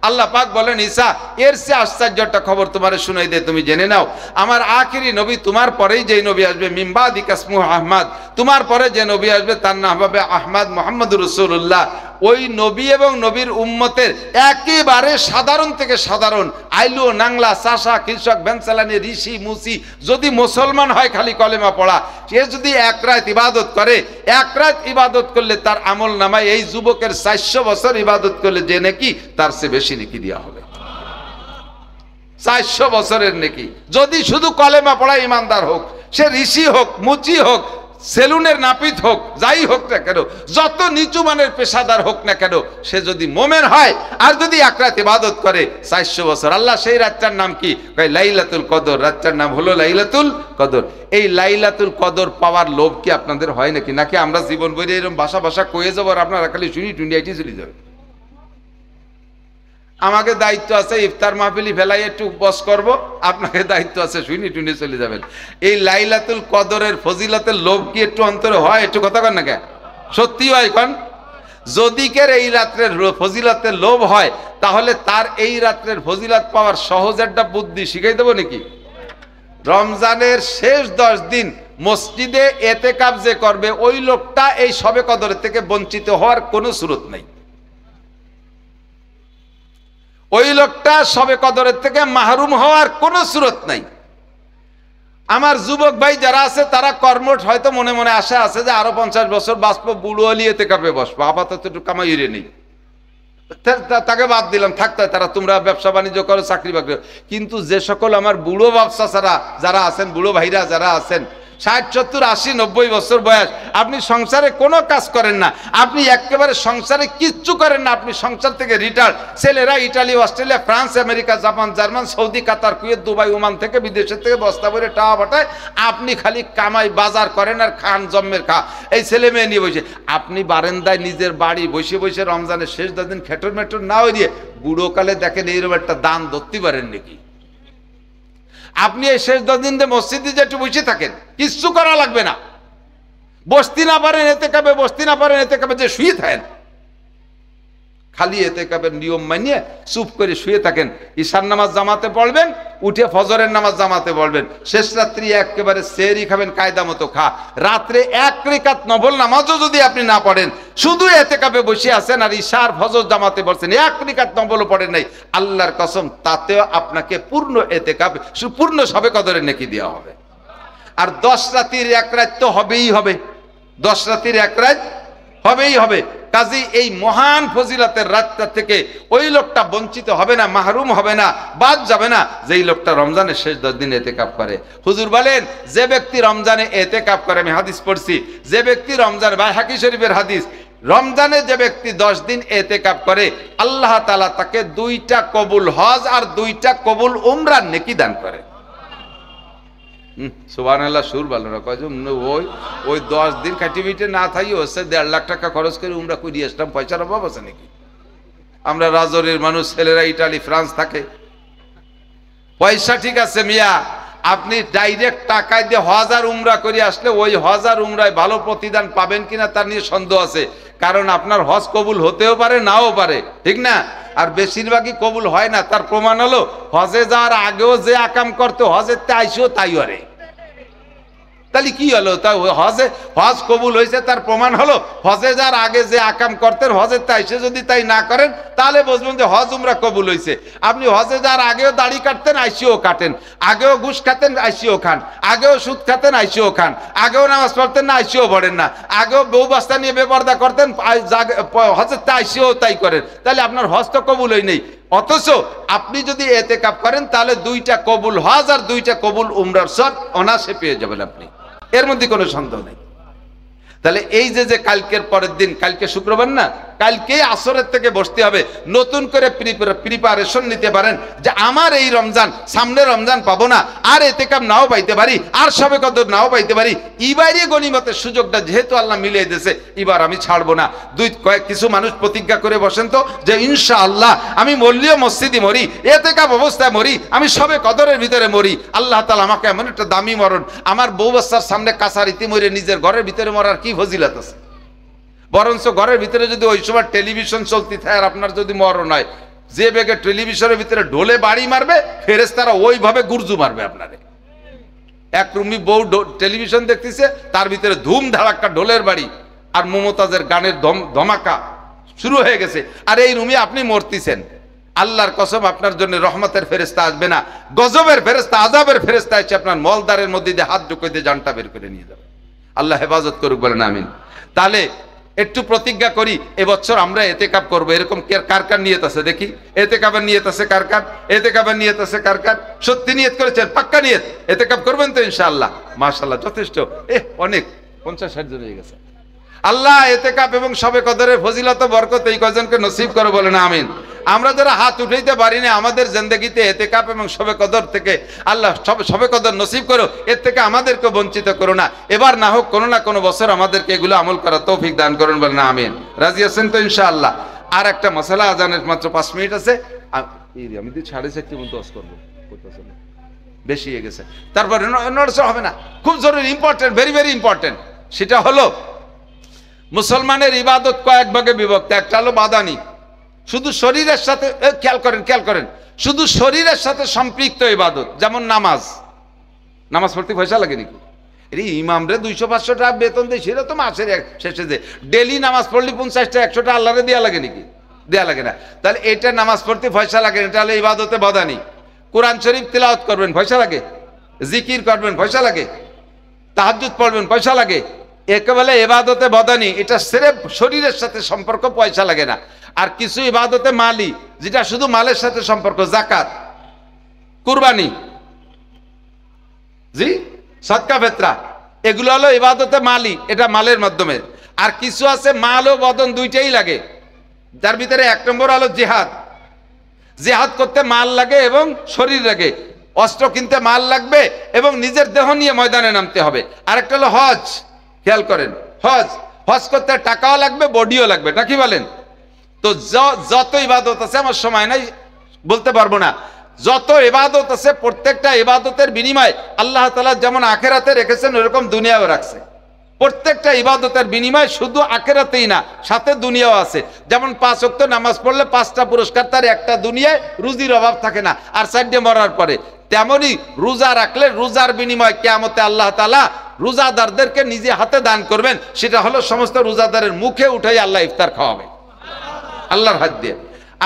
আল্লাহ পাক বলেন, ঈসা, এর চেয়ে আশ্চর্যটা খবর তোমারে শুনাই দে, তুমি জেনে নাও। আমার আখিরি নবী, তোমার পরেই যেই নবী আসবে, মিন বাদি কাসমুহু আহমদ, তোমার পরে যে নবী আসবে তার নাম হবে আহমদ মুহাম্মদুর রাসূলুল্লাহ। ওই নবী এবং নবীর উম্মতের একেবারে সাধারণ থেকে সাধারণ আইলু নাংলা চাষা কৃষক বেঞ্চালানি ঋষি মুসি যদি মুসলমান হয় খালি কলেমা পড়া, সে যদি 1 রাত ইবাদত করে, 1 রাত ইবাদত করলে তার আমল নামায় এই যুবকের 400 বছর ইবাদত করলে যে নেকি তার চেয়ে বেশি নেকি দেওয়া হবে। 400 বছরের নেকি। যদি শুধু কলেমা পড়া ইমানদার হোক, সে ঋষি হোক, মুচি হোক, সেলুনের নাপিত হোক, যাই হোক না কেন, যত নিচু মানের পেশাদার হোক না কেন, সে যদি মোমেন হয় আর যদি 1 রাত ইবাদত করে 400 বছর। আল্লাহ সেই রাতটার নাম কি? লাইলাতুল কদর। রাতটার নাম হলো লাইলাতুল কদর। এই লাইলাতুল কদর পাওয়ার লোভ কি আপনাদের হয় নাকি? নাকি আমরা জীবন বইরে এরকম ভাষা ভাষা কয়ে যাবো আর আপনারা খালি শুনি টুনি আইটি চলে যাবে? আমাকে দায়িত্ব আছে ইফতার মাহফিলি ফেলাই একটু বস করব, আপনাকে দায়িত্ব আছে শুনি টুনি চলে যাবেন। এই লাইলাতুল কদরের ফজিলতের লোভ কি একটু অন্তরে হয়? একটু কথা কন না কে? সত্যি হয় কন? যদি কের এই রাত্রের ফজিলতের লোভ হয়, তাহলে তার এই রাত্রের ফজিলত পাওয়ার সহজ একটা বুদ্ধি শিখাই দেবো নাকি? রমজানের শেষ 10 দিন মসজিদে এতেকাফ যে করবে, ওই লোকটা এই শবে কদরের থেকে বঞ্চিত হওয়ার কোনো সুরত নাই। ওই লোকটা শবে কদরের থেকে মাহরুম হওয়ার কোনো সুরত নাই। আমার যুবক ভাই যারা আছে তারা কর্মঠ হয়তো মনে মনে আশা আছে যে আরো 50 বছর বাঁচবো, বুড়ো হলিয়েতে কাপে বসবো, আপাতত একটু কামাই নেই, তাকে বাদ দিলাম, থাকতে তারা তোমরা ব্যবসা বাণিজ্য করো, চাকরি বাকরি। কিন্তু যে সকল আমার বুড়ো ব্যবসা যারা আছেন, বুড়ো ভাইরা যারা আছেন, 60, 70, 80, 90 বছর বয়স, আপনি সংসারে কোনো কাজ করেন না, আপনি একেবারে সংসারে কিচ্ছু করেন না, আপনি সংসার থেকে রিটায়ার। ছেলেরা Italy, Australia, France, America, Japan, German, Saudi, Qatar, Kuwait, Dubai, Oman থেকে বিদেশের থেকে বস্তা ভরে টাকা পাঠায়, আপনি খালি কামাই বাজার করেন আর খান জন্মের খা। এই ছেলে মেয়ে নিয়ে বসে আপনি বারান্দায় নিজের বাড়ি বসে বসে রমজানের শেষ 10 দিন খেটর মেটর না হয়ে দিয়ে বুড়ো কালে দেখেন এইরকম একটা দান ধরতে পারেন নাকি? আপনি এই শেষ 10 দিন মসজিদে যে একটু বসে থাকেন, কিচ্ছু করা লাগবে না। বসতে না পারেন এতেকাবে, বসতে না পারেন এতেকাবে, যে শুয়ে থাকেন, খালি এতেকাবের নিয়ম মানিয়ে চুপ করে শুয়ে থাকেন। ঈশার নামাজ জামাতে পড়বেন, উঠে ফজরের নামাজ জামাতে পড়বেন। শেষ রাত্রি একেবারে সেহরি খাবেন, কায়দা মতো খা। রাত্রে 1 রাকাত নফল নামাজও যদি আপনি না পড়েন, শুধু এতেকাবে বসে আছেন আর ঈশার ফজর জামাতে পড়ছেন, 1 রাকাত নফলও পড়েন নাই, আল্লাহর কসম তাতেও আপনাকে পূর্ণ এতেকাব, পূর্ণ শবে কদরের নেকি দেওয়া হবে। আর 10 রাতের 1 রাত তো হবেই হবে, 10 রাতের 1 রাত হবেই হবে। কাজী এই মহান ফজিলতের রাতটা থেকে ওই লোকটা বঞ্চিত হবে না, মাহরুম হবে না, বাদ যাবে না, যেই লোকটা রমজানের শেষ 10 দিন এতেকাব করে। হুজুর বলেন, যে ব্যক্তি রমজানে এতেকাব করে, আমি হাদিস পড়ছি, যে ব্যক্তি রমজান, বাইহাকি শরীফের হাদিস, রমজানে যে ব্যক্তি 10 দিন এতেকাব করে, আল্লাহ তাআলা তাকে 2টা কবুল হজ আর 2টা কবুল উমরার নেকি দান করে। সুবহানাল্লাহ, সুর ভালো না কয়, ওই 10 দিন খাটিবিটে না থাকি হচ্ছে 1.5 লাখ টাকা খরচ করে উমরা করে আসলাম, পয়সার অভাব আছে নাকি? আমরা রাজরের মানুষ, ছেলেরা ইটালি ফ্রান্স থাকে, পয়সা ঠিক আছে মিয়া, আপনি ডাইরেক্ট টাকায় দিয়ে হজ আর উমরা করে আসলে ওই হজ আর উমরায় ভালো প্রতিদান পাবেন কিনা তার নিয়ে সন্দেহ আছে। কারণ আপনার হজ কবুল হতেও পারে, নাও পারে, ঠিক না? আর বেশিরভাগই কবুল হয় না। তার প্রমাণ হলো হজে যাওয়ার আগেও যে আকাম করতে, হজের তে আইসেও তাই করে। তাহলে কি হলো? তা হজ কবুল হয়েছে, তার প্রমাণ হলো হজে যাওয়ার আগে যে আকাম করতেন, হজের তে আইসে যদি তাই না করেন, তাহলে বুঝবেন যে হজ উমরা কবুল হয়েছে। আপনি হজে যাওয়ার আগেও দাড়ি কাটতেন, আইসিও কাটেন, আগেও ঘুষ খাতেন, আইসিও খান, আগেও সুদ খাতেন, আইসিও খান, আগেও নামাজ পড়তেন না, আইসিও পড়েন না, আগেও বউ বাস্তা নিয়ে বেপরদা করতেন, হজের তে আইসিও তাই করেন, তাহলে আপনার হজ তো কবুল হয় নেই। অথচ আপনি যদি এতেকাব করেন, তাহলে 2টা কবুল হজ আর 2টা কবুল উমরার সব অনায়াসে পেয়ে যাবেন আপনি, এর মধ্যে কোনো সন্দেহ নেই। তাহলে এই যে কালকের পরের দিন, কালকে শুক্রবার না, কালকে আসরের থেকে বসতে হবে, নতুন করে প্রিপারেশন নিতে পারেন যে আমার এই রমজান, সামনে রমজান পাবো না, আর এতেকাব নাও পাইতে পারি, আর শবে কদর নাও পাইতে পারি, এবারে গনিমতের সুযোগটা যেহেতু আল্লাহ মিলিয়ে দিয়েছে, এবার আমি ছাড়বো না। কিছু মানুষ প্রতিজ্ঞা করে বসেন তো যে ইনশাআল্লাহ আমি মরলেও মসজিদে মরি, এতেকাব অবস্থায় মরি, আমি শবে কদরের ভিতরে মরি, আল্লাহ তাআলা আমাকে এমন একটা দামি মরণ, আমার বউ বাচ্চার সামনে কাছারিতে মরে নিজের ঘরের ভিতরে মরার কি ফজিলত আছে? বরঞ্চ ঘরের ভিতরে যদি ওই সময় টেলিভিশন চলতে থাকে আর আপনার যদি মরণ হয়, যে বেগে টেলিভিশনের ভিতরে ঢোলে বাড়ি মারবে, ফেরেশতারা ওইভাবে গুরজু মারবে আপনারে। এক রুমি বউ টেলিভিশন দেখতেছে, তার ভিতরে ধুম ধাড়াক্কা ঢোলের বাড়ি আর মমতাজের গানের ধমাকা শুরু হয়ে গেছে, আর এই রুমে আপনি মরতেছেন। আল্লাহর কসম, আপনার জন্য রহমতের ফেরেশতা আসবে না, গজবের ফেরেশতা, আযাবের ফেরেশতা এসে আপনার মলদারের মধ্যে দিয়ে হাত ঢুকিয়ে দিয়ে জানটা বের করে নিয়ে যাবে। আল্লাহ হেফাজত করুক, বলেন আমিন। তাহলে একটু প্রতিজ্ঞা করি, এবছর আমরা এতেকাব করব। এরকম কার কার নিয়ত আছে দেখি? এতেকাবের নিয়ত আছে কার কার? এতেকাবের নিয়ত আছে কার কার? সত্যি নিয়ত করেছেন, পাক্কা নিয়ত, এতেকাব করবেন তো ইনশাআল্লাহ? মাশাআল্লাহ, যথেষ্ট, অনেক 50-60 জন হয়ে গেছে। আল্লাহ এতেকাব এবং শবে কদরের ফজিলত বরকত এই কয়জনকে নসিব করে, বলেন আমিন। আমরা যারা হাত উঠাইতে পারি না, আমাদের জিন্দেগিতে এতেকাব এবং শবে কদর থেকে আল্লাহ শবে কদর নসিব করো, এর থেকে আমাদেরকে বঞ্চিত করো না। এবার না হোক কোনো না কোনো বছর আমাদেরকে এগুলো আমল করার তৌফিক দান করুন, বলেন আমিন। রাজি আছেন তো ইনশাআল্লাহ? আর একটা মশলা, আজানের মাত্র 5 মিনিট আছে, আমি 4:30 মতো করবো, বেশি হয়ে গেছে, তারপরে নড়ছে হবে না, খুব জরুরি, ইম্পর্টেন্ট, ভেরি ভেরি ইম্পর্টেন্ট। সেটা হলো মুসলমানের ইবাদত কয়েক ভাগে বিভক্ত। একটা হলো বাদানি, শুধু শরীরের সাথে, খেয়াল করেন, শুধু শরীরের সাথে সম্পৃক্ত ইবাদত, যেমন নামাজ। নামাজ পড়তে পয়সা লাগে নাকি? এই ইমামরে 200-500 টাকা বেতন দেয়, সেটা তো মাসের শেষে যে ডেলি নামাজ পড়লে 50-100 টাকা আল্লাহরে দেওয়া লাগে নাকি? দেওয়া লাগে না। তাহলে এটা নামাজ পড়তে পয়সা লাগে, এটা হলো ইবাদতে বাদানি। কোরআন শরীফ তিলাওয়াত করবেন, পয়সা লাগে। জিকির করবেন, পয়সা লাগে। তাহাজ্জুদ পড়বেন, পয়সা লাগে। একেবারে ইবাদতে বাদানি, এটা সির্ফ শরীরের সাথে সম্পর্ক, পয়সা লাগে না। আর কিছু ইবাদতে মালি, যেটা শুধু মালের সাথে সম্পর্ক, যাকাত, কুরবানি, জি, সদকা ফিতরা, এগুলো হলো ইবাদতে মালি, এটা মালের মাধ্যমে। আর কিছু আছে মাল ও বদন দুইটাই লাগে, যার ভিতরে 1 নম্বর হলো জিহাদ। জিহাদ করতে মাল লাগে এবং শরীর লাগে, অস্ত্র কিনতে মাল লাগবে এবং নিজের দেহ নিয়ে ময়দানে নামতে হবে। আরেকটা হলো হজ, খেয়াল করেন, হজ করতে টাকাও লাগবে, বডিও লাগবে, নাকি বলেন? তো যত ইবাদত আছে, আমার সময় নাই বলতে পারবো না, যত ইবাদত আছে প্রত্যেকটা ইবাদতের বিনিময় আল্লাহ তাআলা যেমন আখিরাতে রেখেছেন ওরকম দুনিয়াও রাখছে। প্রত্যেকটা ইবাদতের বিনিময় শুধু আখিরাতেই না, সাথে দুনিয়াও আছে। যেমন 5 ওয়াক্ত নামাজ পড়লে 5টা পুরস্কার, তার একটা দুনিয়ায় রুজির অভাব থাকে না, আর 4 মরার পরে। তেমনি রোজা রাখলে রোজার বিনিময় কিয়ামতে আল্লাহ তাআলা রোজাদারদেরকে নিজে হাতে দান করবেন, সেটা হলো সমস্ত রোজাদারের মুখে উঠাই আল্লাহ ইফতার খাওয়াবে আল্লাহর হাত দিয়ে।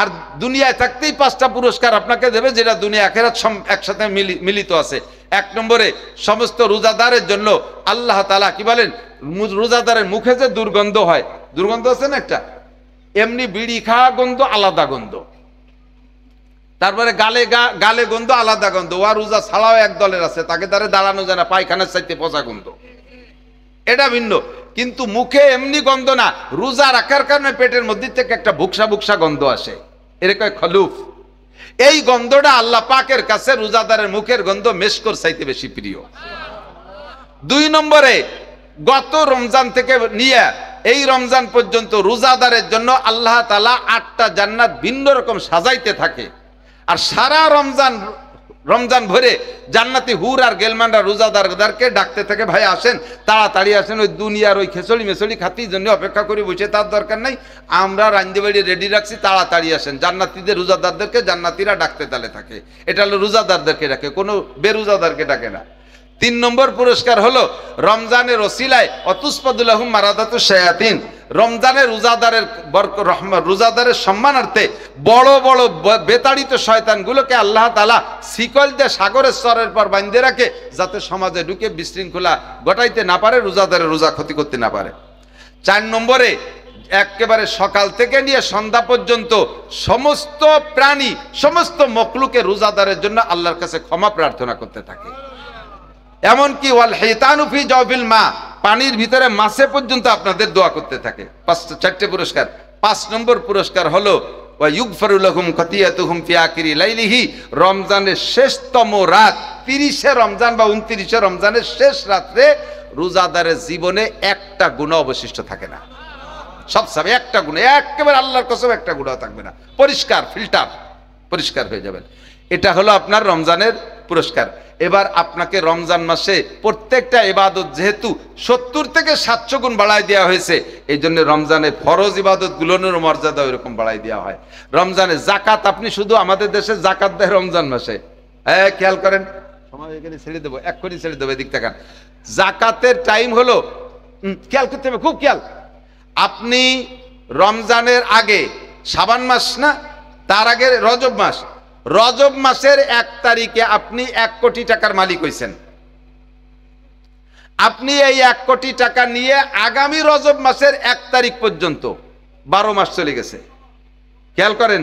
আর দুনিয়ায় থাকতেই 5টা পুরস্কার আপনাকে দেবে, যেটা দুনিয়া আখিরাত একসাথে মিলিত আছে। 1 নম্বরে সমস্ত রোজাদারের জন্য আল্লাহ তাআলা কি বলেন, রোজাদারের মুখে যে দুর্গন্ধ হয়, দুর্গন্ধ আছে না একটা, এমনি বিড়ি খাওয়া গন্ধ আলাদা গন্ধ, তারপরে গালে গন্ধ আলাদা গন্ধ। ও রোজা ছাড়াও এক দলের আছে, তাকে তারে দাঁড়ানো যায় না, পায়খানার চাইতে পচা গন্ধ, এটা ভিন্ন। কিন্তু মুখে এমনি গন্ধ না, রোজা রাখার কারণে পেটের মধ্যে থেকে একটা ভুকসা ভুকসা গন্ধ আসে, এরকম খলুফ। এই গন্ধটা আল্লাহ পাকের কাছে রোজাদারের মুখের গন্ধ মেশকর চাইতে বেশি প্রিয়। 2 নম্বরে গত রমজান থেকে নিয়ে এই রমজান পর্যন্ত রোজাদারের জন্য আল্লাহ তাআলা 8টা জান্নাত ভিন্ন রকম সাজাইতে থাকে। আর সারা রমজান ভরে জান্নাতি হুর আর গেলমানরা রোজাদারদেরকে ডাকতে থাকে, ভাই আসেন, তাড়াতাড়ি আসেন, ওই দুনিয়ার ওই খেচড়ি মেছড়ি খাতির জন্য অপেক্ষা করে বসে তার দরকার নাই, আমরা রান্ধে বাড়ি রেডি রাখছি, তাড়াতাড়ি আসেন। জান্নাতীদের রোজাদারদেরকে জান্নাতীরা ডাকতে তালে থাকে, এটা হলো রোজাদারদেরকে ডাকে, কোনো বেরোজাদারকে ডাকে না। 3 নম্বর পুরস্কার হলো রমজানের ওসিলায় অতুসপাদুল্লাহুম মারাদাতু শায়াতিন, রমজানের রোজাদারের সম্মানার্থে বড় বড় বেতাড়িত শয়তানগুলোকে আল্লাহ তাআলা শিকল দিয়ে সাগরের স্তরের পর বাঁধে রাখে, যাতে সমাজে ঢুকে বিশৃঙ্খলা ঘটাইতে না পারে, রোজাদারের রোজা ক্ষতি করতে না পারে। 4 নম্বরে একেবারে সকাল থেকে নিয়ে সন্ধ্যা পর্যন্ত সমস্ত প্রাণী, সমস্ত মখলুকে রোজাদারের জন্য আল্লাহর কাছে ক্ষমা প্রার্থনা করতে থাকে। এমনকি ওয়াল হিতানু ফি জাওফিল মা, পানির ভিতরে মাছে পর্যন্ত আপনাদের দোয়া করতে থাকে। 4টে পুরস্কার। 5 নম্বর পুরস্কার হলো ওয়া ইউগফারু লাহুম খাতিয়াতুহুম ফি আখিরি লাইলিহি, রমজানের শেষতম রাত 30শে রমজান বা 29শে রমজানের শেষ রাতে রোজাদারের জীবনে একটা গুনাহ অবশিষ্ট থাকে না, সব একটা গুনাহ, একেবারে আল্লাহর কসম একটা গুনাহ থাকবে না, পরিষ্কার ফিল্টার, পরিষ্কার হয়ে যাবেন। এটা হলো আপনার রমজানের পুরস্কার। এবার আপনাকে রমজান মাসে প্রত্যেকটা ইবাদত যেহেতু 70 থেকে 700 গুণ বাড়ায় দেওয়া হয়েছে, এই জন্য রমজানে ফরজ ইবাদত গুলোর মর্যাদা ওইরকম বাড়ায় দেওয়া হয়। রমজানে জাকাত, আপনি শুধু আমাদের দেশে জাকাত দেয় রমজান মাসে, হ্যাঁ খেয়াল করেন, সময় এখানে ছেড়ে দেবো, এক্ষুনি ছেড়ে দেবো, এদিক তাকান। জাকাতের টাইম হলো, খেয়াল করতে হবে, খুব খেয়াল। আপনি রমজানের আগে শাবান মাস না, তার আগে রজব মাস, রজব মাসের 1 তারিখে আপনি 1 কোটি টাকার মালিক হইছেন। আপনি এই 1 কোটি টাকা নিয়ে আগামী রজব মাসের 1 তারিখ পর্যন্ত 12 মাস চলে গেছে। খেয়াল করেন,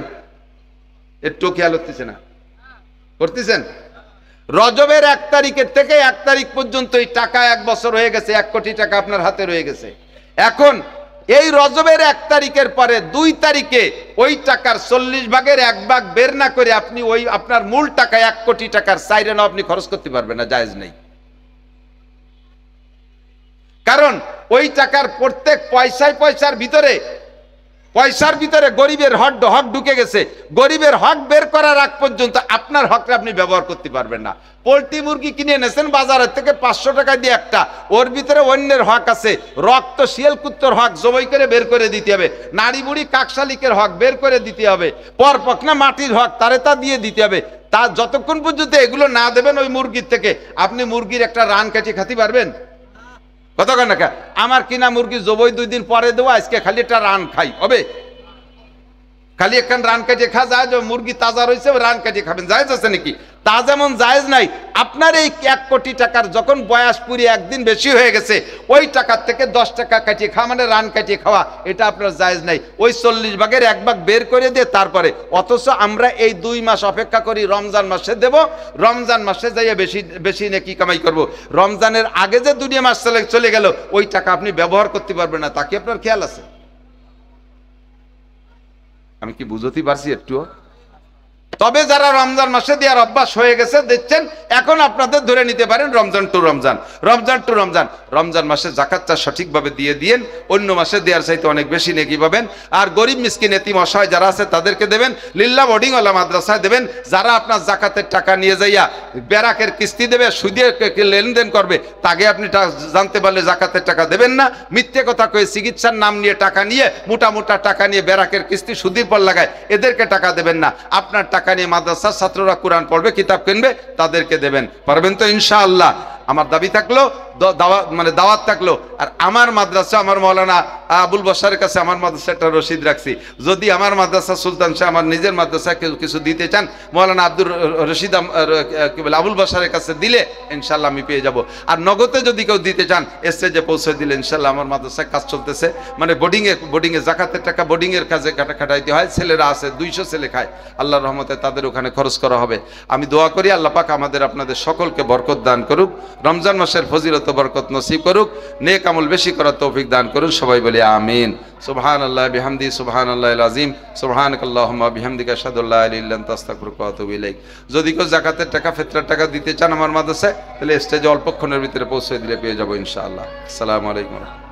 একটু খেয়াল হচ্ছে না, করতেছেন? রজবের 1 তারিখের থেকে 1 তারিখ পর্যন্ত এই টাকা 1 বছর হয়ে গেছে, 1 কোটি টাকা আপনার হাতে রয়ে গেছে। এখন এই রজবের 1 তারিখের পরে 2 তারিখে ওই টাকার 40 ভাগের 1 ভাগ বের না করে আপনি ওই আপনার মূল টাকা 1 কোটি টাকার 4 আনা আপনি খরচ করতে পারবেন না, জায়েজ নেই। কারণ ওই টাকার প্রত্যেক পয়সার ভিতরে গরিবের হক ঢুকে গেছে। গরিবের হক বের করার আগ পর্যন্ত আপনার হকটা আপনি ব্যবহার করতে পারবেন না। পোল্ট্রি মুরগি কিনে এনেছেন বাজারের থেকে 500 টাকা দিয়ে একটা, ওর ভিতরে অন্যের হক আছে, রক্ত শিয়াল কুত্তর হক জবাই করে বের করে দিতে হবে, নারী বুড়ি কাকশালিকের হক বের করে দিতে হবে, পরপক না মাটির হক তারে তা দিয়ে দিতে হবে। তা যতক্ষণ পর্যন্ত এগুলো না দেবেন ওই মুরগির থেকে, আপনি মুরগির একটা রান কাটিয়ে খাতে পারবেন? কতক্ষণ না? আমার কিনা মুরগি জবই 2 দিন পরে দেবো, আজকে খালি একটা রান খাই হবে? খালি একখান রান কাটিয়ে খা যায়, মুরগি তাজা রয়েছে রান কাটিয়ে খাবেন, জায়েজ আছে নাকি? তা যেমন জায়েজ নাই আপনার এই 1 কোটি টাকার যখন বয়স পুরি 1 দিন বেশি হয়ে গেছে, ওই টাকার থেকে 10 টাকা কাটিয়ে খাওয়া মানে রান কাটিয়ে খাওয়া, এটা আপনার জায়েজ নাই। ওই 40 ভাগের 1 ভাগ বের করে দিয়ে তারপরে, অথচ আমরা এই 2 মাস অপেক্ষা করি রমজান মাসে দেব, রমজান মাসে যাইয়ে বেশি নাকি কামাই করব। রমজানের আগে যে 2 মাস চলে গেল, ওই টাকা আপনি ব্যবহার করতে পারবেন না, তা কি আপনার খেয়াল আছে? আমি কি বুঝতে পারছি একটু? তবে যারা রমজান মাসে দেওয়ার অভ্যাস হয়ে গেছে দিচ্ছেন, এখন আপনাদের ধরে নিতে পারেন রমজান টু রমজান, রমজান টু রমজান। রমজান মাসে জাকাতটা সঠিকভাবে দিয়ে দিয়েন, অন্য মাসে দেওয়ার চাইতে অনেক বেশি নেকি পাবেন। আর গরিব মিসকিন এতিম অসহায় যারা আছে তাদেরকে দেবেন, লিল্লাহ বোর্ডিংওয়ালা মাদ্রাসায় দেবেন। যারা আপনার জাকাতের টাকা নিয়ে যাইয়া ব্যারাকের কিস্তি দেবে, সুদে লেনদেন করবে, তাকে আপনি জানতে পারলে জাকাতের টাকা দেবেন না। মিথ্যে কথা কয়ে চিকিৎসার নাম নিয়ে টাকা নিয়ে মোটা মোটা টাকা নিয়ে ব্যারাকের কিস্তি সুদের পর লাগায়, এদেরকে টাকা দেবেন না। আপনার টাকা নিয়ে মাদ্রাসার ছাত্ররা কোরআন পড়বে, কিতাব কিনবে, তাদেরকে দেবেন। পারবেন তো ইনশাআল্লাহ? আমার দাবি থাকলো, দাওয়াত থাকলো। আর আমার মাদ্রাসা, আমার মৌলানা আবুল বশারের কাছে আমার মাদ্রাসা একটা রসিদ রাখছি। যদি আমার মাদ্রাসা সুলতান শাহ আমার নিজের মাদ্রাসায় কিছু দিতে চান, মৌলানা আব্দুর রশিদ কি বলে আবুল বশারের কাছে দিলে ইনশাল্লাহ আমি পেয়ে যাব। আর নগদে যদি কেউ দিতে চান স্টেজে পৌঁছে দিলে ইনশাল্লাহ আমার মাদ্রাসায় কাজ চলতেছে। মানে বোর্ডিংয়ে জাকাতের টাকা বোর্ডিংয়ের কাজে খাটাইতে হয়। ছেলেরা আছে, 200 ছেলে খায়, আল্লাহর রহমতে তাদের ওখানে খরচ করা হবে। আমি দোয়া করি আল্লাহ পাক আমাদের আপনাদের সকলকে বরকত দান করুক, রমজান মাসের ফজিলত বরকত নসিব করুক, নেক আমল বেশি করার তৌফিক দান করুন। সবাই বলি আমিন। সুবহানাল্লাহ বিহামদি, সুবহানাল্লাহিল আযীম, সুবহানাকাল্লাহুম্মা বিহামদিকা আশহাদু আল্লা ইলাহা ইল্লা আনতা আস্তাগফিরুকা ওয়া আতুবু ইলাইক। যদি কেউ জাকাতের টাকা, ফিতরার টাকা দিতে চান আমার মাদ্রাসায়, তাহলে স্টেজে অল্পক্ষণের ভিতরে পৌঁছে দিলে পেয়ে যাবো ইনশাআল্লাহ। আসসালামু আলাইকুম।